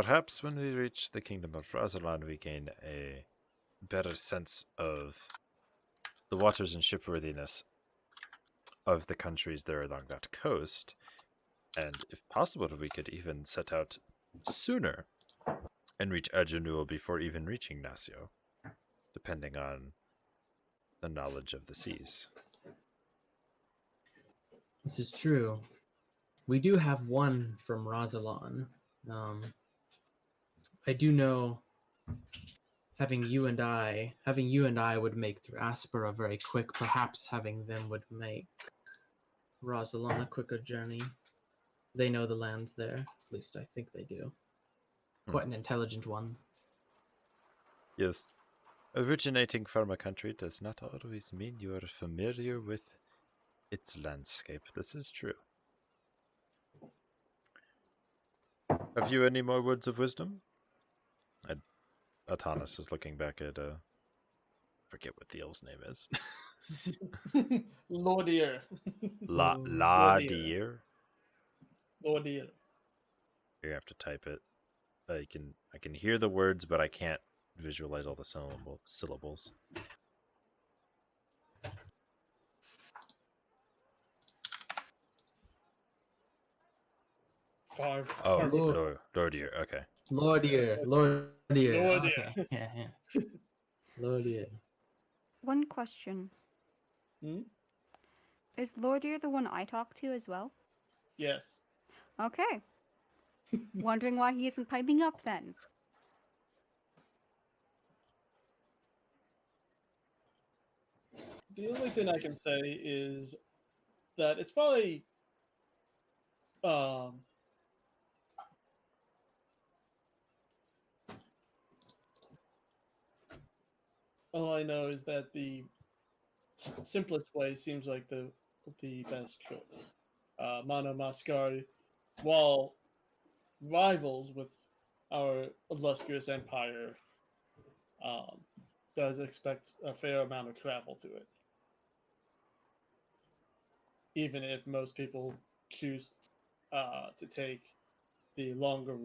Perhaps when we reach the kingdom of Razalan, we gain a better sense of the waters and shipworthiness of the countries there along that coast. And if possible, we could even set out sooner and reach Edjerhala before even reaching Nasio, depending on the knowledge of the seas. This is true. We do have one from Razalan. I do know having you and I would make through Aspera very quick. Perhaps having them would make Razalan a quicker journey. They know the lands there. At least I think they do. Quite an intelligent one. Yes. Originating from a country does not always mean you are familiar with its landscape. This is true. Have you any more words of wisdom? And Atanas is looking back at, forget what the elf's name is. Lordier. Ladier? Lordier. You have to type it. I can hear the words, but I can't visualize all the syllables. Far. Oh, Lord. Lordier. Okay. Lordier. Lordier. Okay. Yeah. Lordier. One question. Hmm? Is Lordier the one I talk to as well? Yes. Okay. Wondering why he isn't piping up then. The only thing I can say is that it's probably all I know is that the simplest way seems like the best choice. Mano Mascari, while rivals with our illustrious empire, does expect a fair amount of travel through it. Even if most people choose to take the longer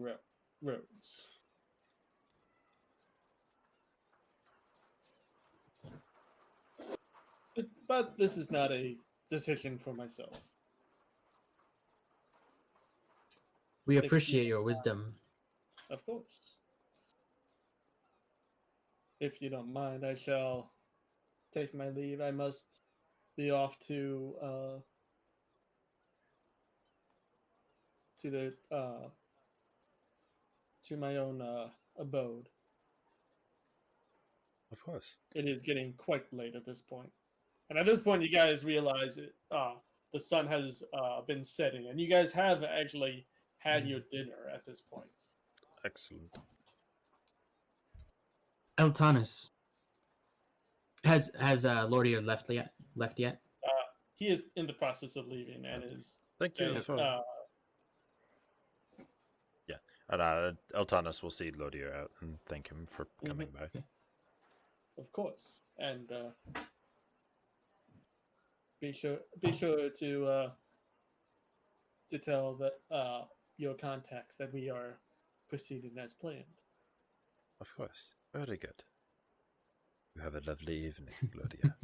roads. But this is not a decision for myself. We appreciate your wisdom. Of course. If you don't mind, I shall take my leave. I must be off to my own abode. Of course. It is getting quite late at this point. And at this point, you guys realize the sun has been setting, and you guys have actually had your dinner at this point. Excellent. Eltanis. Has Lordier left yet? He is in the process of leaving, and is Thank you for... Yeah. And Eltanis will see Lodier out and thank him for coming by. Of course. And be sure to tell that your contacts that we are proceeding as planned. Of course. Very good. You have a lovely evening, Gloria.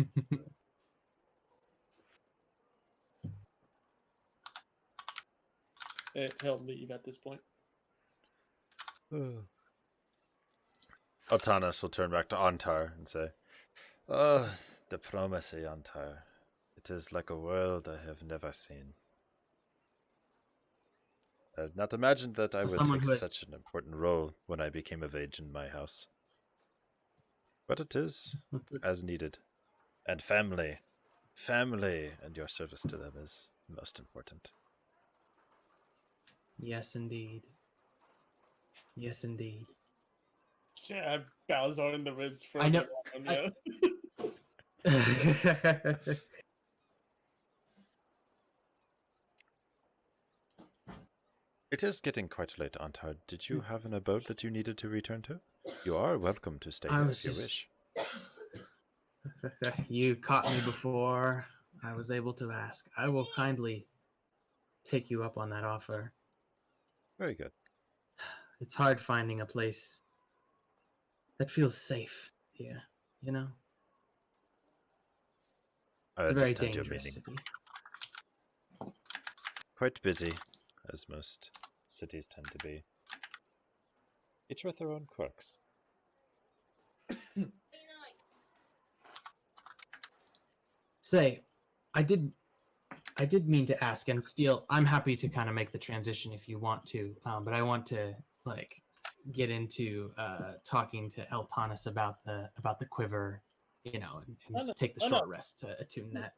He'll leave at this point. Altanas will turn back to Antar and say, "Oh, diplomacy, Antar. It is like a world I have never seen. I had not imagined that I would take such an important role when I became of age in my house. But it is as needed. And family and your service to them is most important." Yes, indeed. Yes, indeed. Yeah, bows on in the ribs for I know. It is getting quite late, Antar. Did you have an abode that you needed to return to? You are welcome to stay here if you wish. You caught me before I was able to ask. I will kindly take you up on that offer. Very good. it's hard finding a place that feels safe here, you know? I It's a very understand your dangerous meaning. city. Quite busy, as most cities tend to be. Each with their own quirks. Say, I did mean to ask, and Steele, I'm happy to kind of make the transition if you want to, but I want to like get into talking to Eltanis about the quiver, you know, and no, take the no, short no. rest to attune that.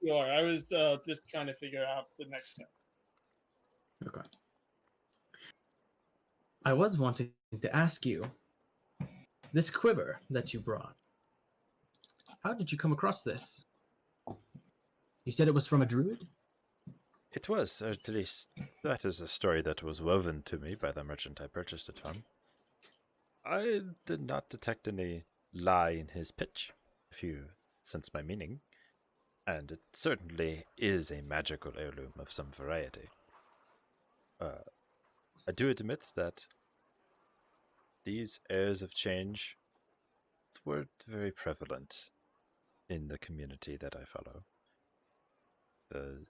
You are. I was just trying to figure out the next step. Okay. I was wanting to ask you, this quiver that you brought, how did you come across this? You said it was from a druid? It was, or at least that is a story that was woven to me by the merchant I purchased it from. I did not detect any lie in his pitch, if you sense my meaning, and it certainly is a magical heirloom of some variety. I do admit that these airs of change were very prevalent in the community that I follow. The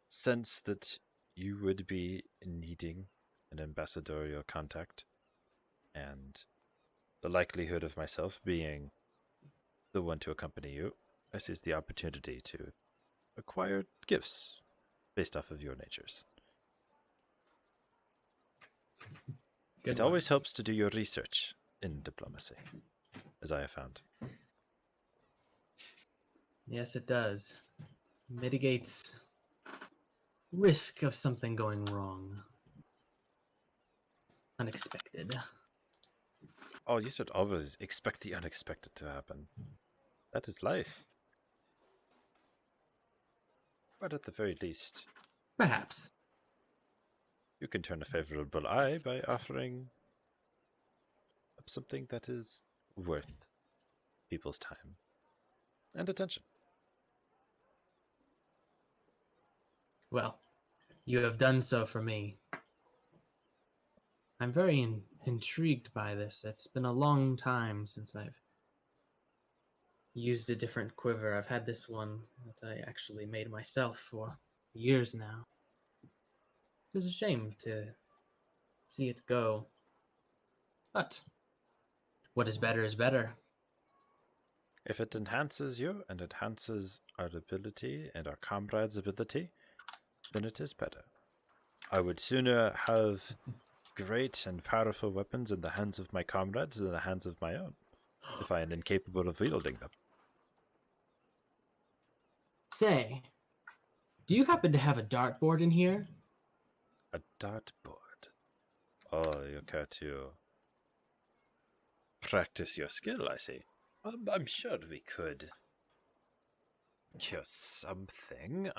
sense that you would be needing an ambassadorial contact, and the likelihood of myself being the one to accompany you, I seized the opportunity to acquire gifts based off of your natures. Good It one. always helps to do your research in diplomacy, as I have found. Yes, it does. Mitigates risk of something going wrong. Unexpected. Oh, you should always expect the unexpected to happen. That is life. But at the very least, Perhaps. you can turn a favorable eye by offering up something that is worth people's time and attention. Well, you have done so for me. I'm very intrigued by this. It's been a long time since I've used a different quiver. I've had this one that I actually made myself for years now. It's a shame to see it go. But what is better is better. If it enhances you and enhances our ability and our comrades' ability, then it is better. I would sooner have great and powerful weapons in the hands of my comrades than the hands of my own, if I am incapable of wielding them. Say, do you happen to have a dartboard in here? A dartboard. Oh, you care to practice your skill, I see. I'm sure we could cure something.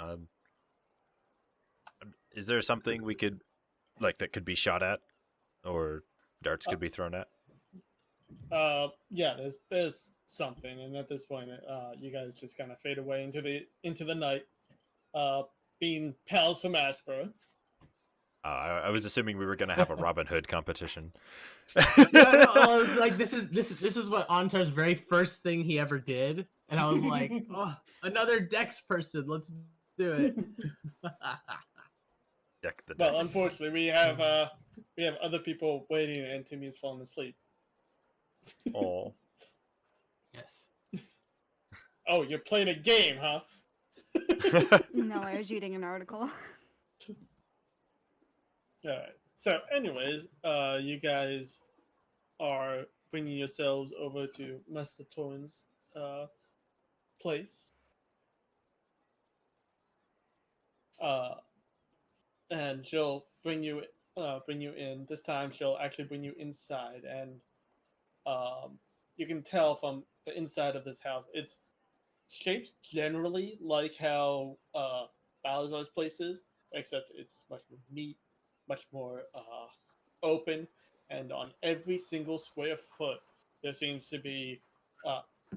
Is there something we could, like, that could be shot at, or darts could be thrown at? Yeah, there's something, and at this point, you guys just kind of fade away into the night, being pals from Aspera. I was assuming we were gonna have a Robin Hood competition. No, like this is what Antar's very first thing he ever did, and I was like, oh, another Dex person, let's do it. Deck the Well, decks. unfortunately, we have other people waiting, and Timmy's fallen asleep. Oh. Yes. Oh, you're playing a game, huh? No, I was reading an article. All right. So, anyways, you guys are bringing yourselves over to Master Torin's place, and she'll bring you in. This time, she'll actually bring you inside, and you can tell from the inside of this house, it's shaped generally like how Balazar's place is, except it's much more neat, much more open, and on every single square foot, there seems to be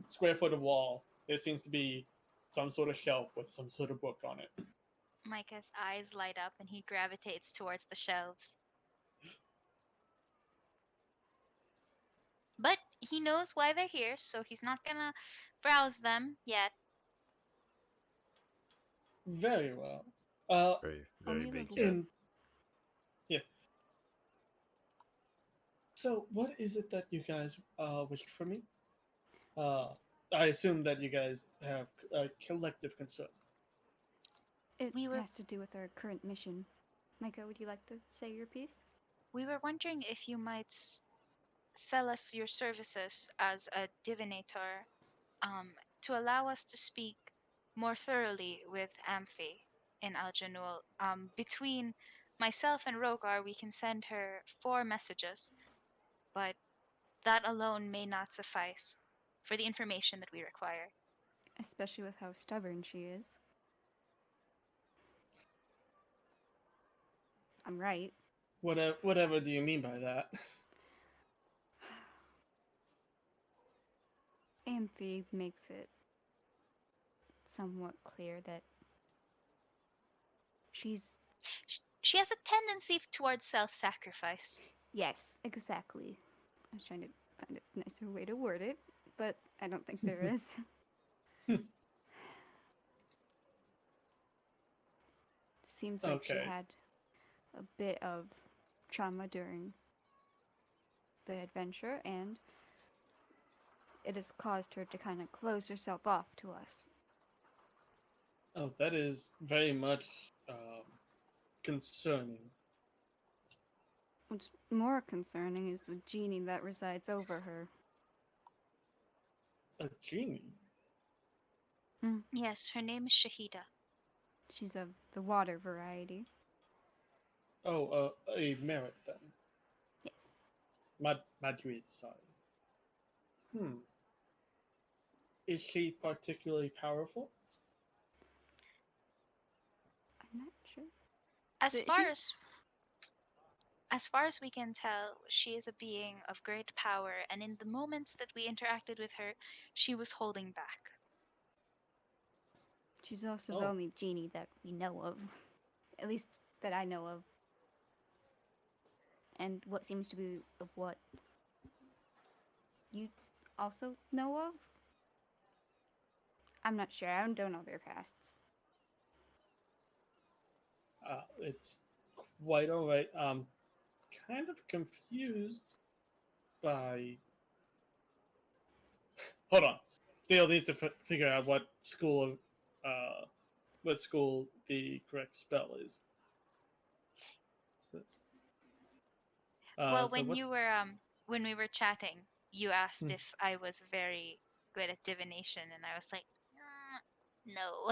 square foot of wall. There seems to be some sort of shelf with some sort of book on it. Micah's eyes light up and he gravitates towards the shelves. he knows why they're here, so he's not gonna browse them yet. Very well. Very, Only very a big little cat. In yeah. So, what is it that you guys wish for me? I assume that you guys have a collective concern. It We were- has to do with our current mission. Micah, would you like to say your piece? We were wondering if you might sell us your services as a divinator, to allow us to speak more thoroughly with Amphi in Al Janul. Between myself and Rogar, we can send her 4 messages, but that alone may not suffice for the information that we require. Especially with how stubborn she is. I'm right. Whatever do you mean by that? Amphi makes it somewhat clear that she's. She has a tendency towards self-sacrifice. Yes, exactly. I was trying to find a nicer way to word it, but I don't think there is. Seems like she Okay. had a bit of trauma during the adventure, and it has caused her to kind of close herself off to us. Oh, that is very much concerning. What's more concerning is the genie that resides over her. A genie? Yes, her name is Shahida. She's of the water variety. Oh, a merit then. Yes. Madrid, sorry. Is she particularly powerful? I'm not sure. As But far she's- as far as we can tell, she is a being of great power, and in the moments that we interacted with her, she was holding back. She's also the Oh. only genie that we know of. At least that I know of. And what seems to be of what you also know of? I'm not sure. I don't know their pasts. It's quite alright. I'm kind of confused by. Hold on. Steele needs to figure out what school the correct spell is. So, Well, so when what? when we were chatting, you asked Hmm. if I was very good at divination, and I was like, no.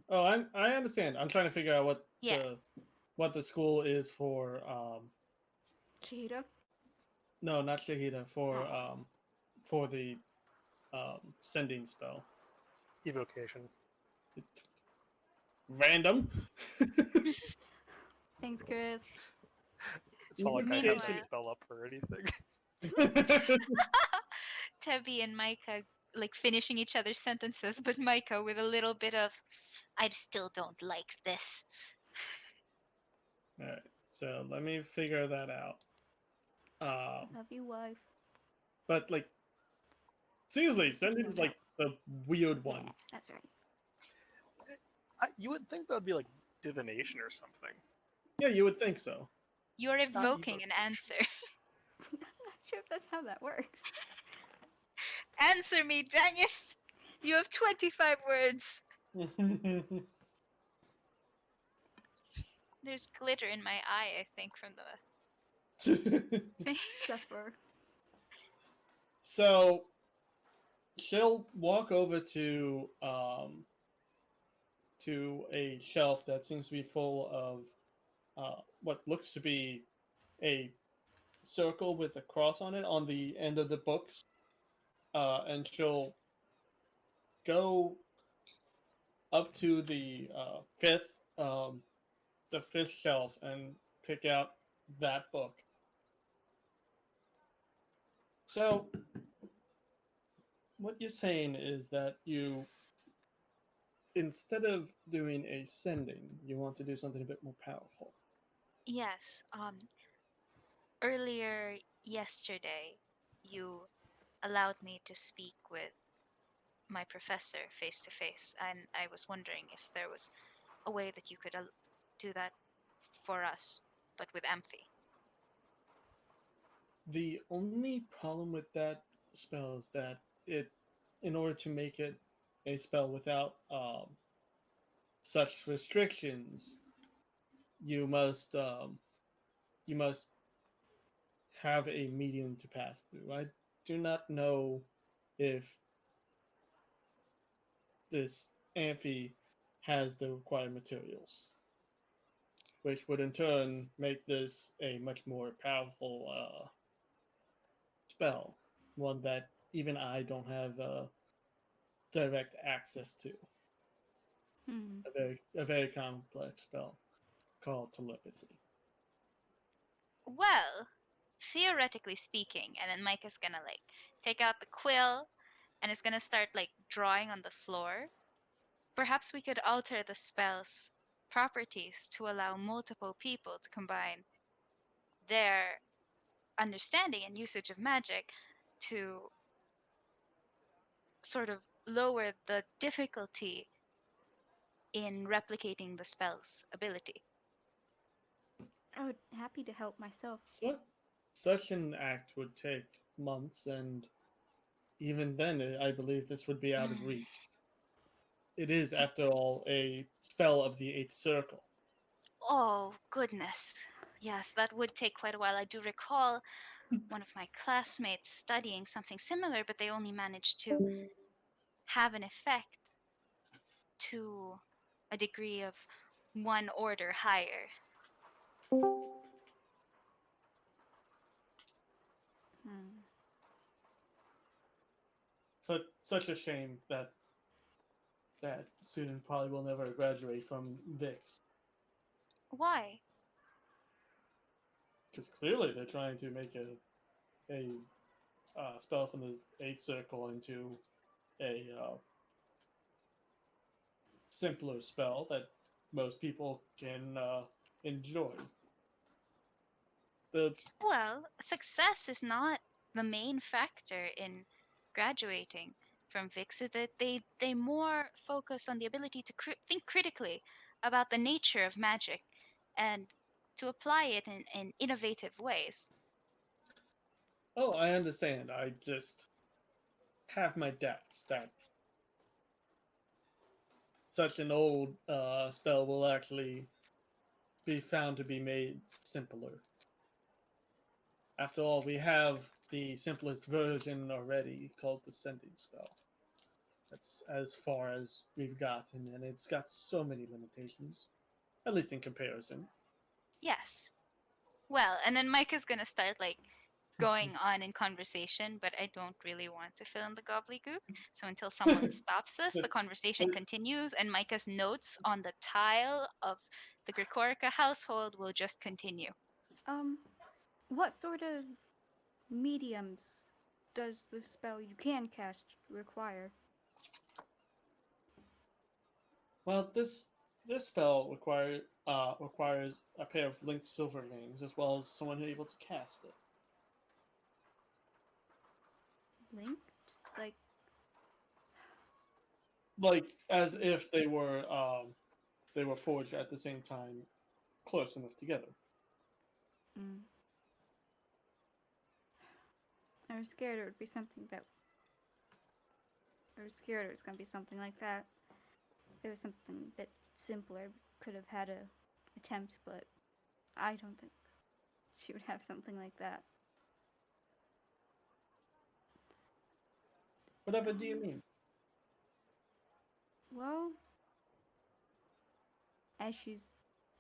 Oh, I understand. I'm trying to figure out Yeah. what the school is for. Cheetah? No, not Shahida. Oh. For the sending spell. Evocation. Random. Thanks, Chris. It's not like I have Meanwhile- that spell up or anything. Tebby and Micah like finishing each other's sentences, but Micah with a little bit of, I still don't like this. All right. So let me figure that out. Love you, wife. But like, seriously, sending is like the weird one. Yeah, that's right. You would think that would be like divination or something. Yeah, you would think so. You're evoking an evocation. answer. I'm not sure if that's how that works. Answer me, dang it! You have 25 words. There's glitter in my eye, I think, from the thing. Suffer. So she'll walk over to a shelf that seems to be full of what looks to be a circle with a cross on it on the end of the books, and she'll go up to the fifth shelf and pick out that book. So what you're saying is that you, instead of doing a sending, you want to do something a bit more powerful. Yes. Earlier yesterday, you allowed me to speak with my professor face to face, and I was wondering if there was a way that you could do that for us, but with Amphi. The only problem with that spell is that in order to make it a spell without such restrictions, you must um, you must have a medium to pass through. I do not know if this amphi has the required materials, which would in turn make this a much more powerful spell, one that even I don't have direct access to. Hmm. A very complex spell called telepathy. Well, theoretically speaking, and then Mike is gonna like take out the quill and is gonna start like drawing on the floor. Perhaps we could alter the spell's properties to allow multiple people to combine their understanding and usage of magic to sort of lower the difficulty in replicating the spell's ability. I would happy to help myself. Such an act would take months, and even then, I believe this would be out of reach. It is, after all, a spell of the Eighth Circle. Oh, goodness. Yes, that would take quite a while. I do recall one of my classmates studying something similar, but they only managed to have an effect to a degree of one order higher. Hmm. Such a shame that that student probably will never graduate from VIX, Why? because clearly they're trying to make a spell from the Eighth Circle into a simpler spell that most people can enjoy. The Well, success is not the main factor in graduating from VIX. That they more focus on the ability to think critically about the nature of magic and to apply it in innovative ways. Oh, I understand. I just have my doubts that such an old spell will actually be found to be made simpler. After all, we have the simplest version already called the Sending Spell. That's as far as we've gotten, and it's got so many limitations, at least in comparison. Yes. Well, and then Mike is gonna start like going on in conversation, but I don't really want to fill in the gobbledygook. So until someone stops us, the conversation continues, and Micah's notes on the tile of the Gregorica household will just continue. What sort of mediums does the spell you can cast require? Well, this spell requires a pair of linked silver rings as well as someone who's able to cast it. Linked? Like, Like as if they were forged at the same time, close enough together. mm. I was scared it would be something that. I was scared it was gonna be something like that. It was something a bit simpler. Could have had a attempt, but I don't think she would have something like that. Whatever do you mean? Well, as she's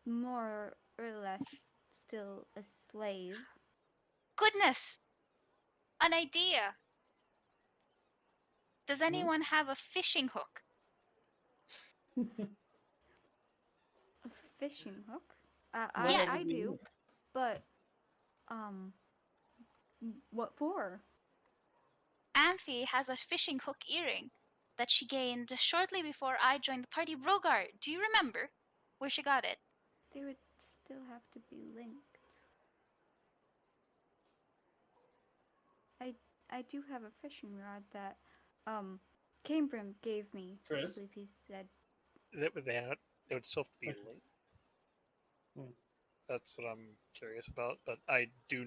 more or less still a slave. Goodness! An idea! Does anyone have a fishing hook? A fishing hook? Yes. I do, but um, what for? Amphi has a fishing hook earring that she gained shortly before I joined the party. Rogar, do you remember where she got it? They would still have to be linked. I I do have a fishing rod that Cambrim gave me. Chris? I believe he said. They would still have to be Okay. linked. Hmm. That's what I'm curious about. But I do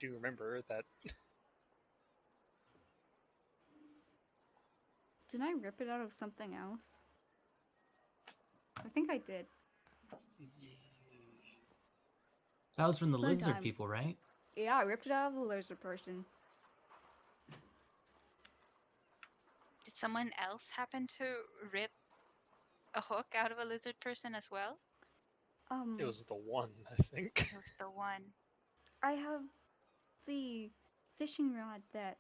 remember that. Did I rip it out of something else? I think I did. That was from the Fun lizard times. people, right? Yeah, I ripped it out of the lizard person. Did someone else happen to rip a hook out of a lizard person as well? It was the one, I think. It was the one. I have the fishing rod that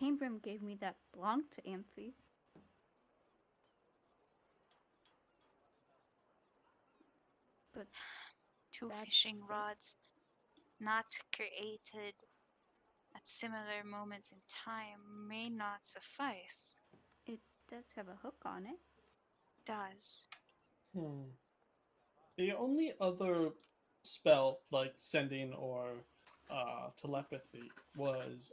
Cambrim gave me that belonged to Amphi. But Two that's fishing it. rods, not created at similar moments in time, may not suffice. It does have a hook on it. Does. The only other spell like sending or telepathy was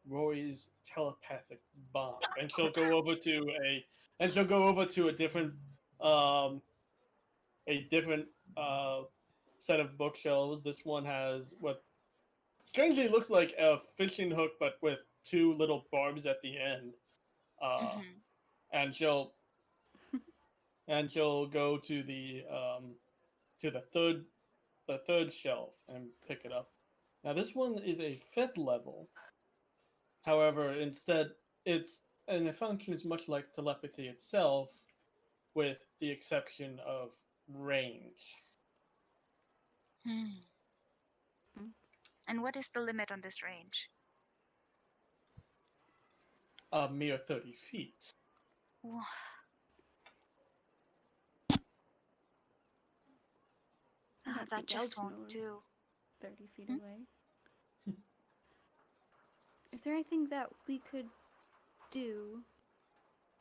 Rory's telepathic bomb, and she'll go over to a different um, set of bookshelves. This one has what strangely looks like a fishing hook, but with two little barbs at the end. Mhm. And she'll go to the third shelf and pick it up. Now this one is a 5th level. However, instead it functions much like telepathy itself, with the exception of range. Hmm. Mm. And what is the limit on this range? A mere 30 feet. Wha- I don't that think just Algernon won't was do. 30 feet Hmm? away. Is there anything that we could do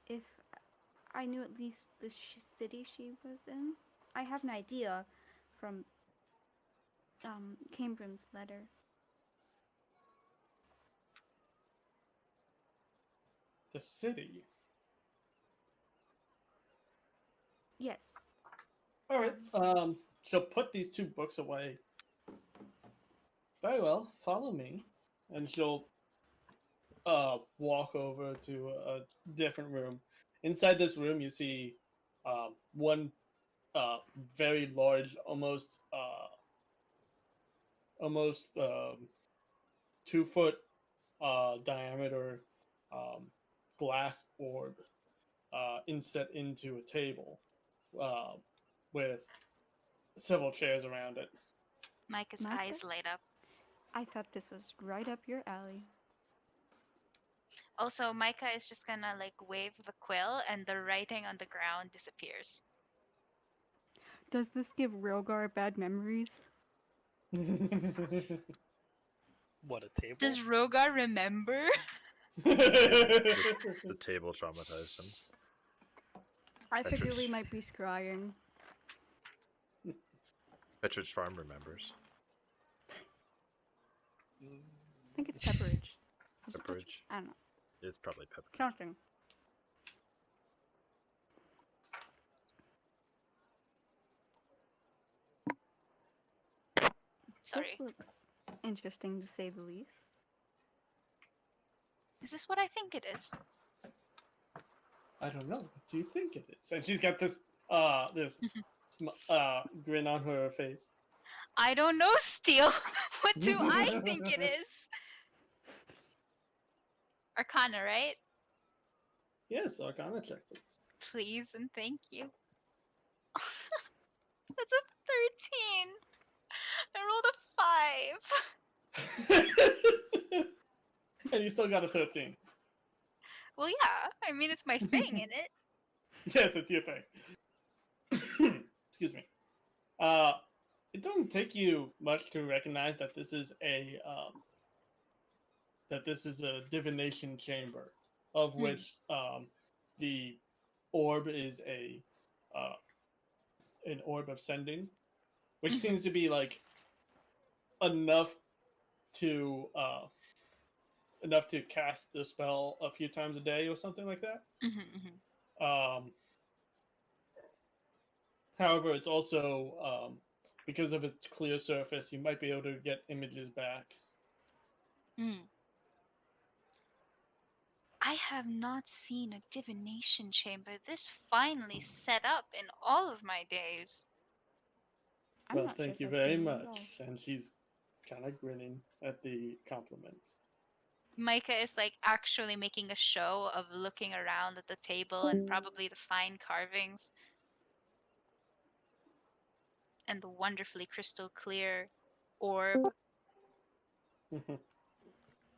if I knew at least the city she was in? I have an idea from Cambrim's letter. The city. Yes. All right. She'll put these two books away. Very well. Follow me, and she'll walk over to a different room. Inside this room, you see one very large, almost 2 foot diameter glass orb inset into a table uh, with several chairs around it. Micah's Micah? eyes light up. I thought this was right up your alley. Also, Micah is just gonna like wave the quill and the writing on the ground disappears. Does this give Rilgar bad memories? What, a table? Does Rogar remember? The table traumatized him. I figure we Petrus. might be scrying. Petrich Farm remembers. I think it's Pepperidge. Was it Pepperidge. I don't know. It's probably Pepperidge. Counting. Sorry. This looks interesting to say the least. Is this what I think it is? I don't know. What do you think it is? And she's got this grin on her face. I don't know, Steel. What do I think it is? Arcana, right? Yes, Arcana check, please. Please and thank you. That's a 13. I rolled a 5. And you still got a 13. Well, yeah. I mean, it's my thing, isn't it? Yes, it's your thing. Excuse me. It doesn't take you much to recognize that this is a divination chamber, of which the orb is an orb of sending, which seems to be like enough to enough to cast the spell a few times a day or something like that. However, it's also because of its clear surface, you might be able to get images back. I have not seen a divination chamber this finely set up in all of my days. I'm Well, not sure thank if you I've very seen one at all. much. And she's kind of grinning at the compliments. Micah is like actually making a show of looking around at the table and probably the fine carvings and the wonderfully crystal clear orb.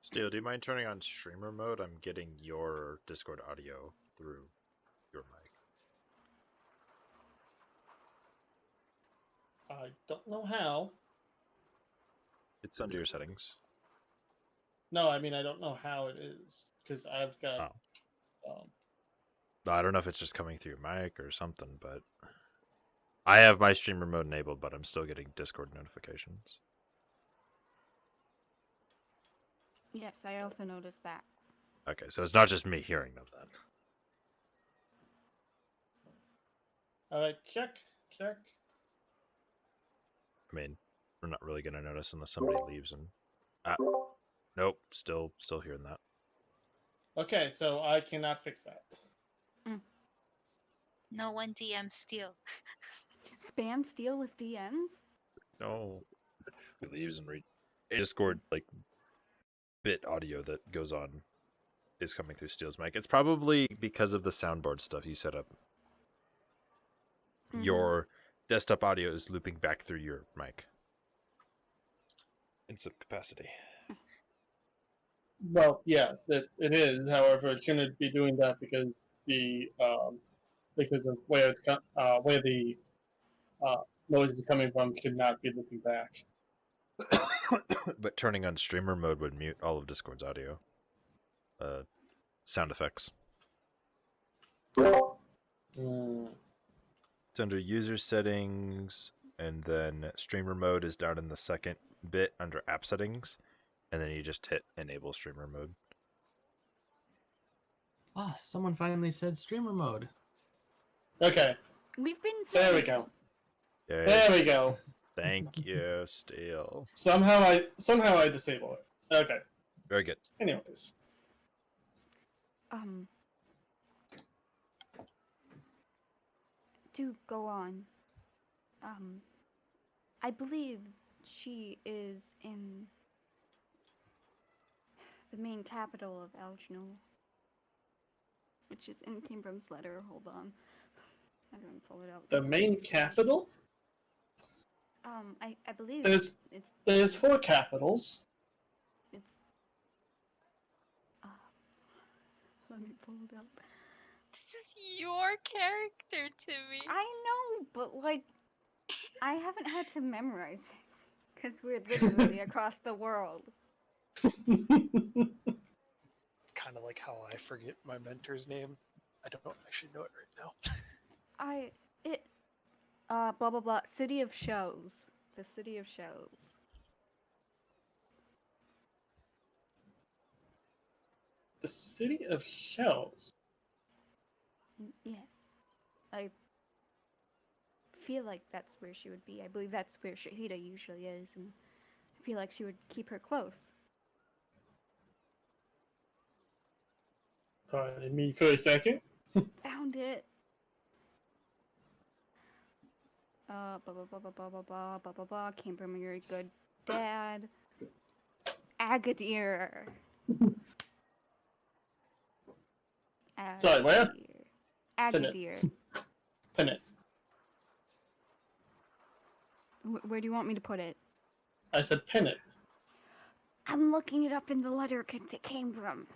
Steele, do you mind turning on streamer mode? I'm getting your Discord audio through your mic. I don't know how. It's under your settings. No, I mean, I don't know how it is. Because I've got... I don't know if it's just coming through your mic or something, but I have my streamer mode enabled, but I'm still getting Discord notifications. Yes, I also noticed that. Okay, so it's not just me hearing them then. Alright, check. I mean, we're not really going to notice unless somebody leaves and... nope, still hearing that. Okay, so I cannot fix that. No one DM Steele. Spam Steele with DMs? No. He leaves and Discord, like, bit audio that goes on is coming through Steele's mic. It's probably because of the soundboard stuff you set up. Your desktop audio is looping back through your mic in some capacity. Well, yeah, it is. However, it shouldn't be doing that because because of where where the noise is coming from should not be looking back. But turning on streamer mode would mute all of Discord's audio. Sound effects. It's under user settings, and then streamer mode is down in the second bit under app settings, and then you just hit enable streamer mode. Ah, someone finally said streamer mode. Okay. We've been There we go. Yay. There we go. Thank you, Steele. Somehow I disable it. Okay. Very good. Anyways. To go on. I believe she is in the main capital of Elchnul, which is in Kimbram's letter. Hold on. I'm gonna pull it out. The main capital? I believe there's 4 capitals. It's let me pull it up. This is your character, Timmy. I know, but like I haven't had to memorize this because we're literally across the world. It's kind of like how I forget my mentor's name. I don't actually know it right now. Blah blah blah. City of Shows. The City of Shows. The City of Shells. Yes, I feel like that's where she would be. I believe that's where Shahida usually is, and I feel like she would keep her close. Pardon me for a second. Found it. Blah blah blah blah blah blah blah blah blah blah. Came from your good dad. Agadir. Sorry, where? Agadir. Pin it. Where do you want me to put it? I said pin it. I'm looking it up in the letter it came from.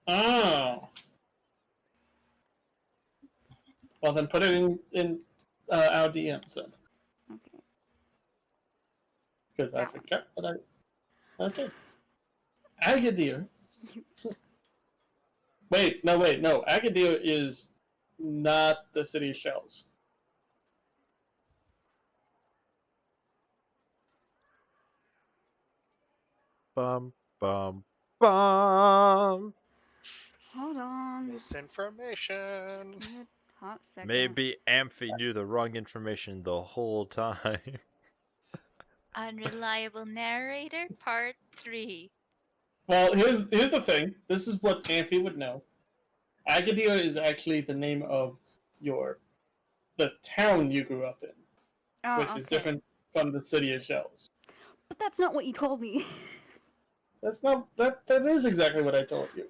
Oh. Well, then put it in our DMs then. Okay. Because I forgot what I... Okay. Agadir. Wait, no. Agadir is not the City of Shells. Bum, bum, bum. Hold on. Misinformation. Give me a hot second. Maybe Amphi knew the wrong information the whole time. Unreliable narrator, part 3. Well, here's the thing. This is what Amphi would know. Agadir is actually the name of the town you grew up in, Oh, which is different from the city of shells. But that's not what you told me. That's not that is exactly what I told you.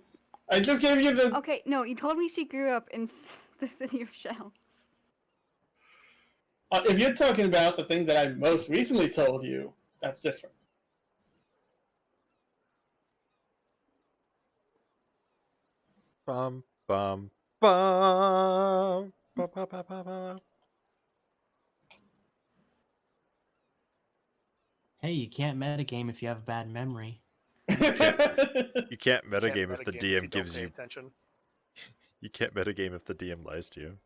I just gave you the Okay, no, you told me she grew up in the city of shells. if you're talking about the thing that I most recently told you, that's different. Bum bum bum. Bum, bum, bum, bum, bum. Hey, you can't metagame if you have a bad memory. You can't Can't metagame if the metagame if DM you don't gives pay you. attention. You can't metagame if the DM lies to you.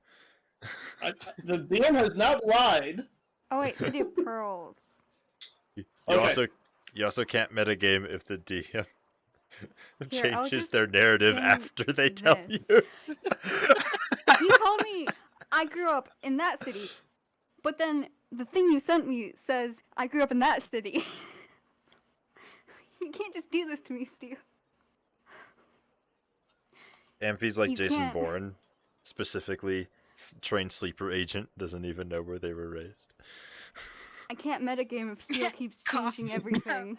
The DM has not lied. Oh wait, City of Pearls. You Okay. also can't metagame if the DM Here, I'll changes just their narrative send after they tell this. you. You told me I grew up in that city, but then the thing you sent me says I grew up in that city. You can't just do this to me, Steve. Amphi's like You Jason can't- Bourne, specifically trained sleeper agent, doesn't even know where they were raised. I can't metagame if Seal keeps Cough. changing everything.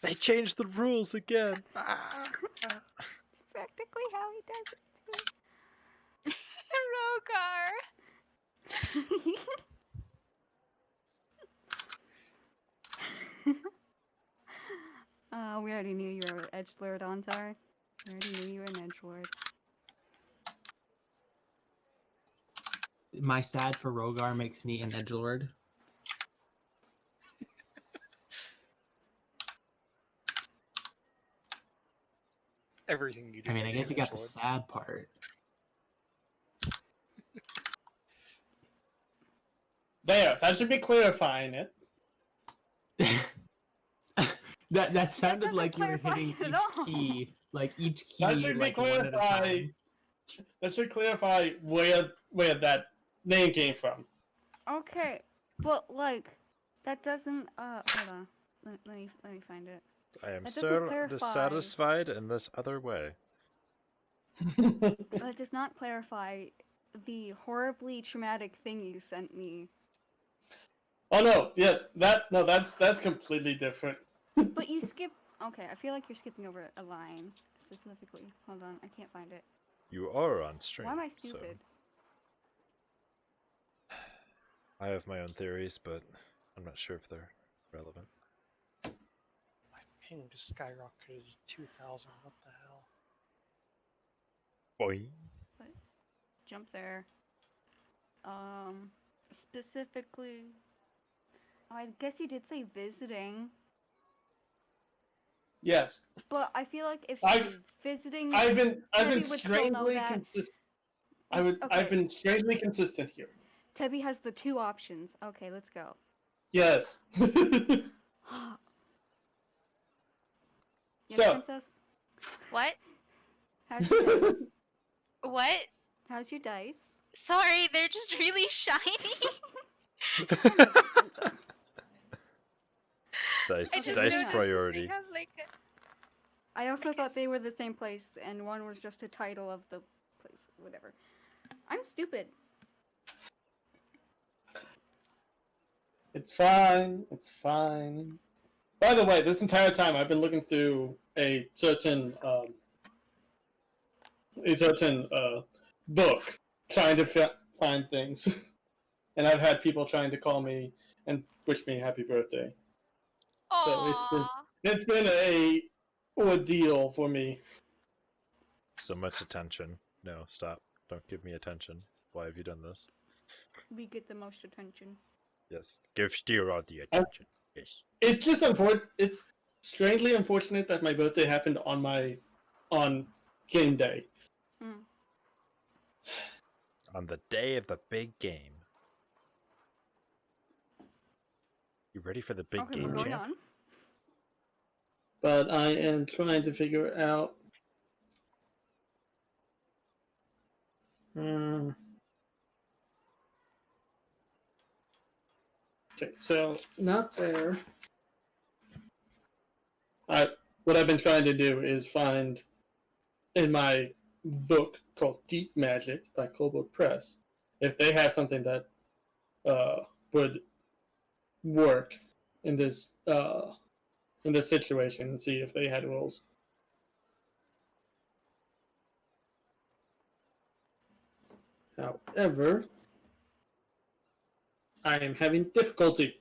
They changed the rules again. It's practically how he does it Rogar. too. We already knew you were edgelord, Antar. We already knew you were an edgelord. My sad for Rogar makes me an edgelord. Everything you do. I mean, I makes guess you an got the edgelord. sad part. There, that should be clarifying it. that sounded doesn't like you were clarify hitting it at each all. key, like each That key, should be like one at a clarified. time. That should clarify where that name came from. Okay, but like, that doesn't. Hold on. Let me find it. I am That doesn't still clarify. dissatisfied in this other way. That does not clarify the horribly traumatic thing you sent me. Oh no, yeah, that's completely different. But you skip. Okay, I feel like you're skipping over a line specifically. Hold on, I can't find it. You are on stream. Why am I so stupid? I have my own theories, but I'm not sure if they're relevant. My ping just skyrocketed to 2,000. What the hell? Boing. Jump there. Specifically, I guess you did say visiting, Yes, but I feel like if I've- she's visiting, I've been Tebby would still know strangely that. consistent. It's- I've okay. been strangely consistent here. Tebby has the two options. Okay, let's go. Yes. Yes, So- princess. What? How's your dice? What? How's your dice? Sorry, they're just really shiny. Princess. Dice, I just dice noticed that priority. they have like I also thought they were the same place, and one was just a title of the place. Whatever. I'm stupid. It's fine. It's fine. By the way, this entire time I've been looking through a certain book trying to find things, and I've had people trying to call me and wish me happy birthday. So it's been a ordeal for me. So much attention. No, stop. Don't give me attention. Why have you done this? We get the most attention. Yes. Give Steer all the attention. Yes. It's just unfortunate. It's strangely unfortunate that my birthday happened on game day. Hmm. On the day of the big game. You ready for the big Okay, game, we're going champ? on. but I am trying to figure out. Okay, so not there. What I've been trying to do is find in my book called Deep Magic by Kobold Press if they have something that would work in this situation and see if they had rules. However, I am having difficulty.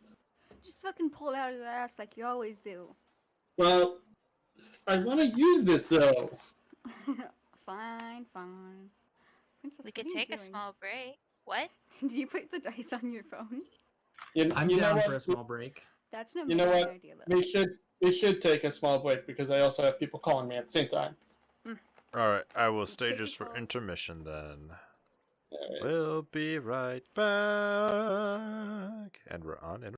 Just fucking pull it out of your ass like you always do. Well, I want to use this though. Fine, fine. Princess, We what could are you take a doing? small break. What? Did you put the dice on your phone? I'm You know down what? for a small break. That's an You know amazing what? idea, though. We should take a small break because I also have people calling me at the same time. Alright, I will stay Take just for calls. intermission then. Alright. We'll be right back. And we're on intermission.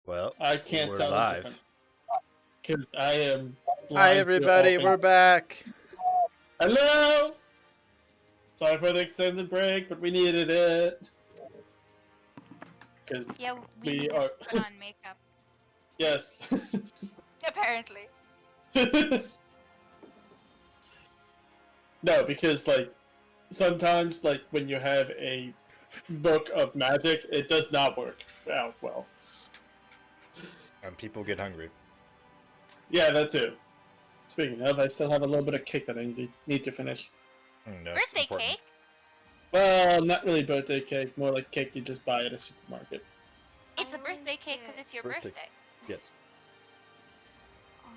Well, I can't we're tell the live. difference because I am blind. Hi to everybody, all we're things. back. Hello. Sorry for the extended break, but we needed it because Yeah, we we need are. to put on makeup. Yes. Apparently. No, because like sometimes like when you have a book of magic, it does not work out well. And people get hungry. Yeah, that too. Speaking of, I still have a little bit of cake that I need to finish. That's Birthday important. cake? Well, not really birthday cake, more like cake you just buy at a supermarket. It's a I always birthday cake because get- it's your Birthday. birthday. Yes. Oh,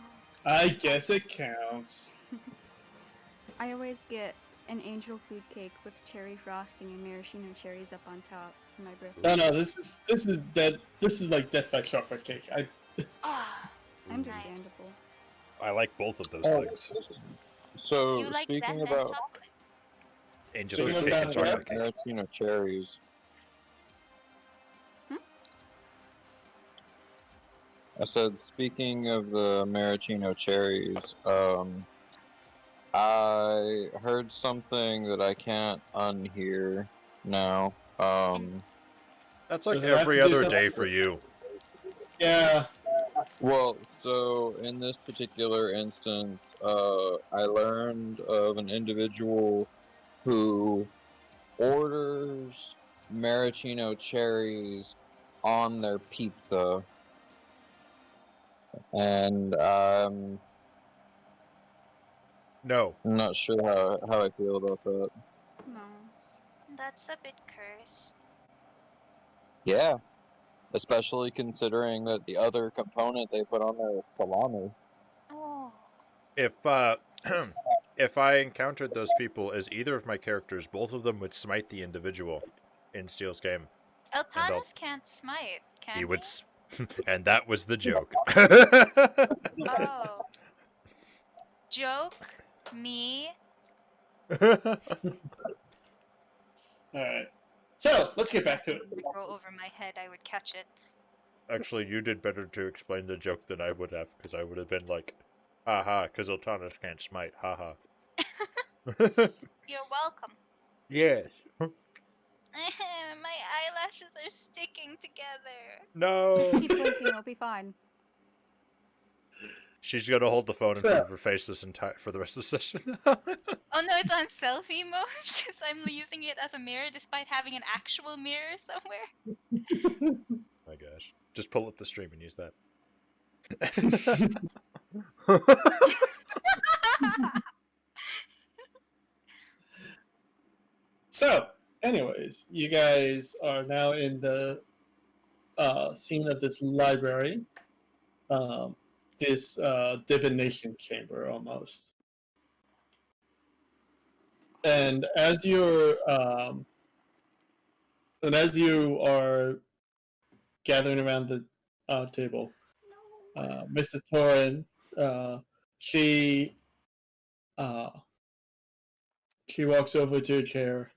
I guess it counts. I always get an angel food cake with cherry frosting and maraschino cherries up on top for my birthday. No, this is dead. This is like death by chocolate cake. Ah, Understandable. I like both of those Oh. things. So you like speaking death about and chocolate. Angel Speaking food of cake and that, chocolate cake. maraschino cherries. Hmm? I said, speaking of the maraschino cherries, I heard something that I can't unhear now. That's like Does it have every to do other something- day for you. Yeah, Well, so in this particular instance, I learned of an individual who orders maraschino cherries on their pizza, and I'm No. not sure how I feel about that. No. That's a bit cursed. Yeah, especially considering that the other component they put on there is salami. Oh. If if I encountered those people as either of my characters, both of them would smite the individual in Steel's game. Eltanis can't smite, can He he? would and that was the joke. Oh. Joke? Me? alright. So, let's get back to it. If it go over my head, I would catch it. Actually, you did better to explain the joke than I would have, because I would have been like, haha, because Eltanis can't smite, haha. You're welcome. Yes. My eyelashes are sticking together. No. Keep blinking, it'll be fine. She's gonna hold the phone in So- front of her face for the rest of the session. Oh no, it's on selfie mode because I'm using it as a mirror despite having an actual mirror somewhere. My gosh. Just pull up the stream and use that. So, anyways, you guys are now in the scene of this library, this divination chamber almost. And as you are gathering around the table, Mr. Torin, she walks over to a chair.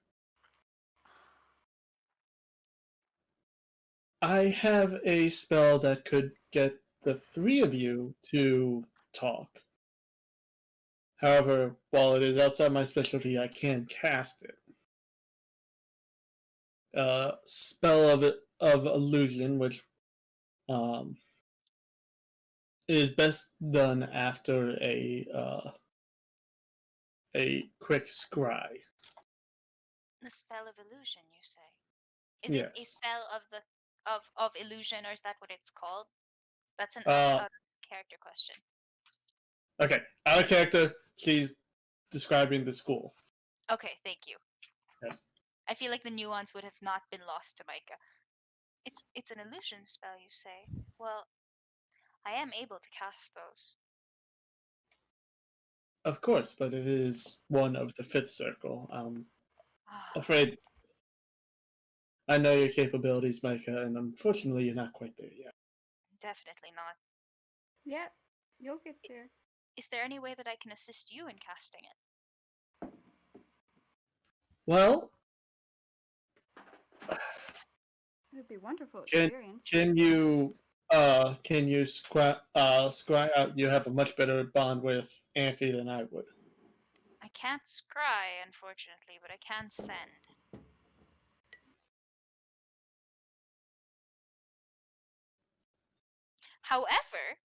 I have a spell that could get the three of you to talk. However, while it is outside my specialty, I can cast it. Spell of illusion, which is best done after a quick scry. The spell of illusion, you say? Is it a Yes. spell of the of illusion, or is that what it's called? That's an Uh, character question. Okay, out of character, she's describing the school. Okay, thank you. Yes. I feel like the nuance would have not been lost to Micah. It's an illusion spell, you say? Well, I am able to cast those. Of course, but it is one of the fifth circle. I'm Ah, afraid I know your capabilities, Micah, and unfortunately you're not quite there yet. definitely not. Yeah, you'll get there. Is there any way that I can assist you in casting it? Well, It would be wonderful Can- experience. can you scry out? You have a much better bond with Amphi than I would. I can't scry, unfortunately, but I can send. However,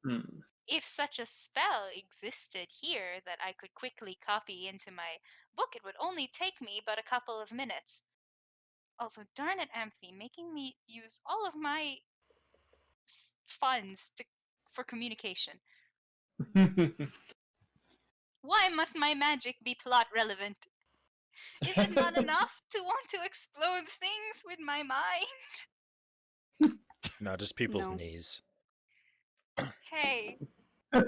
Hmm. if such a spell existed here that I could quickly copy into my book, it would only take me but a couple of minutes. Also, darn it, Amphi, making me use all of my funds for communication. Why must my magic be plot relevant? Is it not enough to want to explode things with my mind? No, just people's No. knees. Hey, I'm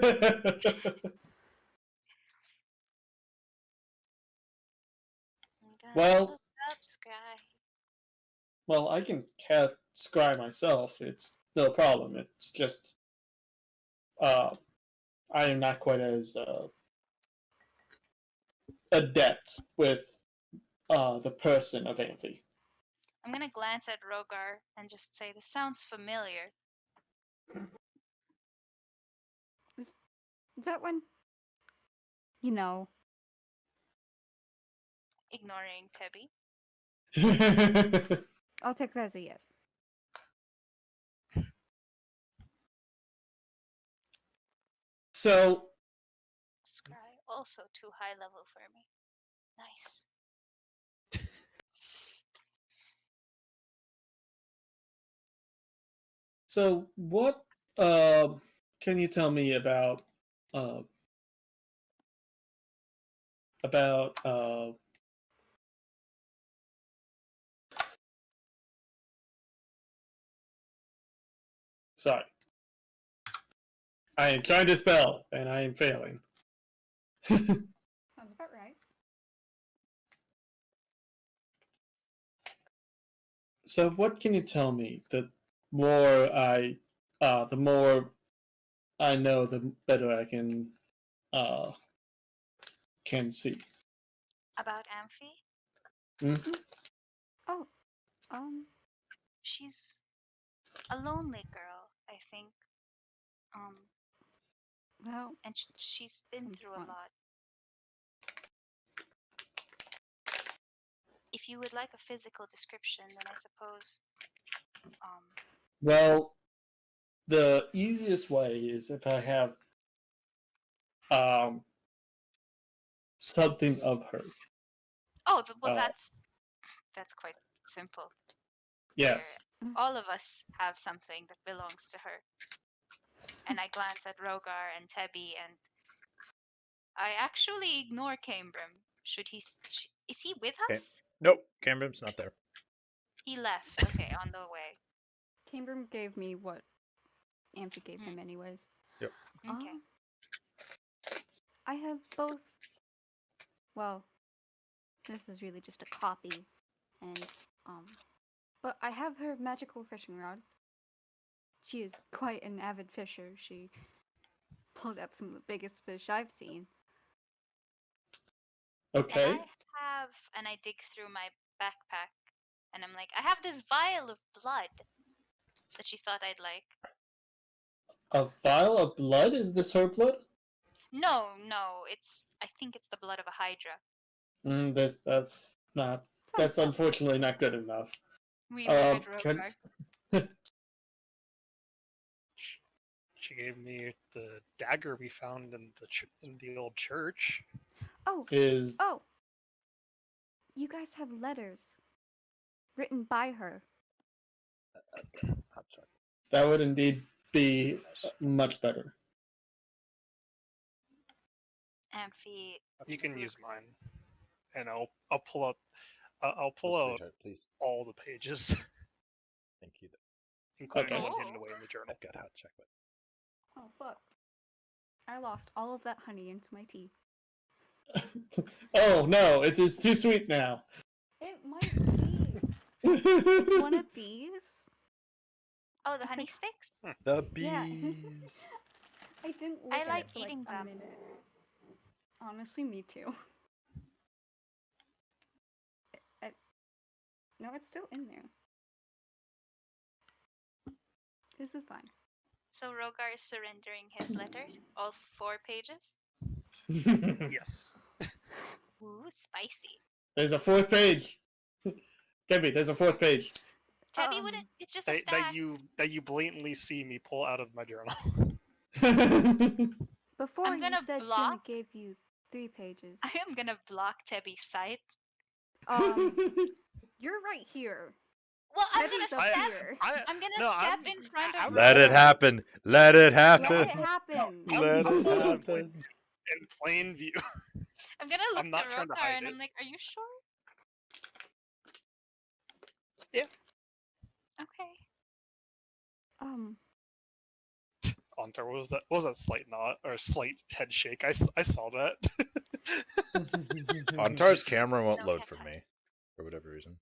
gonna Well- subscribe. Well, I can cast Scry myself. It's no problem. It's just, I am not quite as adept with the person of Amphi. I'm gonna glance at Rogar and just say, this sounds familiar. Is that when, you know, Ignoring Tebby. I'll take that as a yes. So, Scry, also too high level for me. Nice. what can you tell me about uh, about sorry. I am trying to spell and I am failing. Sounds about right. So what can you tell me? The more I know, the better I can see. About Amphi? Mhm. Oh, She's a lonely girl, I think. well, And she's been Some through a fun. lot. If you would like a physical description, then I suppose. Well, the easiest way is if I have something of her. Oh, well, Uh, that's quite simple. Yes. All of us have something that belongs to her. And I glance at Rogar and Tebby, and I actually ignore Cambrim. Is he with Okay. us? Nope, Cambrim's not there. He left. Okay, on the way. Cambrim gave me what Amphi gave him anyways. Yep. Okay. I have both. Well, this is really just a copy, and but I have her magical fishing rod. She is quite an avid fisher. She pulled up some of the biggest fish I've seen. Okay. And I dig through my backpack, and I'm like, I have this vial of blood that she thought I'd like. A vial of blood? Is this her blood? No, I think it's the blood of a hydra. That's unfortunately not good enough. We look at can- Rogar. She gave me the dagger we found in the old church. Oh, Is oh! You guys have letters written by her. that would indeed be much better. Amphi. You can use mine, and I'll pull out Sweetheart, please. all the pages, Thank you. including Okay. the one hidden away in the journal. I've got hot chocolate. Oh, fuck. I lost all of that honey into my tea. Oh no, it is too sweet now. It might be. It's one of these. Oh, the It's honey like- sticks? The Yeah. bees. I didn't look I at like it for eating like a them. minute. Honestly, me too. No, it's still in there. This is fine. So Rogar is surrendering his letter? All 4 pages? Yes. Ooh, spicy. There's a fourth page. Debbie, there's a fourth page. Tebby wouldn't. It's just a stack. That you blatantly see me pull out of my journal. Before I'm you gonna said she only block. gave you 3 pages. I am gonna block Tebby's sight. You're right here. Well, I'm Tebby's gonna up step. here. I'm gonna step in front of her. Let it happen. Let it Let happen. it happen. Let I'm it holding happen. in plain view. I'm gonna look I'm to not trying to Rokar hide and it. I'm like, "Are you sure?" Yeah. Okay. Ontar, what was that? What was that slight nod or slight head shake? I saw that. Antar's camera won't No load cat for touch. me for whatever reason.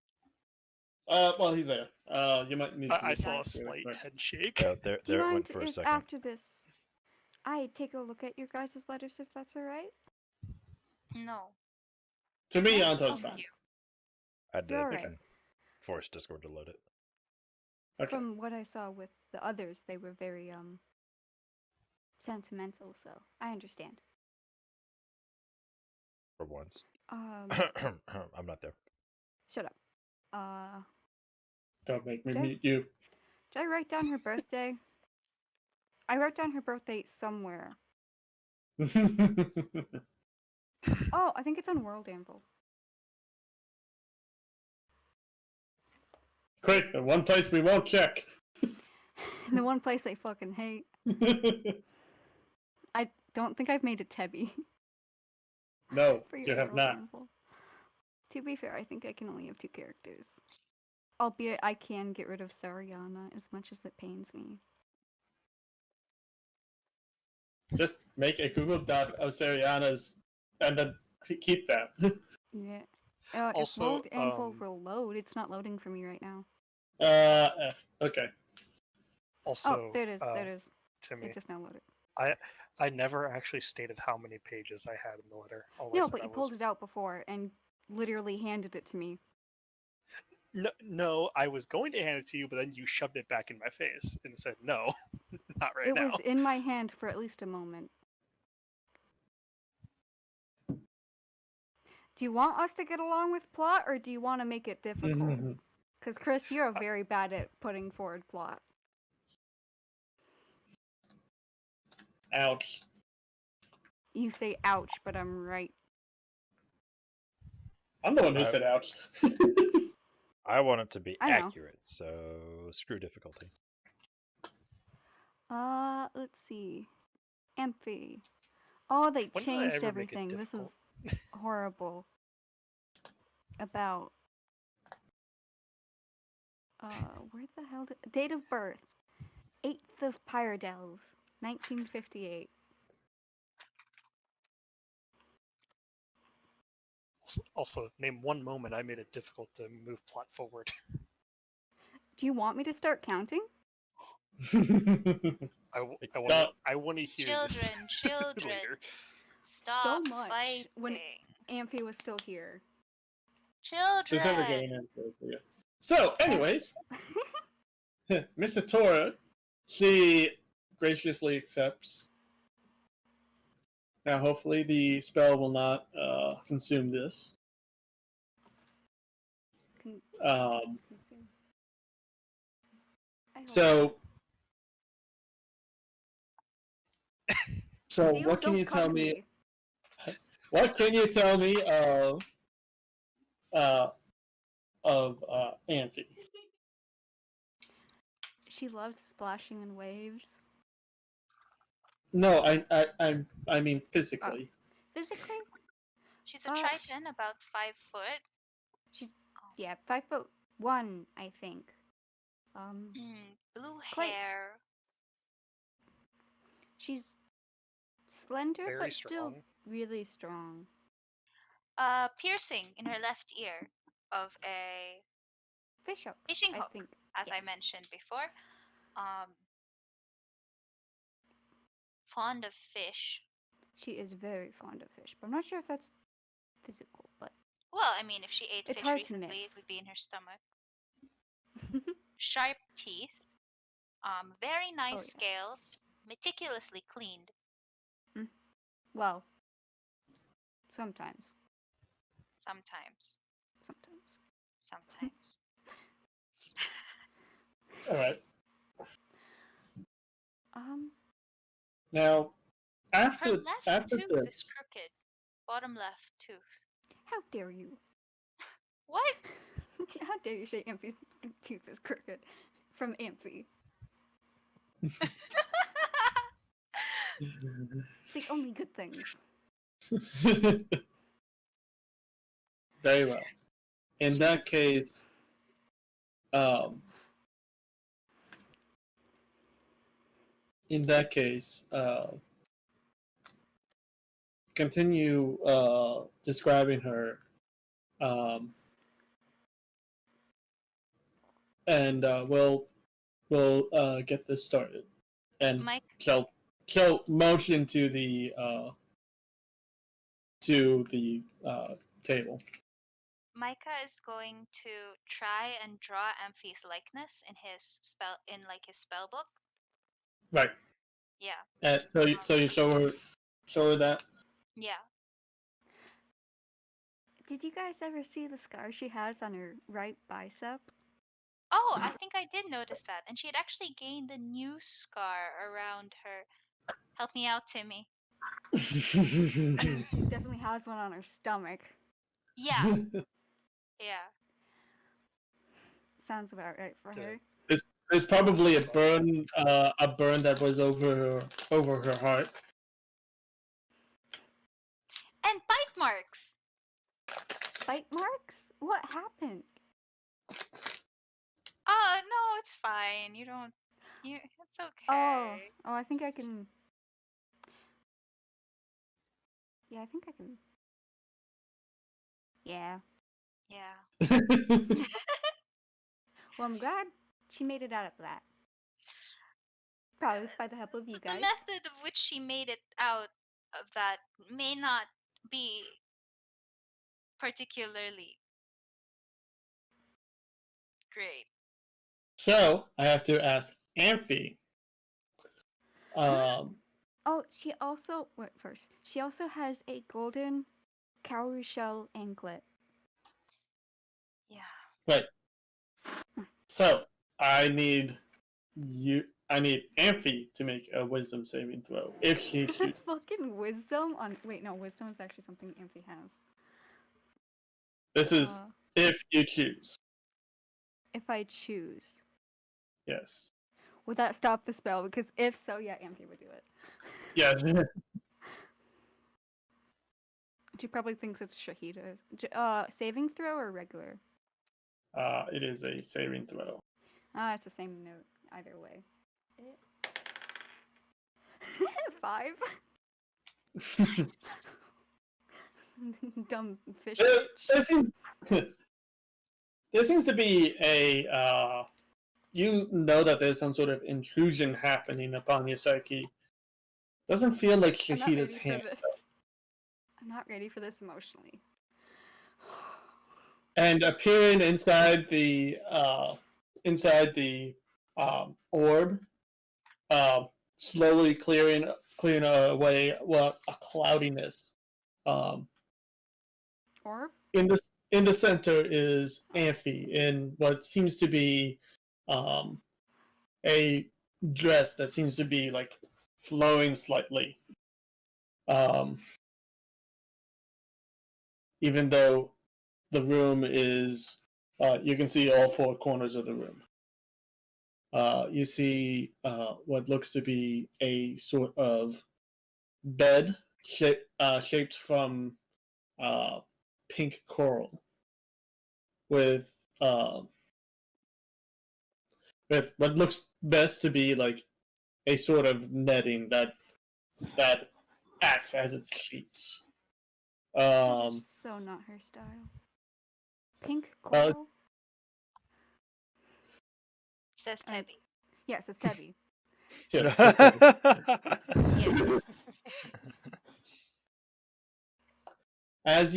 Well, he's there. You might need to. I saw a Guys. slight head shake. Yeah, there, Do you there it mind went for a if second. after this I take a look at your guys' letters if that's alright? No. To me, No? Anto's Okay. fine. I had You're to alright. force Discord to load it. Okay. From what I saw with the others, they were very sentimental, so I understand. For once. Um I'm not there. shut up. Don't make me Did I- mute you. Did I write down her birthday? I wrote down her birthday somewhere. Oh, I think it's on World Anvil. Quick, the one place we won't check. The one place I fucking hate. I don't think I've made a Tebby No, for you your have World not. Anvil. To be fair, I think I can only have 2 characters. Albeit I can get rid of Sariana as much as it pains me. Just make a Google Doc of Seriana's and then keep that. Yeah. Also, if World Anvil will load, it's not loading for me right now. F. Okay. Also, Oh, there it is. There it is. Timmy, It just now loaded. I never actually stated how many pages I had in the letter. All I No, said but I you was pulled it out before and literally handed it to me. No, I was going to hand it to you, but then you shoved it back in my face and said, no, not right It now. was in my hand for at least a moment. Do you want us to get along with plot, or do you want to make it difficult? Because, Chris, you're very bad at putting forward plot. Ouch. You say ouch, but I'm right. I'm the one who said ouch. I want it to be I know. accurate, so screw difficulty. Let's see. Amphi. Oh, they When did I changed ever make it everything. This is difficult? horrible. About where the hell date of birth? 8th of Pyrodelve, 1958. Also, name one moment I made it difficult to move plot forward. Do you want me to start counting? I want to hear this Children, later. stop so much fighting. when Amphi was still here. Specifically Children. in it. So, anyways, Mr. Tora, she graciously accepts. Now, hopefully, the spell will not consume this. I hope So, Steel, what can don't you cut tell me? What can you tell me of Amphi? She loves splashing in waves. No, I mean physically. Physically, She's a Triton, about 5 foot. she's 5'1", I think. Blue quite- hair. She's slender, Very but still strong. really strong. Piercing in her left ear of a fishing I hook, think. as I Yes. mentioned before. Fond of fish. She is very fond of fish, but I'm not sure if that's physical. But Well, I mean, if she ate It's fish hard to recently, miss. it would be in her stomach. Sharp teeth. Very nice yes. scales. Meticulously cleaned. well, sometimes. Sometimes. All right. Now, Her after left tooth is this, crooked. Bottom left tooth. How dare you? What? How dare you say Amphi's tooth is crooked? From Amphi. Say only good things. very well. In that case, um, continue describing her, and we'll get this started. And Mike, she'll motion to the table. Micah is going to try and draw Amphi's likeness in his spell book. Right. Yeah. And so you show her that. Yeah. Did you guys ever see the scar she has on her right bicep? Oh, I think I did notice that. And she had actually gained a new scar around her. Help me out, Timmy. She definitely has one on her stomach. Yeah. Yeah. Sounds about right for her. There's probably a burn that was over her heart. And bite marks. Bite marks? What happened? Oh, no, it's fine. It's okay. Oh, I think I can. Yeah, I think I can. Yeah. Yeah. Well, I'm glad she made it out of that. Probably by the help of you guys. The method of which she made it out of that may not be particularly great. So I have to ask Amphi. Oh, she also first. She also has a golden cowrie shell anklet. Yeah. Right. So I need Amphi to make a wisdom saving throw if she chooses. Fucking wisdom on. Wait, no, wisdom is actually something Amphi has. This is if you choose. If I choose. Yes. Would that stop the spell? Because if so, yeah, Amphi would do it. Yes. She probably thinks it's Shahida's. Saving throw or regular? It is a saving throw. It's the same note either way. 5. Dumb fish. There seems to be a you know that there's some sort of intrusion happening upon your psyche. Doesn't feel like Shahida's hand. I'm not ready for this emotionally. And appearing inside the orb, slowly clearing away a cloudiness. Orb? In the center is Amphi in what seems to be a dress that seems to be like flowing slightly. Even though the room is, you can see all four corners of the room. You see what looks to be a sort of bed shaped from pink coral with what looks best to be like a sort of netting that acts as its sheets. So not her style. Pink coral? Says Tebby. Yeah, it says Tebby. Yeah. Yeah. As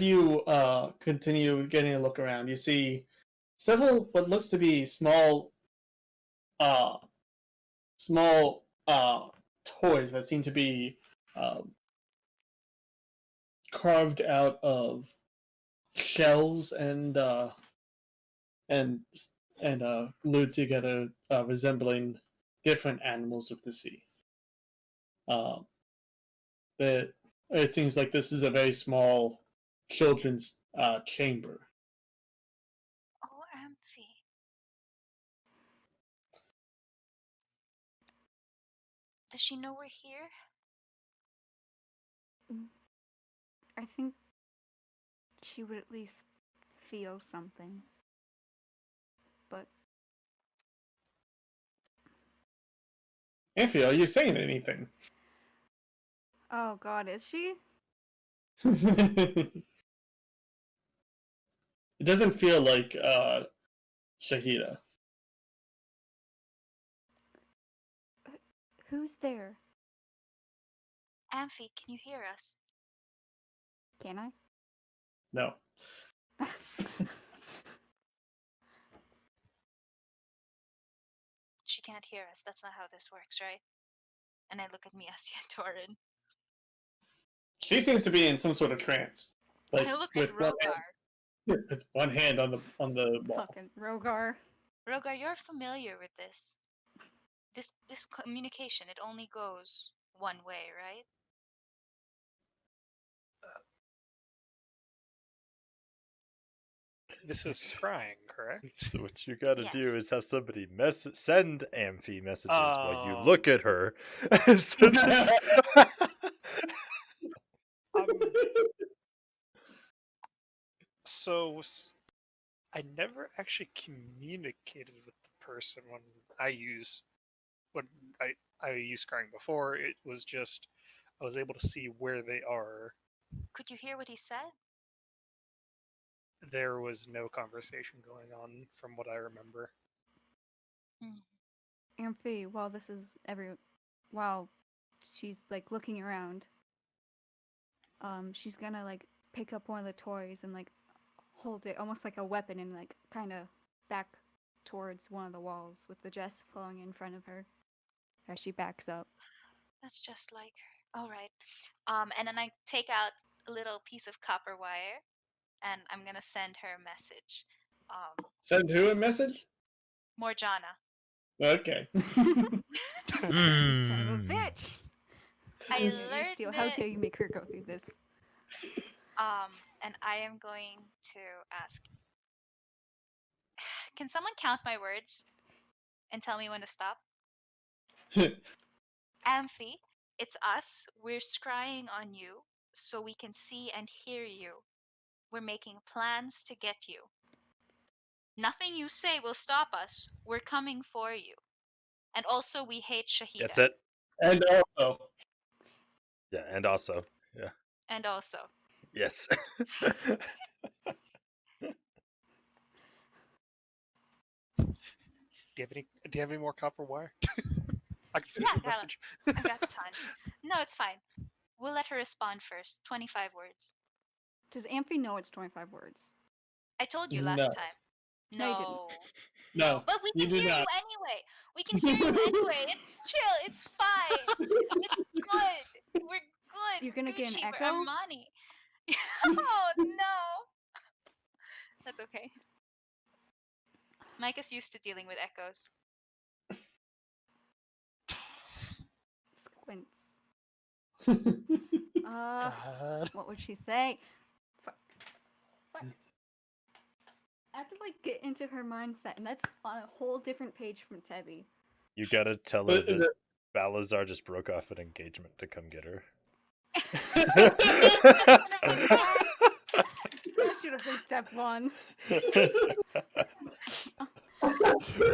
you continue getting a look around, you see several what looks to be small toys that seem to be carved out of shells and and glued together, resembling different animals of the sea. That it seems like this is a very small children's chamber. Oh, Amphi. Does she know we're here? I think she would at least feel something. But Amphi, are you saying anything? oh god, is she? It doesn't feel like Shahida. Who's there? Amphi, can you hear us? Can I? No. She can't hear us. That's not how this works, right? And I look at Miastia and Torin. She seems to be in some sort of trance. Like I look at Rogar. with one hand on the wall. Fucking Rogar. Rogar, you're familiar with this. This communication, it only goes one way, right? This is scrying, correct? So what you gotta do Yes. is have somebody send Amphi messages while you Oh. look at her. So I never actually communicated with the person when I use scrying before. It was just I was able to see where they are. Could you hear what he said? There was no conversation going on from what I remember. Amphi, while she's like looking around, she's gonna like pick up one of the toys and like hold it almost like a weapon and like kind of back towards one of the walls with the dress flowing in front of her as she backs up. That's just like her. All right. And then I take out a little piece of copper wire, and I'm gonna send her a message. Send who a message? Morjana. Okay. Son of a bitch! I You learned steal. How it. dare you make her go through this? And I am going to ask. Can someone count my words and tell me when to stop? Amphi, it's us. We're scrying on you so we can see and hear you. We're making plans to get you. Nothing you say will stop us. We're coming for you. And also, we hate Shahida. That's it. And also, Yeah, and also, yeah, And also. yes. Do you have any more copper wire? I can finish Yeah, the message. I got a ton. No, it's fine. We'll let her respond first. 25 words. Does Amphi know it's 25 words? I told you last No. time. No, you didn't. No, But we you can do hear not. you anyway. We can hear you anyway. It's chill. It's fine. It's good. We're good. You're gonna get an Gucci. We're echo? Armani. Oh no. That's okay. Mike is used to dealing with echoes. Squints. God. What would she say? Fuck. I have to like get into her mindset, and that's on a whole different page from Tebby. You gotta tell her that Balazar just broke off an engagement to come get her. That should have been step one.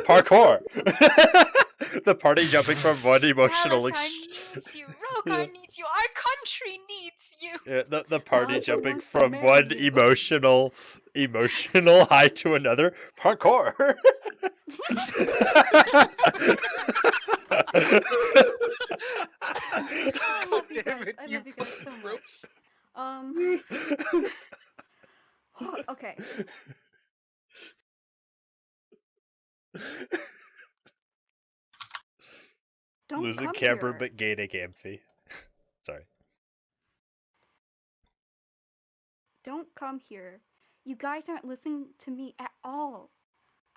Parkour! The party jumping from one emotional Palestine needs you. Rogar needs you. Our country needs you. Yeah, the party Also jumping wants to from marry one you. emotional high to another. Parkour! I love you Damn guys. it, I you love you guys so fucking much. Okay. Don't Losing come camber here. but gaining Amphi. Sorry. Don't come here. You guys aren't listening to me at all.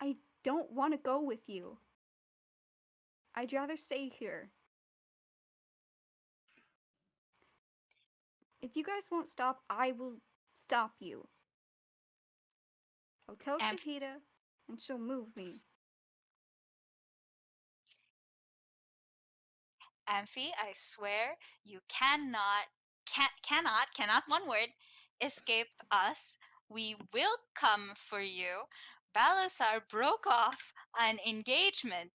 I don't want to go with you. I'd rather stay here. If you guys won't stop, I will stop you. I'll tell Amph- Shahida, and she'll move me. Amphi, I swear you cannot, one word, escape us. We will come for you. Balasar broke off an engagement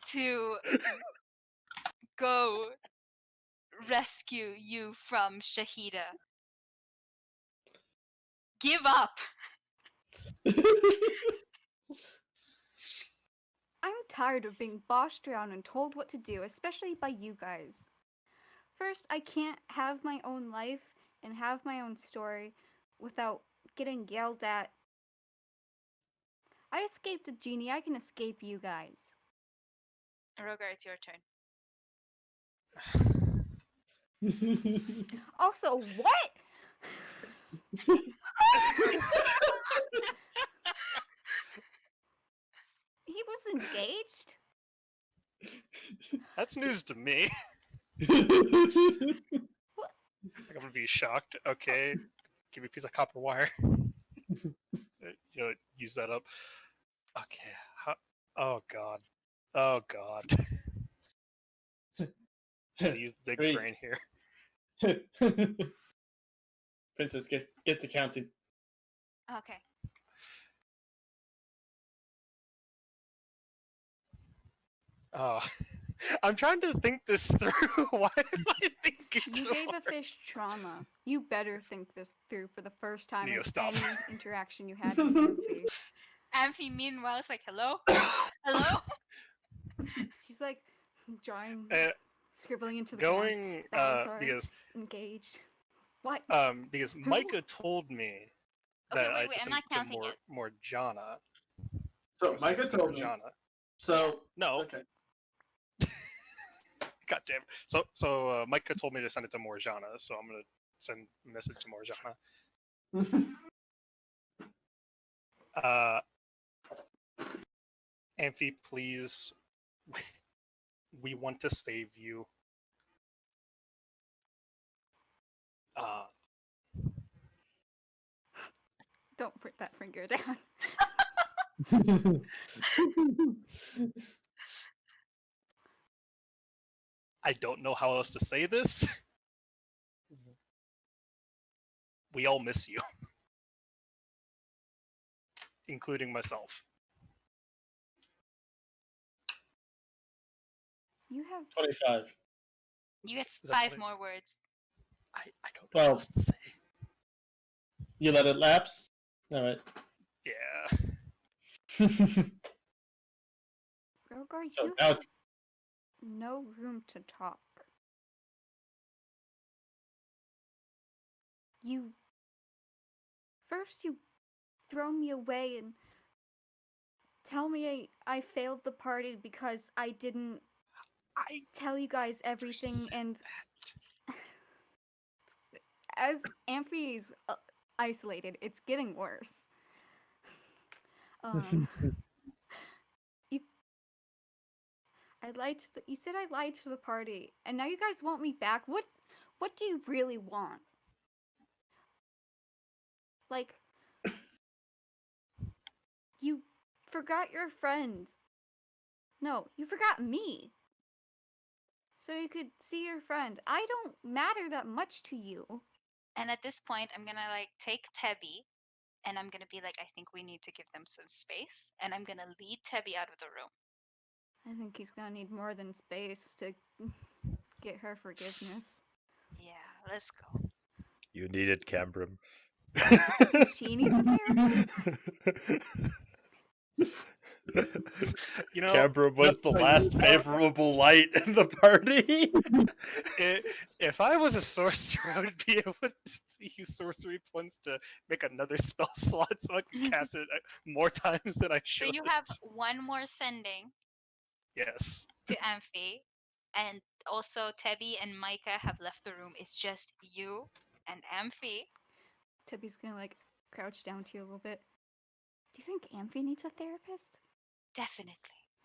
to go rescue you from Shahida. Give up. I'm tired of being bossed around and told what to do, especially by you guys. First, I can't have my own life and have my own story without getting yelled at. I escaped a genie, I can escape you guys. Rogar, it's your turn. Also, what? He was engaged? That's news to me. What? I'm gonna be shocked. Okay, give me a piece of copper wire. Use that up. Okay. Oh god. Oh god. Gotta use the big Three. brain here. Princess, get to counting. Okay. Oh, I'm trying to think this through. Why am I thinking You so gave a hard? fish trauma. You better think this through for the first time Neo, in stop. any interaction you had with Amphi. Amphi, meanwhile, is like, hello? Hello? She's like drawing, Uh, scribbling into the ground. going Balasar because engaged. What? because Who? Micah told me Okay, that I wait, had to I'm send not it to counting it. Morjana. So So I sent Micah it to told me. Morjana. So No. okay. God damn it. So Micah told me to send it to Morjana, so I'm gonna send a message to Morjana. Amphi, please. We want to save you. Don't put that finger down. I don't know how else to say this. We all miss you, including myself. You have 25. You get Is that 5 funny? more words. I don't know what Well, else to say. you let it lapse? Alright. Yeah. Rogar, So you now have it's no room to talk. First you throw me away and tell me I failed the party because I didn't I tell you guys everything, said and that. as Amphi's isolated, it's getting worse. You said I lied to the party, and now you guys want me back. What do you really want? Like, you forgot your friend. No, you forgot me. So you could see your friend. I don't matter that much to you. And at this point, I'm gonna like take Tebby and I'm gonna be like, I think we need to give them some space. And I'm gonna lead Tebby out of the room. I think he's gonna need more than space to get her forgiveness. Yeah, let's go. You needed Cambrim. She needs a therapist? Cambrim was the last favorable light in the party. If I was a sorcerer, I would be able to use sorcery points to make another spell slot so I can cast it more times than I So should. you have one more sending Yes. to Amphi, and also Tebby and Micah have left the room. It's just you and Amphi. Tibby's gonna like crouch down to you a little bit. Do you think Amphi needs a therapist? Definitely.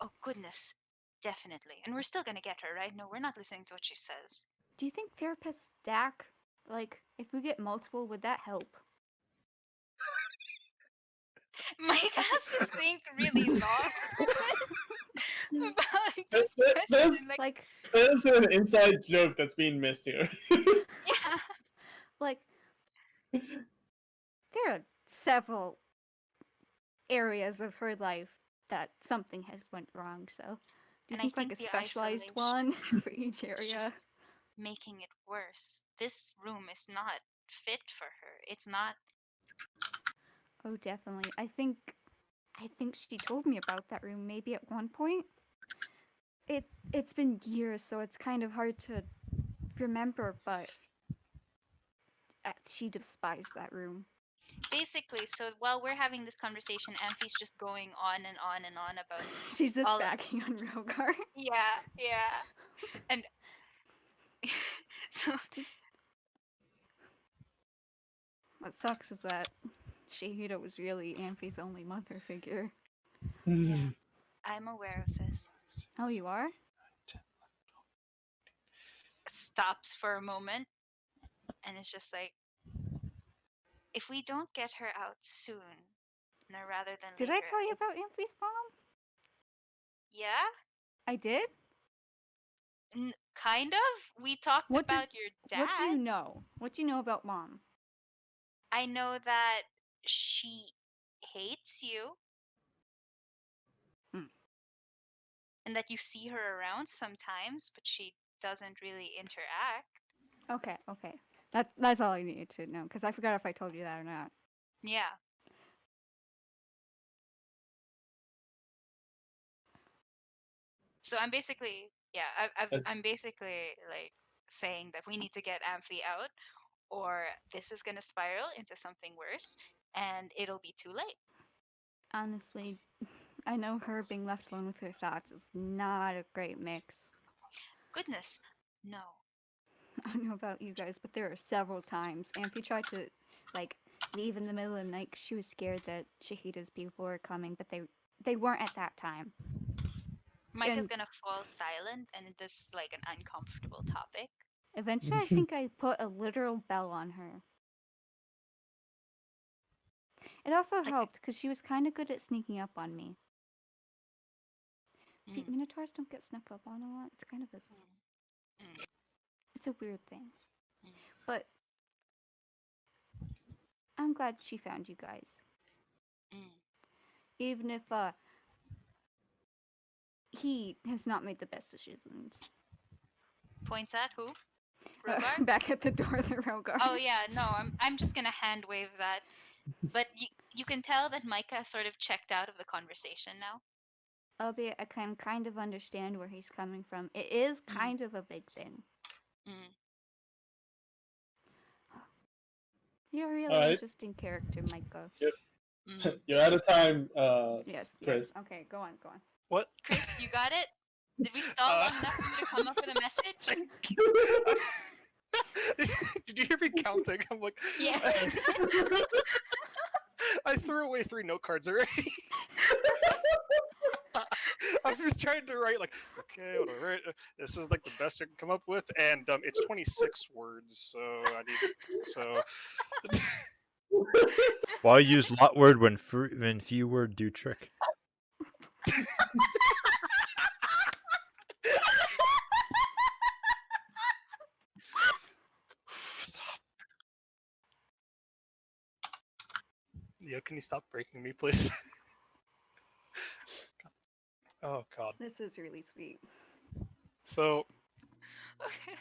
Oh, goodness. Definitely. And we're still gonna get her, right? No, we're not listening to what she says. Do you think therapists stack? Like, if we get multiple, would that help? Mike has to think really long about this There's, question. Like, Like, there's an inside joke that's being missed here. yeah. like, there are several areas of her life that something has went wrong. So, do you And I think like a think the specialized isolation one for each It's area? just making it worse. This room is not fit for her. It's not. Oh, definitely. I think she told me about that room maybe at one point. It's been years, so it's kind of hard to remember, but she despised that room. Basically, so while we're having this conversation, Amphi's just going on and on and on about. She's just all- backing on Rogar. Yeah. And so What sucks is that Shahida was really Amphi's only mother figure. I'm aware of this. Oh, you are? Stops for a moment, and it's just like, if we don't get her out soon, no, rather than Did later. I tell you about Amphi's mom? Yeah, I did? kind of. We talked What did- about your dad. What do you know? What do you know about mom? I know that she hates you. Hmm. And that you see her around sometimes, but she doesn't really interact. Okay. That's all I needed to know, because I forgot if I told you that or not. Yeah. So I'm basically, I'm basically like saying that we need to get Amphi out, or this is gonna spiral into something worse, and it'll be too late. Honestly, I know her being left alone with her thoughts is not a great mix. Goodness, no. I don't know about you guys, but there are several times Amphi tried to, like, leave in the middle of the night 'cause she was scared that Shahida's people were coming, but they weren't at that time. Mike is And- gonna fall silent, and this is like an uncomfortable topic. Eventually, I think I put a literal bell on her. It also helped because she was kind of good at sneaking up on me. See, Minotaurs don't get snuck up on a lot. It's kind of a... It's a weird thing. But I'm glad she found you guys. Even if he has not made the best decisions. Points at who? Rogar? Back at the door, the Rogar. Oh yeah, no, I'm just gonna hand wave that. But you can tell that Micah sort of checked out of the conversation now. Albeit I can kind of understand where he's coming from. It is kind of a big thing. You're a really interesting character, Micah. Yep. You're out of time, Yes, Chris. yes. Okay, go on. What? Chris, you got it? Did we stall long enough for you to come up with a message? Did you hear me counting? I'm like, Yeah. I threw away 3 note cards already. I was trying to write like, okay, what do I write? This is like the best I can come up with, and it's 26 words, so I need so. Why use lot word when few word do trick? Stop. Yo, can you stop breaking me, please? Oh God. This is really sweet. So. Okay.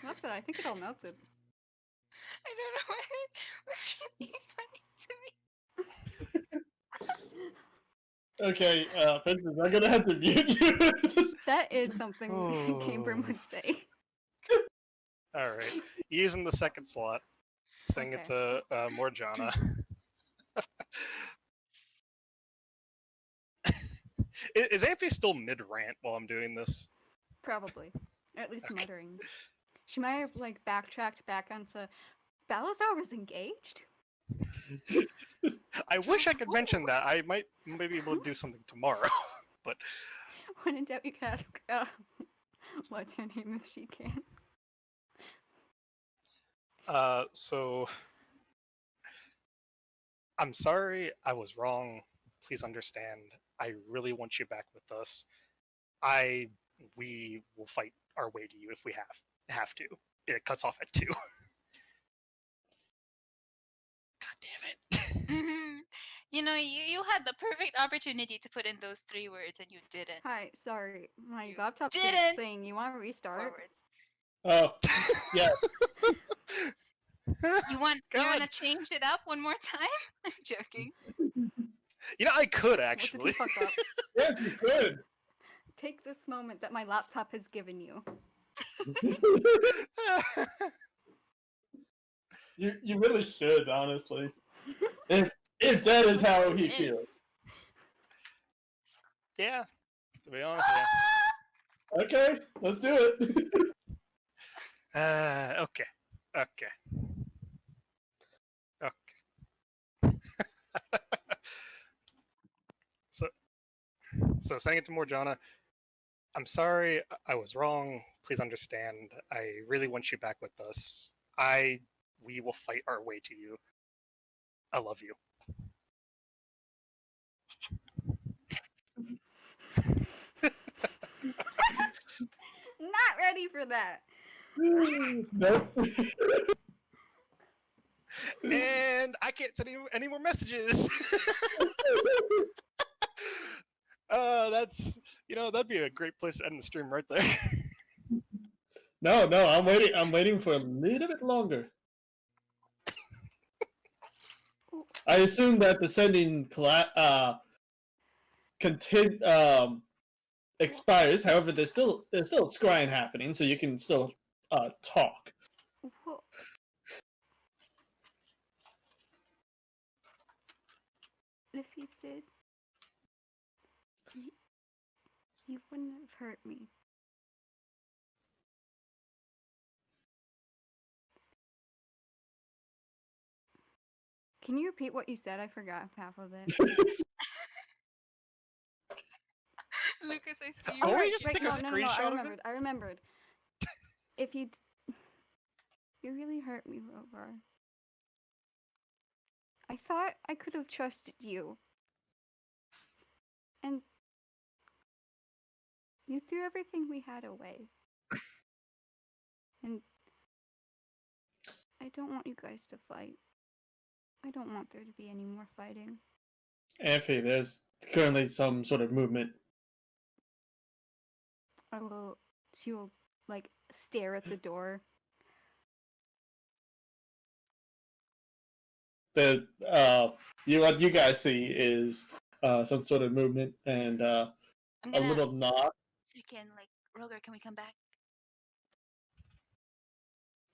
That's it. I think it all melted. I don't know why it was really funny to me. Okay, Princess, I'm gonna have to mute you. That is something Cambrim would say. Alright. Using the second slot. Saying it to Morjana. Is Amphi still mid-rant while I'm doing this? Probably. Or at least muttering. She might have, like, backtracked back onto... Balazar was engaged? I wish I could mention that. I might maybe able to do something tomorrow, but When in doubt, you can ask, what's her name if she can. so I'm sorry, I was wrong. Please understand. I really want you back with us. We will fight our way to you if we have to. It cuts off at 2. God damn it. You know, you had the perfect opportunity to put in those 3 words and you didn't. Hi, sorry, my You laptop keeps didn't. saying you want to 4 restart. words. Oh, yeah. You want God. to change it up one more time? I'm joking. You know, I could What actually. did you fuck up? Yes, you could. Take this moment that my laptop has given you. You really should, honestly. If that is how he Yes. feels. Yeah, to be honest, yeah. Okay, let's do it. Okay. Okay. So saying it to Morjana, I'm sorry, I was wrong. Please understand. I really want you back with us. We will fight our way to you. I love you. Not ready for that. Nope. And I can't send any more messages. That's that'd be a great place to end the stream right there. No, I'm waiting. I'm waiting for a little bit longer. I assume that the sending expires. However, there's still scrying happening, so you can still talk. Whoa. If you did, you wouldn't have hurt me. Can you repeat what you said? I forgot half of it. Lucas, I see you. Oh, Oh, we right, just right. take a No, screenshot of it? I remembered. If you really hurt me, Rogar. I thought I could have trusted you. And you threw everything we had away. And I don't want you guys to fight. I don't want there to be any more fighting. Amphi, there's currently some sort of movement. She will, like, stare at the door. What you guys see is some sort of movement and I'm a gonna little nod. check in, like, Rogar, can we come back?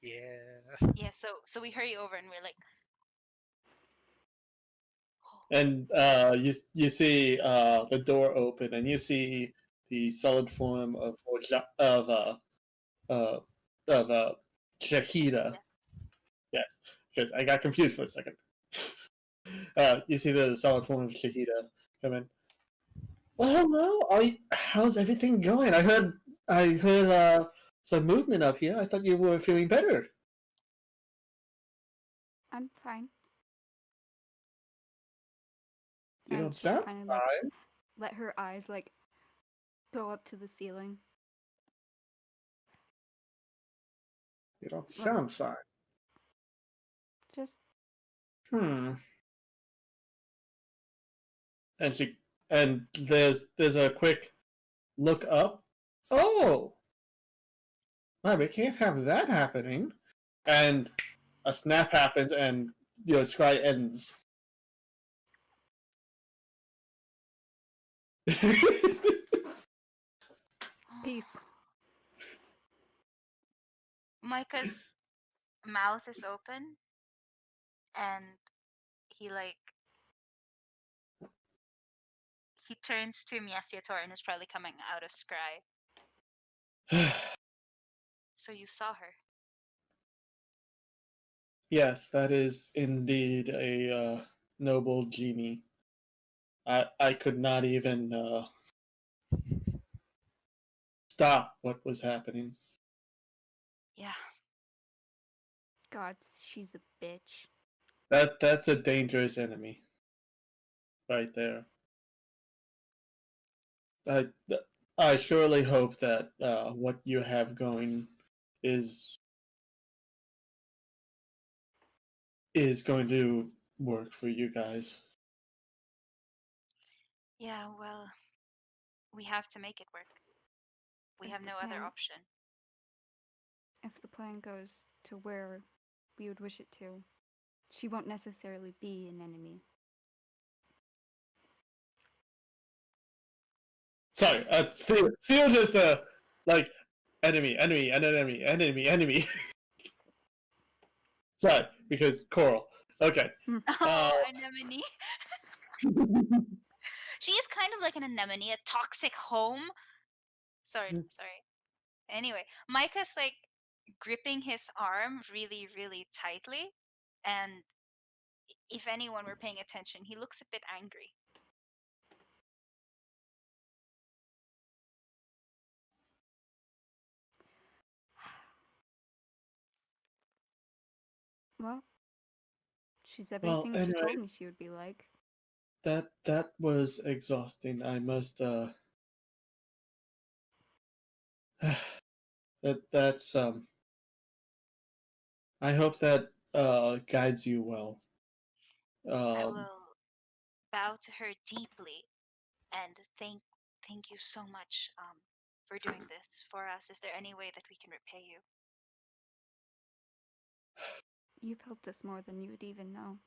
Yeah. Yeah, so we hurry over and we're like, And you see the door open, and you see the solid form of Shahida. Yes, because I got confused for a second. You see the solid form of Shahida come in. Well, hello. How's everything going? I heard some movement up here. I thought you were feeling better. I'm fine. You And don't she'll sound kinda, fine. like, let her eyes, like, go up to the ceiling. You don't sound fine. Just And there's a quick look up. Oh, well, we can't have that happening. And a snap happens, and scry ends. peace. Micah's mouth is open and he turns to Miasiator and is probably coming out of scry. So you saw her. Yes, that is indeed a noble genie. I could not even stop what was happening. Yeah. God, she's a bitch. That's a dangerous enemy, right there. I I surely hope that what you have going is going to work for you guys. Yeah, well, we have to make it work. We If have the no other plan- option. If the plan goes to where we would wish it to, she won't necessarily be an enemy. Sorry, Steel just like enemy. Sorry, because Coral. Okay. Oh, anemone. She is kind of like an anemone, a toxic home. Sorry. Anyway, Micah's like gripping his arm really, really tightly. And if anyone were paying attention, he looks a bit angry. Well, she's everything she told me she would be like. That was exhausting. I must that's I hope that guides you well. I will bow to her deeply and thank you so much for doing this for us. Is there any way that we can repay you? You've helped us more than you would even know.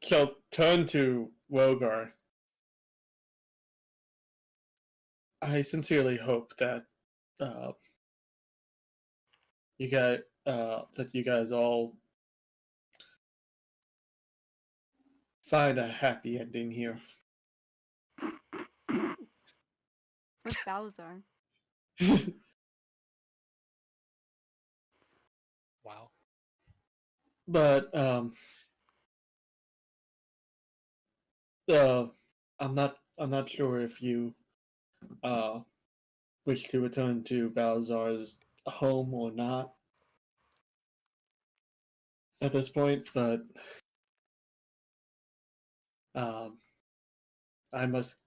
She'll turn to Wogar. I sincerely hope that you guys all find a happy ending here. With Balazar. Wow. But I'm not sure if you wish to return to Balazar's home or not at this point, but I must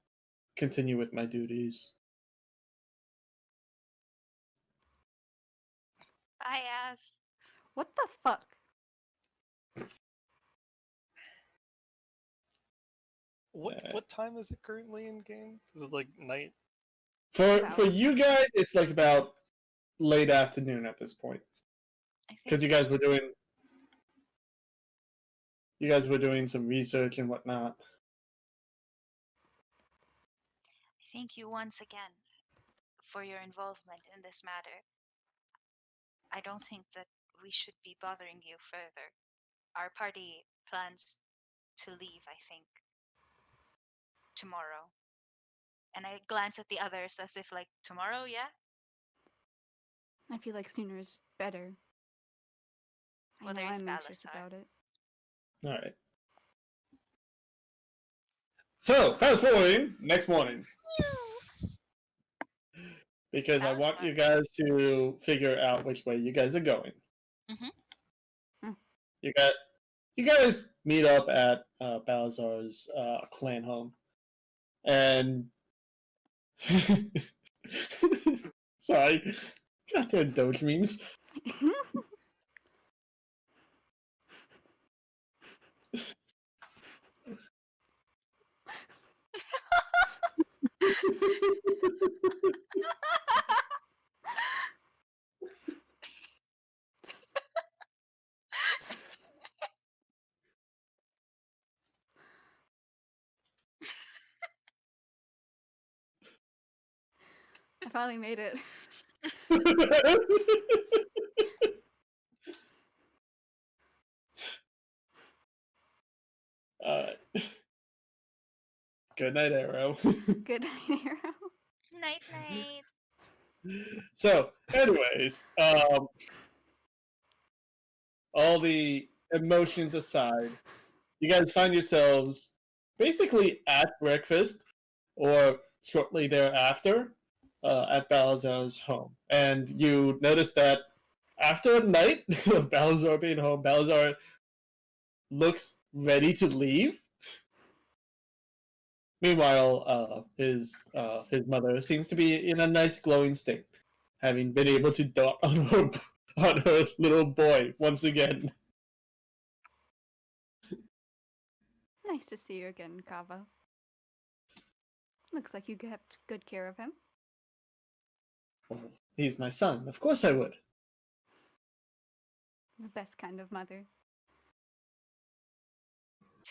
continue with my duties. Bye, ass. What the fuck? What time is it currently in game? Is it like night? For you guys, it's like about late afternoon at this point, because you guys were doing some research and whatnot. Thank you once again for your involvement in this matter. I don't think that we should be bothering you further. Our party plans to leave, I think, tomorrow. And I glance at the others as if like, tomorrow, yeah? I feel like sooner is better. Well, I know there is I'm anxious Balasar. about it. All right. So fast forwarding next morning, because I want you guys to figure out which way you guys are going. Mm-hmm. You guys meet up at Balazar's clan home, and sorry, goddamn Doge memes. I finally made it. Alright. Good night, Arrow. Good night, Arrow. Night, night. So, anyways, all the emotions aside, you guys find yourselves basically at breakfast or shortly thereafter at Balazar's home. And you notice that after a night of Balazar being home, Balazar looks ready to leave. Meanwhile, his mother seems to be in a nice glowing state, having been able to dot on her little boy once again. Nice to see you again, Kava. Looks like you kept good care of him. He's my son. Of course I would. The best kind of mother.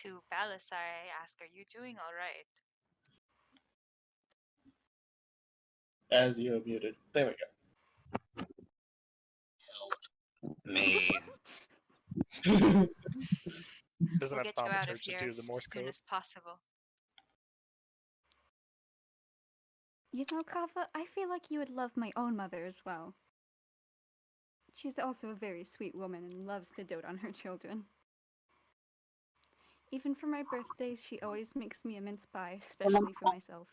To Balasar, I ask, "Are you doing all right?" As you're muted. There we Me. go. Doesn't We'll have get you out thaumaturge of to here do as the Morse soon code. as possible. You know, Kava, I feel like you would love my own mother as well. She's also a very sweet woman and loves to dote on her children. Even for my birthdays, she always makes me a mince pie, especially for myself.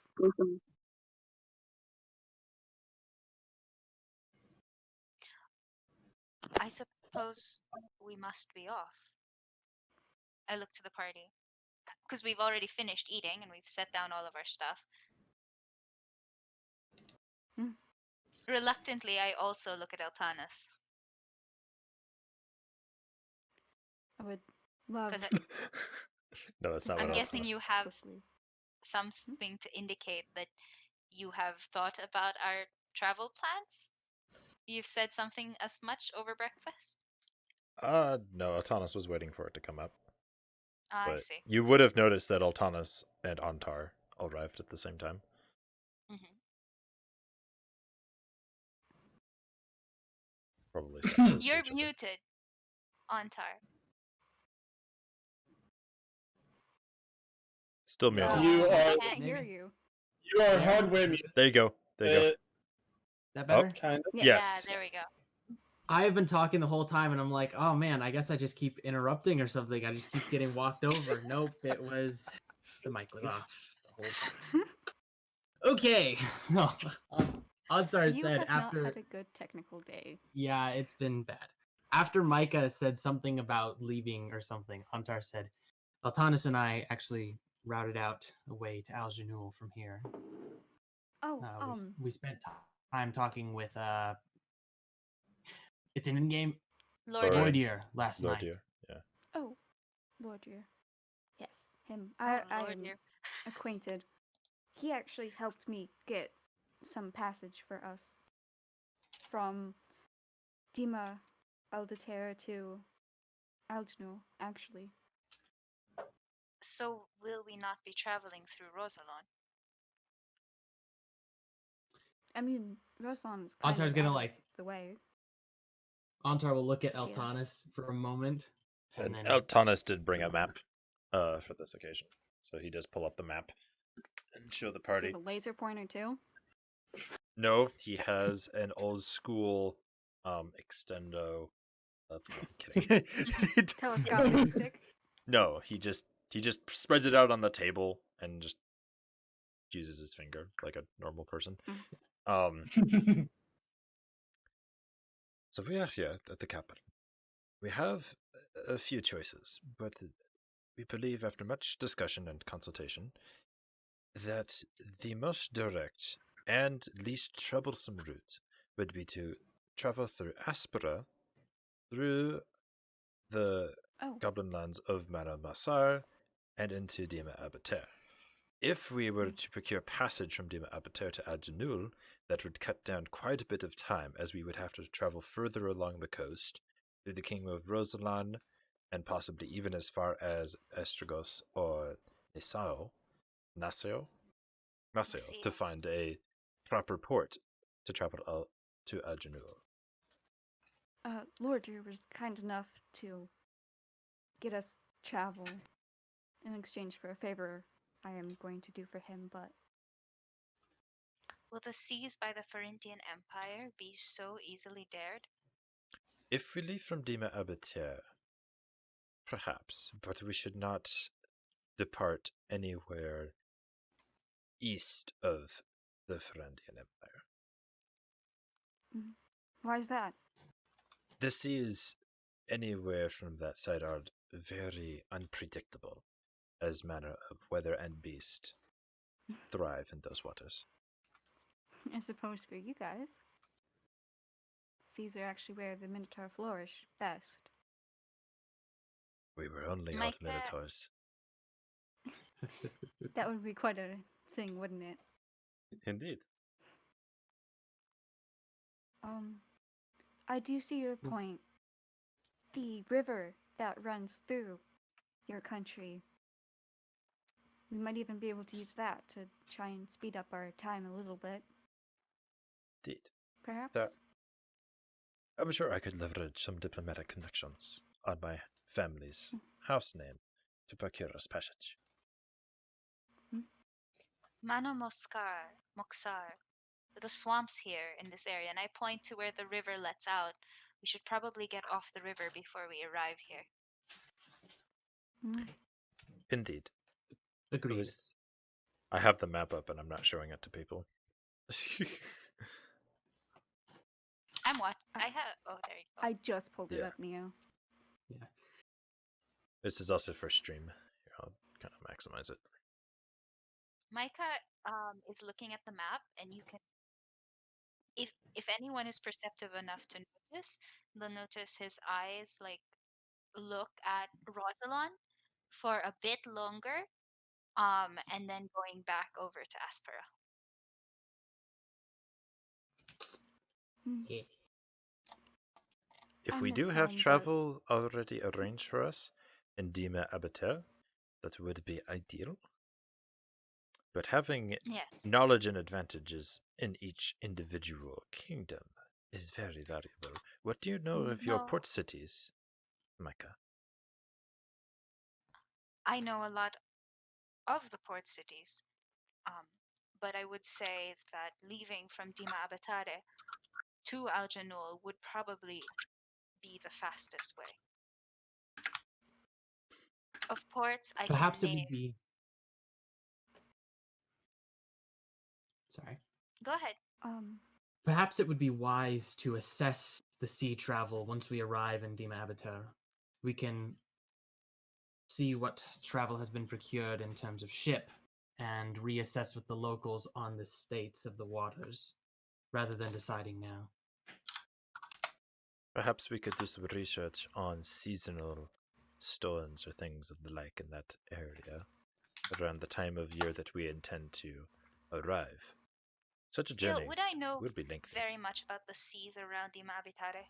I suppose we must be off. I look to the party. Because we've already finished eating and we've set down all of our stuff. Hmm. Reluctantly, I also look at Eltanis. I would love 'Cause No, that's not I'm what I was guessing gonna you say. have quickly. something to indicate that you have thought about our travel plans? You've said something as much over breakfast? No, Altanis was waiting for it to come up. I But see. you would have noticed that Altanis and Antar arrived at the same time. Hmm. Probably sat close to You're each other. muted, Antar. Still muted. You I are can't hear Maybe. you. you are Yeah. hardware muted. There you go. There you go. That better? Kind of. Yeah. Yes. Yeah, there we go. I've been talking the whole time, and I'm like, oh man, I guess I just keep interrupting or something. I just keep getting walked over. Nope, it was the mic was off the whole time. Okay. Antar You said have not after. had a good technical day. Yeah, it's been bad. After Micah said something about leaving or something, Antar said, Altanis and I actually routed out a way to Al Janul from here. Oh, We spent time talking with it's an in-game Lord, Lord. Voidier last Lord night. dear. Yeah. oh, Lord dear. Yes, him. oh, I Lord, am dear. acquainted. He actually helped me get some passage for us from Dima Aldater to Algenu, actually. So will we not be traveling through Rosalon? I mean, Rosalon's kind Antar's of gonna out of like the way. Antar will look at Altanis for a moment, and And then Altanis did bring a map for this occasion. So he does pull up the map and show the Does he party. have a laser pointer too? No, he has an old school extendo. No, I'm kidding. Telescopic stick? No, he just spreads it out on the table and just uses his finger like a normal person. So we are here at the capital. We have a few choices, but we believe after much discussion and consultation that the most direct and least troublesome route would be to travel through Aspera, through the Oh, goblin lands of Mana Masar, and into Dima Abater. If we were to procure passage from Dima Abater to Adjanul, that would cut down quite a bit of time, as we would have to travel further along the coast, through the Kingdom of Rosalan, and possibly even as far as Estragos or Naseo, to Naseo. find a proper port to travel to Adjanul. Lord Drew was kind enough to get us travel in exchange for a favor I am going to do for him, but Will the seas by the Pharyntian Empire be so easily dared? If we leave from Dima Abatir, perhaps, but we should not depart anywhere east of the Pharyntian Empire. Why is that? The seas anywhere from that side are very unpredictable as manner of weather and beast thrive in those waters. I suppose for you guys. Seas are actually where the Minotaur flourish best. We were only out Micah- minotaurs. That would be quite a thing, wouldn't it? Indeed. I do see your point. The river that runs through your country. We might even be able to use that to try and speed up our time a little bit. Indeed. Perhaps? I'm sure I could leverage some diplomatic connections on my family's house name to procure us passage. Mano Moksar, the swamps here in this area, and I point to where the river lets out. We should probably get off the river before we arrive here. Indeed. Agreed. I have the map up and I'm not showing it to people. I'm what? I have. Oh, there you go. I just pulled it Yeah. up, Neo. Yeah. This is also for stream. Here, I'll kind of maximize it. Micah is looking at the map, and you can, if anyone is perceptive enough to notice, they'll notice his eyes like look at Rosalon for a bit longer, and then going back over to Aspera. Yeah. If I we miss do have home, but- travel already arranged for us in Dima Abater, that would be ideal. But having Yes. knowledge and advantages in each individual kingdom is very valuable. What do you know of your No. port cities, Micah? I know a lot of the port cities, but I would say that leaving from Dima Abatare to Aljanul would probably be the fastest way. Of ports, I Perhaps can it name. would be. Sorry. Go ahead. Perhaps it would be wise to assess the sea travel once we arrive in Dima Abatar. We can see what travel has been procured in terms of ship and reassess with the locals on the states of the waters rather than deciding now. Perhaps we could do some research on seasonal stones or things of the like in that area around the time of year that we intend to arrive. Such a Still, journey would I know would be lengthy. very much about the seas around Dima Abitare?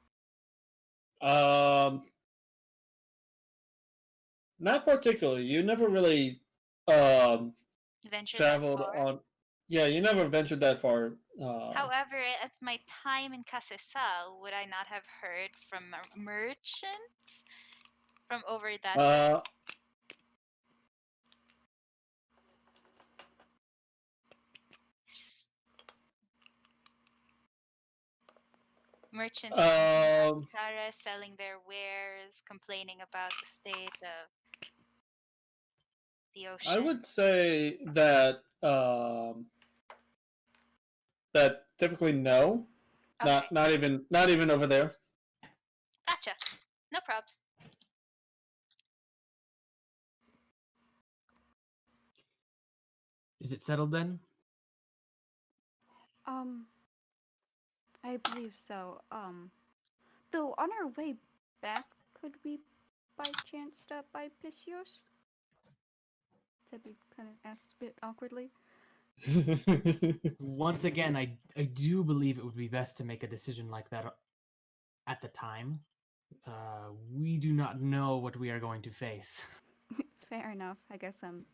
Not particularly. You never really Venture traveled that far? on. Yeah, you never ventured that far. However, at my time in Kasesal, would I not have heard from merchants from over that way? Merchants from Tara selling their wares, complaining about the state of the ocean. I would say that that typically no, Okay. not even over there. Gotcha. No probs. Is it settled then? I believe so. Though on our way back, could we by chance stop by Pisios? Said we kind of asked a bit awkwardly. Once again, I do believe it would be best to make a decision like that at the time. We do not know what we are going to face. Fair enough. I guess I'm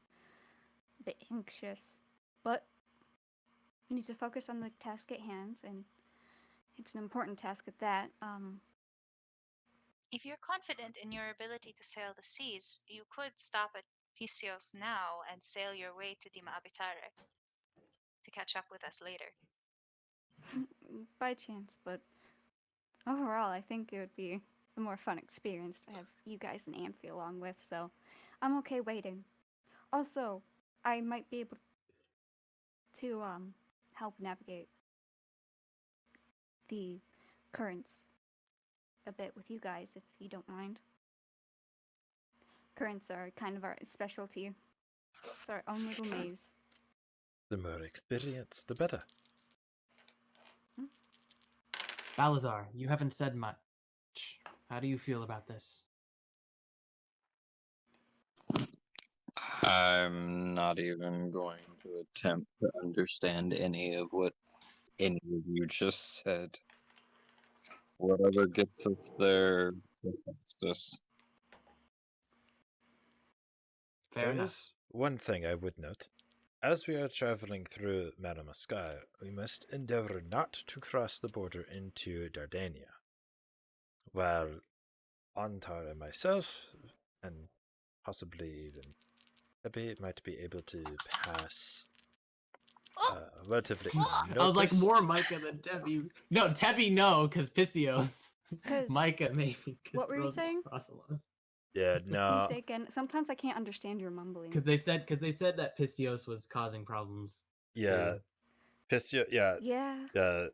a bit anxious. But we need to focus on the task at hand, and it's an important task at that. If you're confident in your ability to sail the seas, you could stop at Pisios now and sail your way to Dima Abitare to catch up with us later. by chance, but overall, I think it would be a more fun experience to have you guys and Amphi along with, so I'm okay waiting. Also, I might be able to help navigate the currents a bit with you guys if you don't mind. Currents are kind of our specialty. It's our own little maze. The more experience, the better. Balazar, you haven't said much. How do you feel about this? I'm not even going to attempt to understand any of what any of you just said. Whatever gets us there, gets us. Fair There enough. is one thing I would note. As we are traveling through Madagascar, we must endeavor not to cross the border into Dardania. While Antar and myself, and possibly even Epi, might be able to pass relatively unnoticed. I was like more Micah than Tebby. No, Tebby no, because Pisios. 'Cause- Micah maybe. What were you saying? Yeah, Can you no. say again? Sometimes I can't understand your mumbling. Because they said that Pisios was causing problems. Yeah. too. Pistio, yeah. Yeah.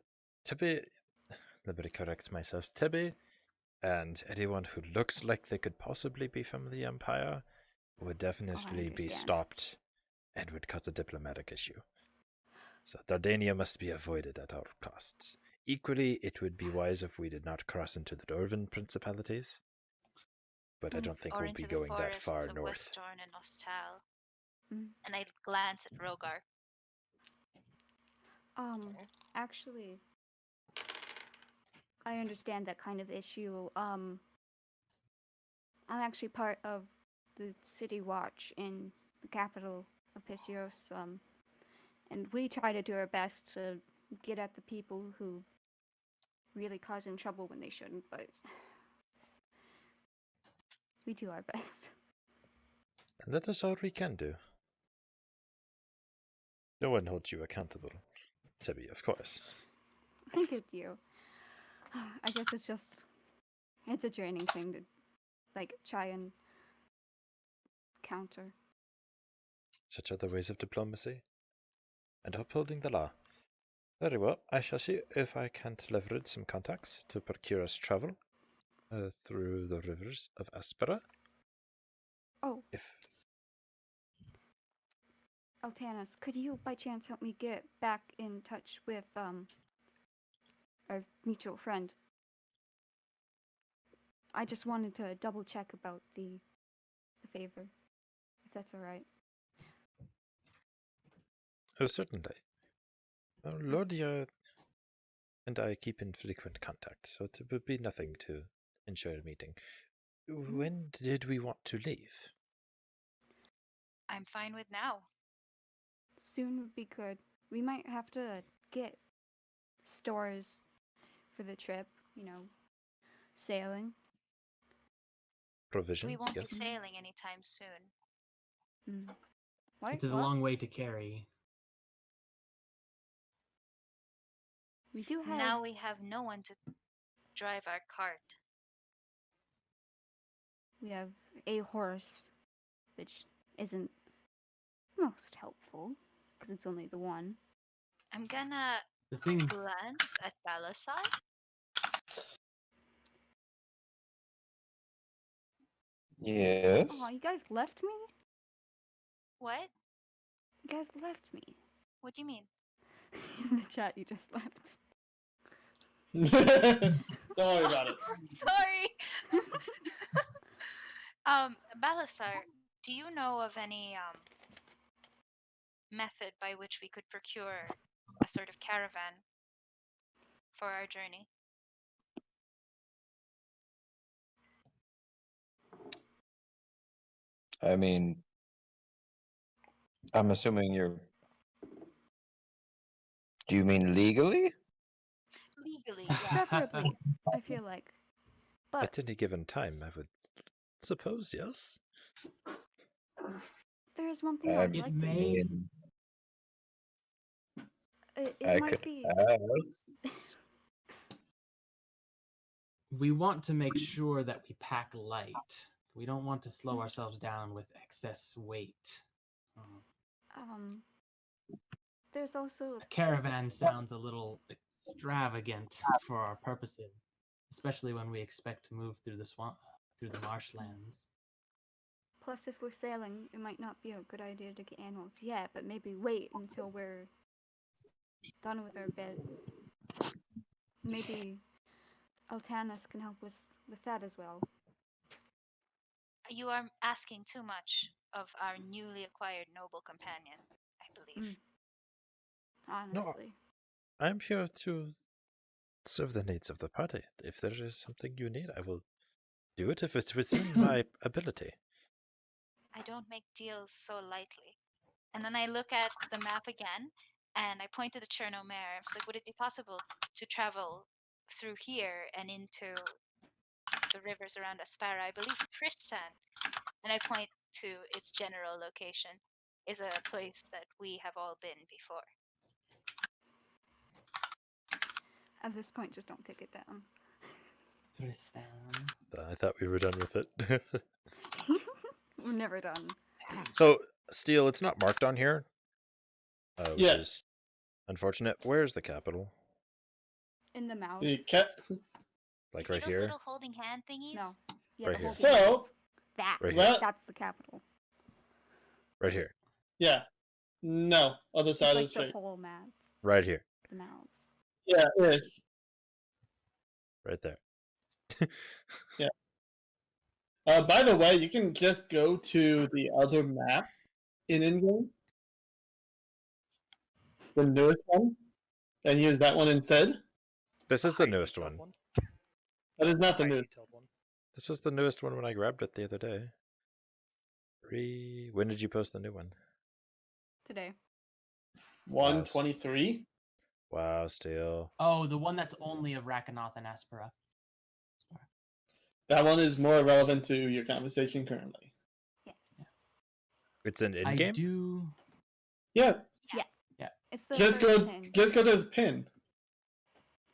Tibby, let me correct myself. Tibby and anyone who looks like they could possibly be from the Empire would definitely be understand. stopped and would cause a diplomatic issue. So Dardania must be avoided at all costs. Equally, it would be wise if we did not cross into the Dwarven principalities. But I don't think Or we'll into be the going that forests far of north. Westorn and Nostal. Mm. And I glance at Rogar. Actually, I understand that kind of issue. I'm actually part of the City Watch in the capital of Pisios, and we try to do our best to get at the people who really causing trouble when they shouldn't, but we do our best. And that is all we can do. No one holds you accountable. Tibby, of course. I get you. I guess it's a draining thing to, like, try and counter. Such are the ways of diplomacy and upholding the law. Very well, I shall see if I can't leverage some contacts to procure us travel through the rivers of Aspera. Oh, If Altanis, could you by chance help me get back in touch with our mutual friend? I just wanted to double check about the favor, if that's all right. oh, certainly. Well, Lordia and I keep in frequent contact, so it would be nothing to ensure a meeting. When did we want to leave? I'm fine with now. Soon would be good. We might have to get stores for the trip, sailing. Provisions, We won't yes? be sailing anytime soon. Mm. What? It is a What? long way to carry. We do have. Now we have no one to drive our cart. We have a horse, which isn't most helpful because it's only the one. I'm gonna The thing. glance at Balasar. Yes. Oh, you guys left me? What? You guys left me. What do you mean? In the chat, you just left. Don't worry about it. Sorry. Balasar, do you know of any method by which we could procure a sort of caravan for our journey? I mean, I'm assuming you're. Do you mean legally? Legally, yeah. Preferably, I feel like. But At any given time, I would suppose, yes. there's one thing I I'd like to say. mean, It might be. We want to make sure that we pack light. We don't want to slow ourselves down with excess weight. There's also A caravan sounds a little extravagant for our purposes, especially when we expect to move through the swamp, through the marshlands. plus if we're sailing, it might not be a good idea to get animals yet, but maybe wait until we're done with our bit. Maybe Altanus can help us with that as well. You are asking too much of our newly acquired noble companion, I believe. Honestly. I'm here to serve the needs of the party. If there is something you need, I will do it if it's within my ability. I don't make deals so lightly. And then I look at the map again, and I point to the Cherno Mare. I was like, would it be possible to travel through here and into the rivers around Aspara? I believe Tristan, and I point to its general location, is a place that we have all been before. At this point, just don't take it down. Tristan. I thought we were done with it. We're never done. So, Steel, it's not marked on here. Which Yes. is unfortunate. Where's the capital? In the mouth. The cat. Like You see right those here? little holding hand thingies? No. Yeah, Right the here. whole thing So- is that. Right here. That's the capital. Right here. Yeah. No. Other It's side like of the street. the whole mats. Right here. The mouths. Yeah, ish. Right there. By the way, you can just go to the other map in-game, the newest one, and use that one instead. This is the High newest detailed one. That is not the High newest. detailed one. This is the newest one when I grabbed it the other day. When did you post the new one? Today. 123. Wow, Steel. Oh, the one that's only of Raknoth and Aspera. That one is more relevant to your conversation currently. Yes. It's an I in-game? do. Yeah, It's the just first go. pin. Just go to the pin.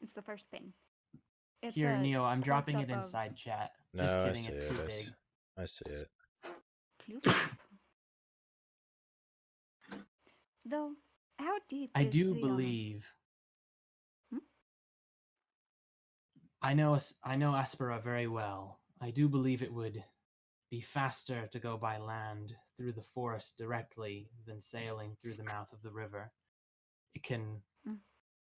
It's the first pin. It's Here, a Neo, I'm dropping it close-up of inside chat. No, Just I kidding, see it's it. too big. I see it. close-up. Though, how deep I is do the, believe. Hmm? I know Aspera very well. I do believe it would be faster to go by land through the forest directly than sailing through the mouth of the river. It can Mm.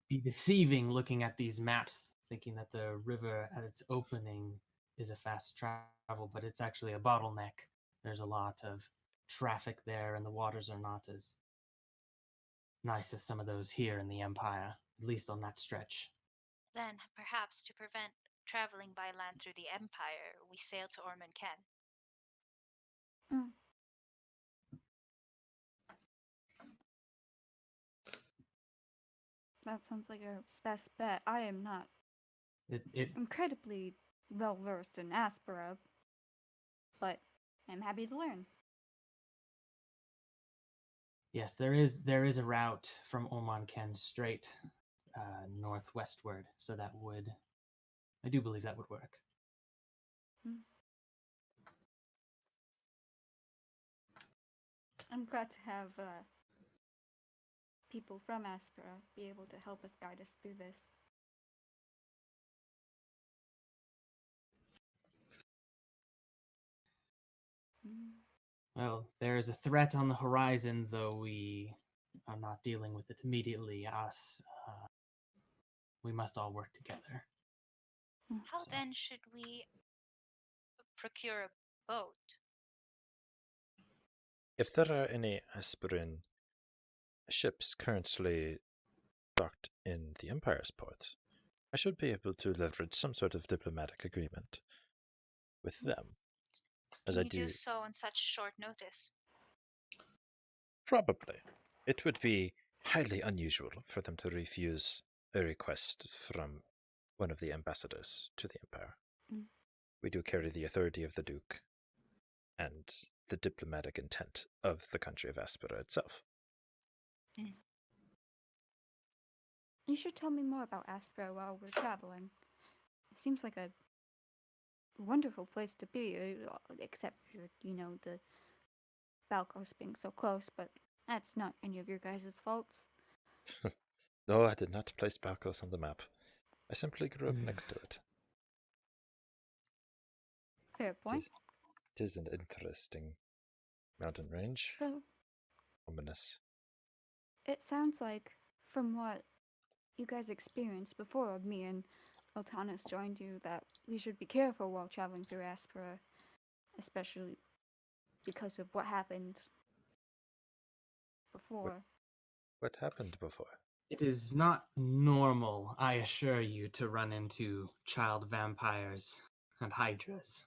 be deceiving looking at these maps, thinking that the river at its opening is a fast travel, but it's actually a bottleneck. There's a lot of traffic there, and the waters are not as nice as some of those here in the Empire, at least on that stretch. Then, perhaps to prevent traveling by land through the Empire, we sail to Ormond Ken. That sounds like our best bet. I am not It incredibly well versed in Aspera, but I'm happy to learn. Yes, there is a route from Ormond Ken straight northwestward, so I do believe that would work. I'm glad to have people from Aspera be able to help us guide us through this. Well, there is a threat on the horizon, though we are not dealing with it immediately. We must all work together. How So- then should we procure a boat? If there are any Aspirin ships currently docked in the Empire's port, I should be able to leverage some sort of diplomatic agreement with them. As Can I you do so on such short notice? Probably. It would be highly unusual for them to refuse a request from one of the ambassadors to the Empire. Mm. We do carry the authority of the Duke and the diplomatic intent of the country of Aspera itself. You should tell me more about Aspera while we're traveling. It seems like a wonderful place to be, except for, the Balkos being so close, but that's not any of your guys' faults. No, I did not place Balkos on the map. I simply grew up next to it. Fair point. It is an interesting mountain range. Though, Ominous. it sounds like, from what you guys experienced before me and Eltanis joined you, that we should be careful while traveling through Aspera, especially because of what happened before. What happened before? It is not normal, I assure you, to run into child vampires and hydras.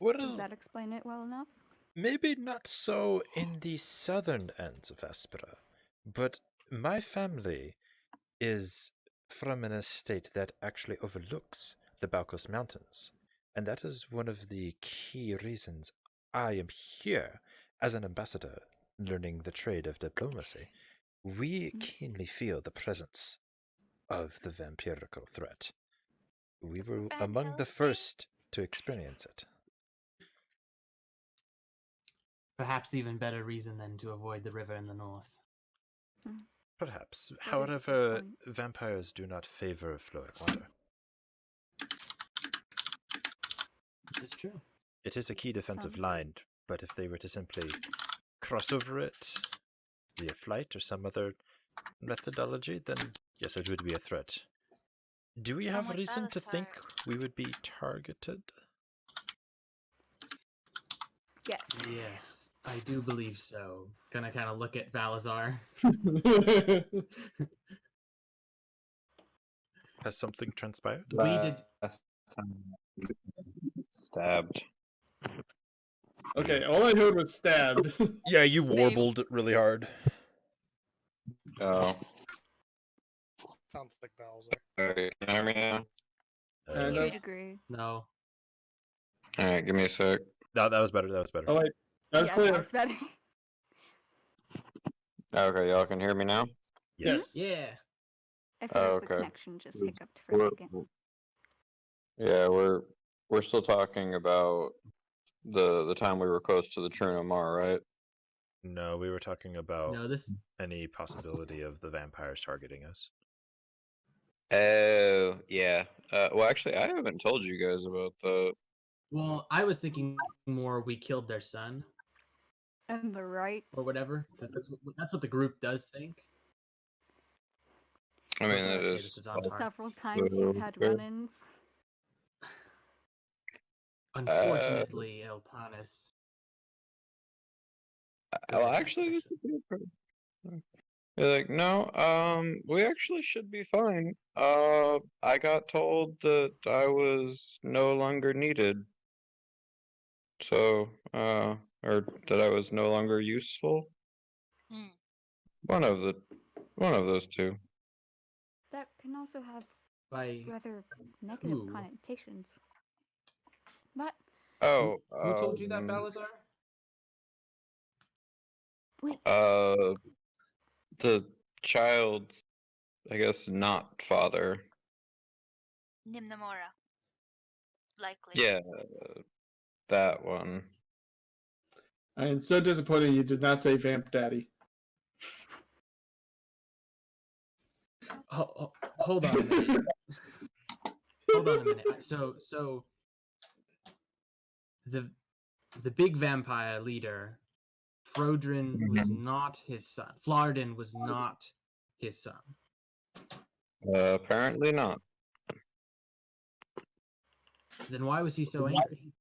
Does that explain it well enough? Maybe not so in the southern ends of Aspera, but my family is from an estate that actually overlooks the Balkos Mountains, and that is one of the key reasons I am here as an ambassador learning the trade of diplomacy. We keenly feel the presence of the vampirical threat. We were among the first to experience it. Perhaps even better reason than to avoid the river in the north. Perhaps. That is a good However, point. vampires do not favor flowing water. This is true. It is a key defensive Some- line, but if they were to simply cross over it via flight or some other methodology, then yes, it would be a threat. Do we have Sound like reason to think Battlestar. we would be targeted? Yes. Yes, I do believe so. Gonna kind of look at Valazar. Has something transpired? We did. Stabbed. Okay, all I heard was stabbed. Yeah, you Same. warbled really hard. Oh. Sounds like Bowser. Alright, can you hear me now? Kind To a of. degree. No. Alright, give me a sec. No, that was better. That was better. Oh wait, that was Yeah, clear. that's better. Okay, y'all can hear me now? Yes. Yeah. I feel like the Okay. connection just hiccuped for a second. Yeah, we're still talking about the time we were close to the True Mar, right? No, we were talking about No, this. any possibility of the vampires targeting us. Oh, yeah. Well, actually, I haven't told you guys about that. Well, I was thinking more we killed their son And the rights. or whatever. That's what the group does think. I mean, Before that say is. this is on target. Several times you've had Okay. run-ins. Unfortunately, Eltanis. Go Well, ahead, actually, this Section. would be a pretty- You're like, no, we actually should be fine. I got told that I was no longer needed. So, or that I was no longer useful. Hmm. One of those two. That can also have By rather negative who? connotations. But Oh, who told you that, Balazar? wait, the child's, I guess, not father. Nimnamora. Likely. Yeah, that one. I am so disappointed you did not say Vamp Daddy. Hold on a minute. Hold on a minute. So the big vampire leader, Frodrin, was not his son. Flarden was not his son. Apparently not. Then why was he so angry?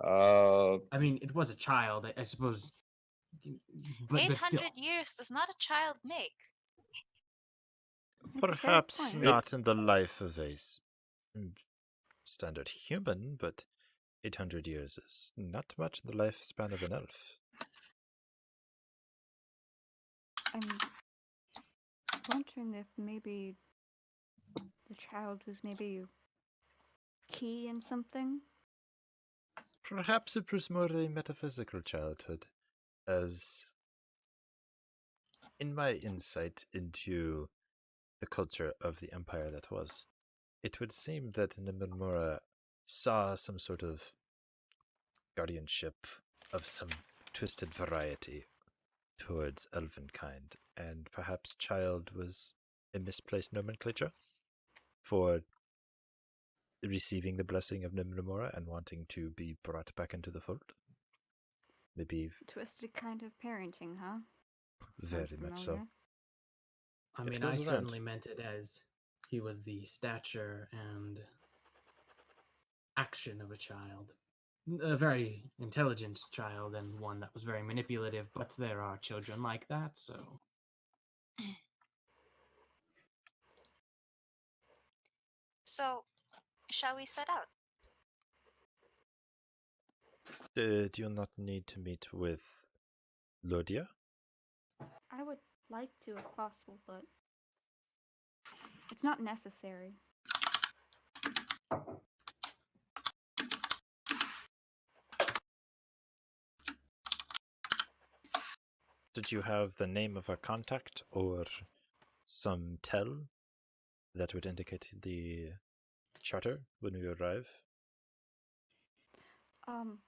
I mean, it was a child, I suppose. But 800 still. years does not a child make. that's a fair Perhaps point. not in the life of a standard human, but 800 years is not much in the lifespan of an elf. I'm wondering if maybe the child was maybe key in something. Perhaps it was more a metaphysical childhood, as in my insight into the culture of the empire that was, it would seem that Nimurmura saw some sort of guardianship of some twisted variety towards elvenkind, and perhaps child was a misplaced nomenclature for receiving the blessing of Nimurmura and wanting to be brought back into the fold. Maybe Twisted kind of parenting, huh? very Sounds much so. familiar. I It mean, goes I around. certainly meant it as he was the stature and action of a child. A very intelligent child and one that was very manipulative, but there are children like that, so. So, shall we set out? Do you not need to meet with Lodia? I would like to if possible, but it's not necessary. Did you have the name of a contact or some tell that would indicate the charter when we arrive? I'm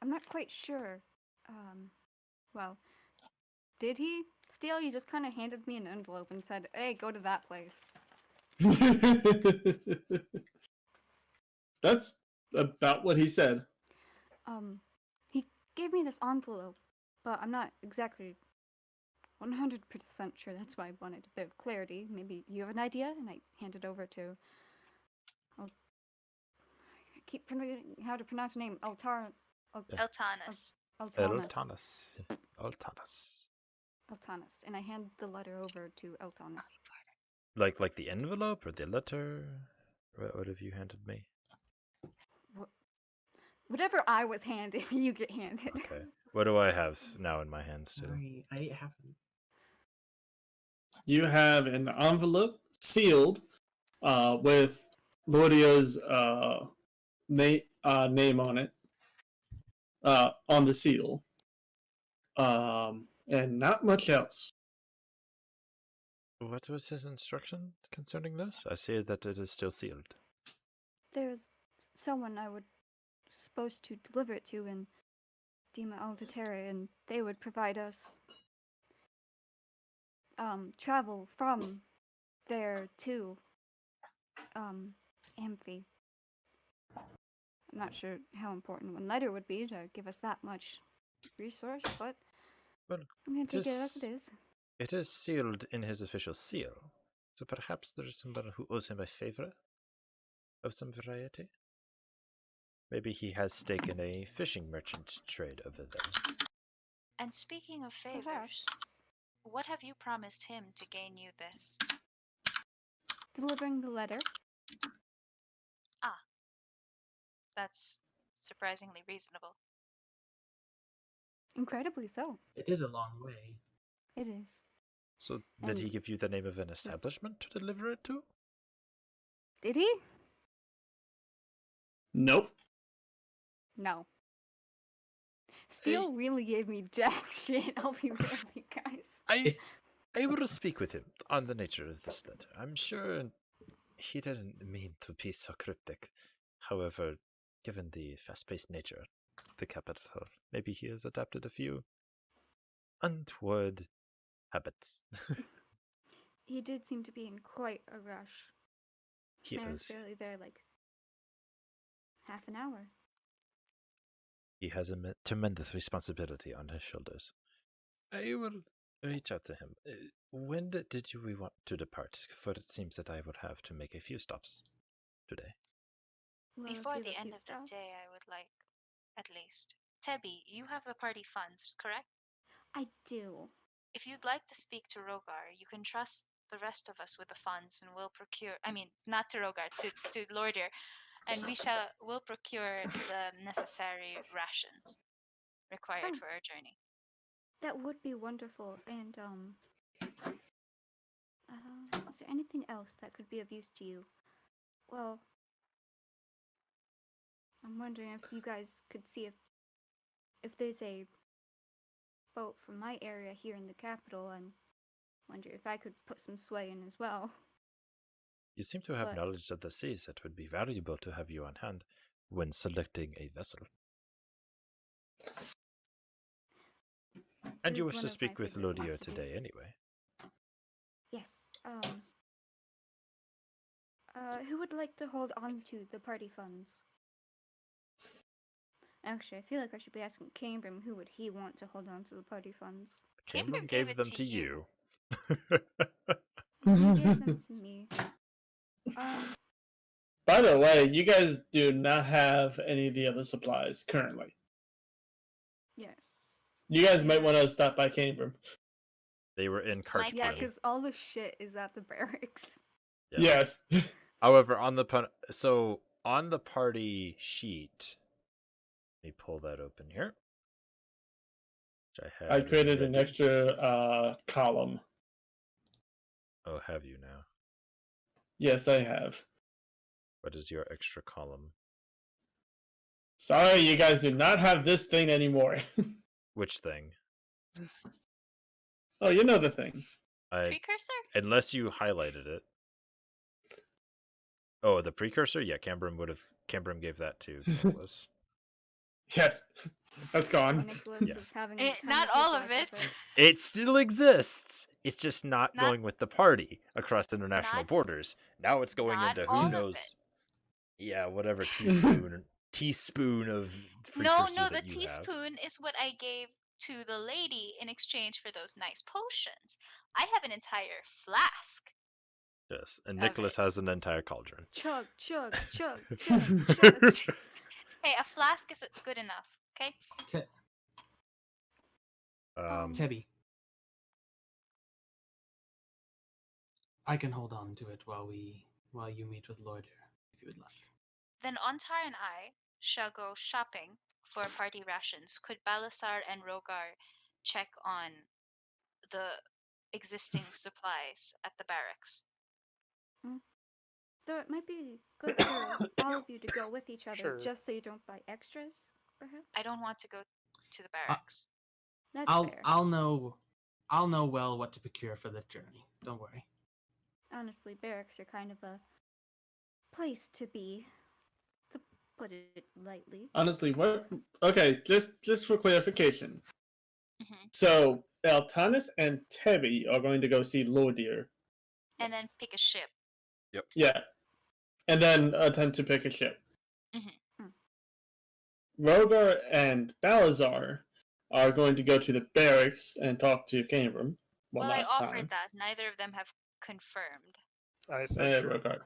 not quite sure. Well, did he steal? He just kind of handed me an envelope and said, "Hey, go to that place." That's about what he said. He gave me this envelope, but I'm not exactly 100% sure. That's why I wanted a bit of clarity. Maybe you have an idea? And I hand it over to. I keep forgetting how to pronounce her name. Eltanas. Eltanas. Eltanas. Eltanas. And I hand the letter over to Eltanas. Like the envelope or the letter? What have you handed me? Whatever I was handed, you get handed. Okay. What do I have now in my hands too? I haven't. You have an envelope sealed with Lordio's name on it, on the seal, and not much else. What was his instruction concerning this? I see that it is still sealed. There's someone I would supposed to deliver it to in Dima Aldaterra, and they would provide us travel from there to Amphi. I'm not sure how important one letter would be to give us that much resource, but Well, I'm gonna take it as it is. It is sealed in his official seal, so perhaps there is someone who owes him a favor of some variety. Maybe he has taken a fishing merchant trade over there. And speaking of favors, Perhaps. what have you promised him to gain you this? Delivering the letter. Ah, that's surprisingly reasonable. Incredibly so. It is a long way. It is. So, did he And- give you the name of an establishment to deliver it to? Did he? Nope. No. Steel really gave me jack shit, I'll be real with you guys. I will speak with him on the nature of this letter. I'm sure he didn't mean to be so cryptic. However, given the fast-paced nature of the capital, maybe he has adopted a few untoward habits. He did seem to be in quite a rush. He I was is. barely there like half an hour. He has a tremendous responsibility on his shoulders. I will reach out to him. When did we want to depart? For it seems that I would have to make a few stops today. Well, if Before you have the a end few of the stops- day, I would like, at least. Tebby, you have the party funds, correct? I do. If you'd like to speak to Rogar, you can trust the rest of us with the funds, and we'll procure. I mean, not to Rogar, to Lordir, and we'll procure the necessary rations required Oh. for our journey. That would be wonderful. And is there anything else that could be of use to you? Well, I'm wondering if you guys could see if there's a boat from my area here in the capital, and wonder if I could put some sway in as well. You seem to have But- knowledge of the seas that would be valuable to have you on hand when selecting a vessel. And It you is wish one to of my speak with favorite things Lodio to do. today anyway. Yes. Who would like to hold on to the party funds? Actually, I feel like I should be asking Cambrim who would he want to hold on to the party funds. Cambrim Cambrim gave gave it them to to you. you. He gave them to me. By the way, you guys do not have any of the other supplies currently. Yes. You guys might want to stop by Cambrim. They were in cart Yeah, party. because all the shit is at the barracks. Yeah. Yes. However, on the party sheet, let me pull that open here. Which I I have created an ready. extra column. Oh, have you now? Yes, I have. What is your extra column? Sorry, you guys do not have this thing anymore. Which thing? Oh, you know the thing. Precursor? Unless you highlighted it. Oh, the precursor? Yeah, Cambrim gave that to Nicholas. Yes, that's gone. Nicholas Yeah. is having Eh, the time not of his all of life it. with It still exists. It's just not Not- going with the party across international not- borders. Now it's going not into all who of knows. Yeah, whatever teaspoon of No, precursor no, the that you have. teaspoon is what I gave to the lady in exchange for those nice potions. I have an entire flask. Yes, and of Nicholas it. has an entire cauldron. chug, chug, chug, chug, chug. Hey, a flask is good enough, okay? Tebby. I can hold on to it while you meet with Lorder, if you would like. Then Ontar and I shall go shopping for party rations. Could Balasar and Rogar check on the existing supplies at the barracks? Though it might be good for all of you to go with each other, Sure. just so you don't buy extras, perhaps. I don't want to go to the barracks. That's I'll fair. I'll know well what to procure for the journey. Don't worry. Honestly, barracks are kind of a place to be, to put it lightly. Honestly, what? Okay, just for clarification. Mhm. So, Altanis and Tebby are going to go see Lordir. And then pick a ship. Yeah. And then attempt to pick a ship. Mhm. Rogar and Balazar are going to go to the barracks and talk to Cambrim one Well, I last offered time. that. Neither of them have confirmed. I said sure. Rogar.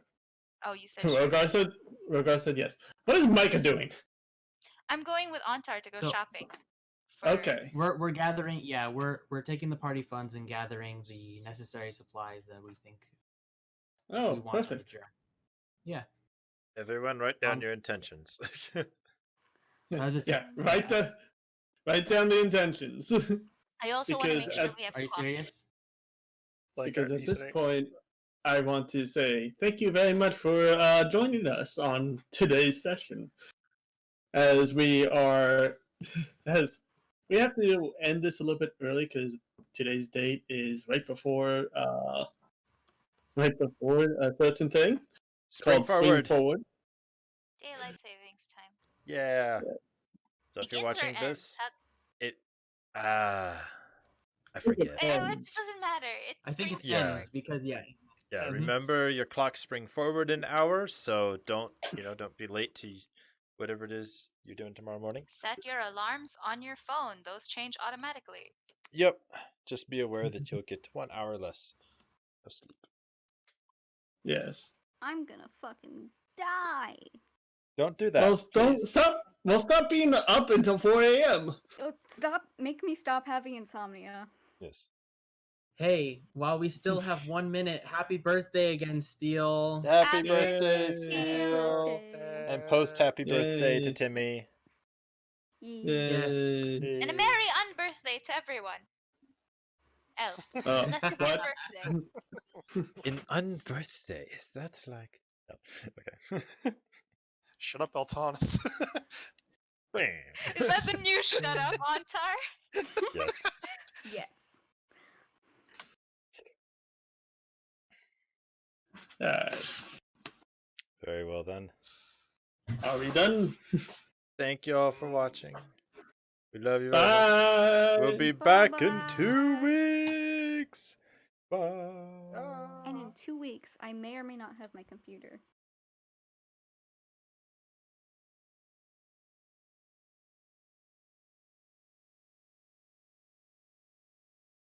Oh, you said sure. Rogar said yes. What is Micah doing? I'm going with Ontar to go So- shopping. for- Okay. We're gathering. Yeah, we're taking the party funds and gathering the necessary supplies that we think Oh, we want for the perfect. journey. Yeah. Everyone, write down Um, your intentions. How's it Yeah, sound? write down the intentions. I also want to Because make sure at- we have Are you coffee. serious? Like, Because are at you this saying- point, I want to say thank you very much for joining us on today's session. As we have to end this a little bit early because today's date is right before a certain thing Spring called Spring forward. Forward. Daylight savings time. Yeah. Yes. So if you're Begins or watching ends? this, How- I forget. Ends. it doesn't matter. It's I think spring it's Yeah. ends because Yeah, Mhm. remember your clocks spring forward an hour, so don't be late to whatever it is you're doing tomorrow morning. Set your alarms on your phone. Those change automatically. Yep. Just be aware that you'll get 1 hour less of sleep. Yes. I'm gonna fucking die. Don't do that. Well, don't please. stop. Well, stop being up until 4 a.m. Oh, make me stop having insomnia. Yes. Hey, while we still have 1 minute, happy birthday again, Steel. Happy Happy birthday, birthday. Steel. Birthday. And post happy birthday to Yay. Timmy. Yes. Yay. And a merry unbirthday to everyone else. Oh, Unless it's what? my birthday. In unbirthday, is that like? No. Okay. Shut up, Altanis. Is that the new shut up, Ontar? Yes. Yes. Alright. Very well then. Are we done? Thank you all for watching. We love you very much. Bye. We'll be back in Bye-bye. 2 weeks. Bye. And in 2 weeks, I may or may not have my computer.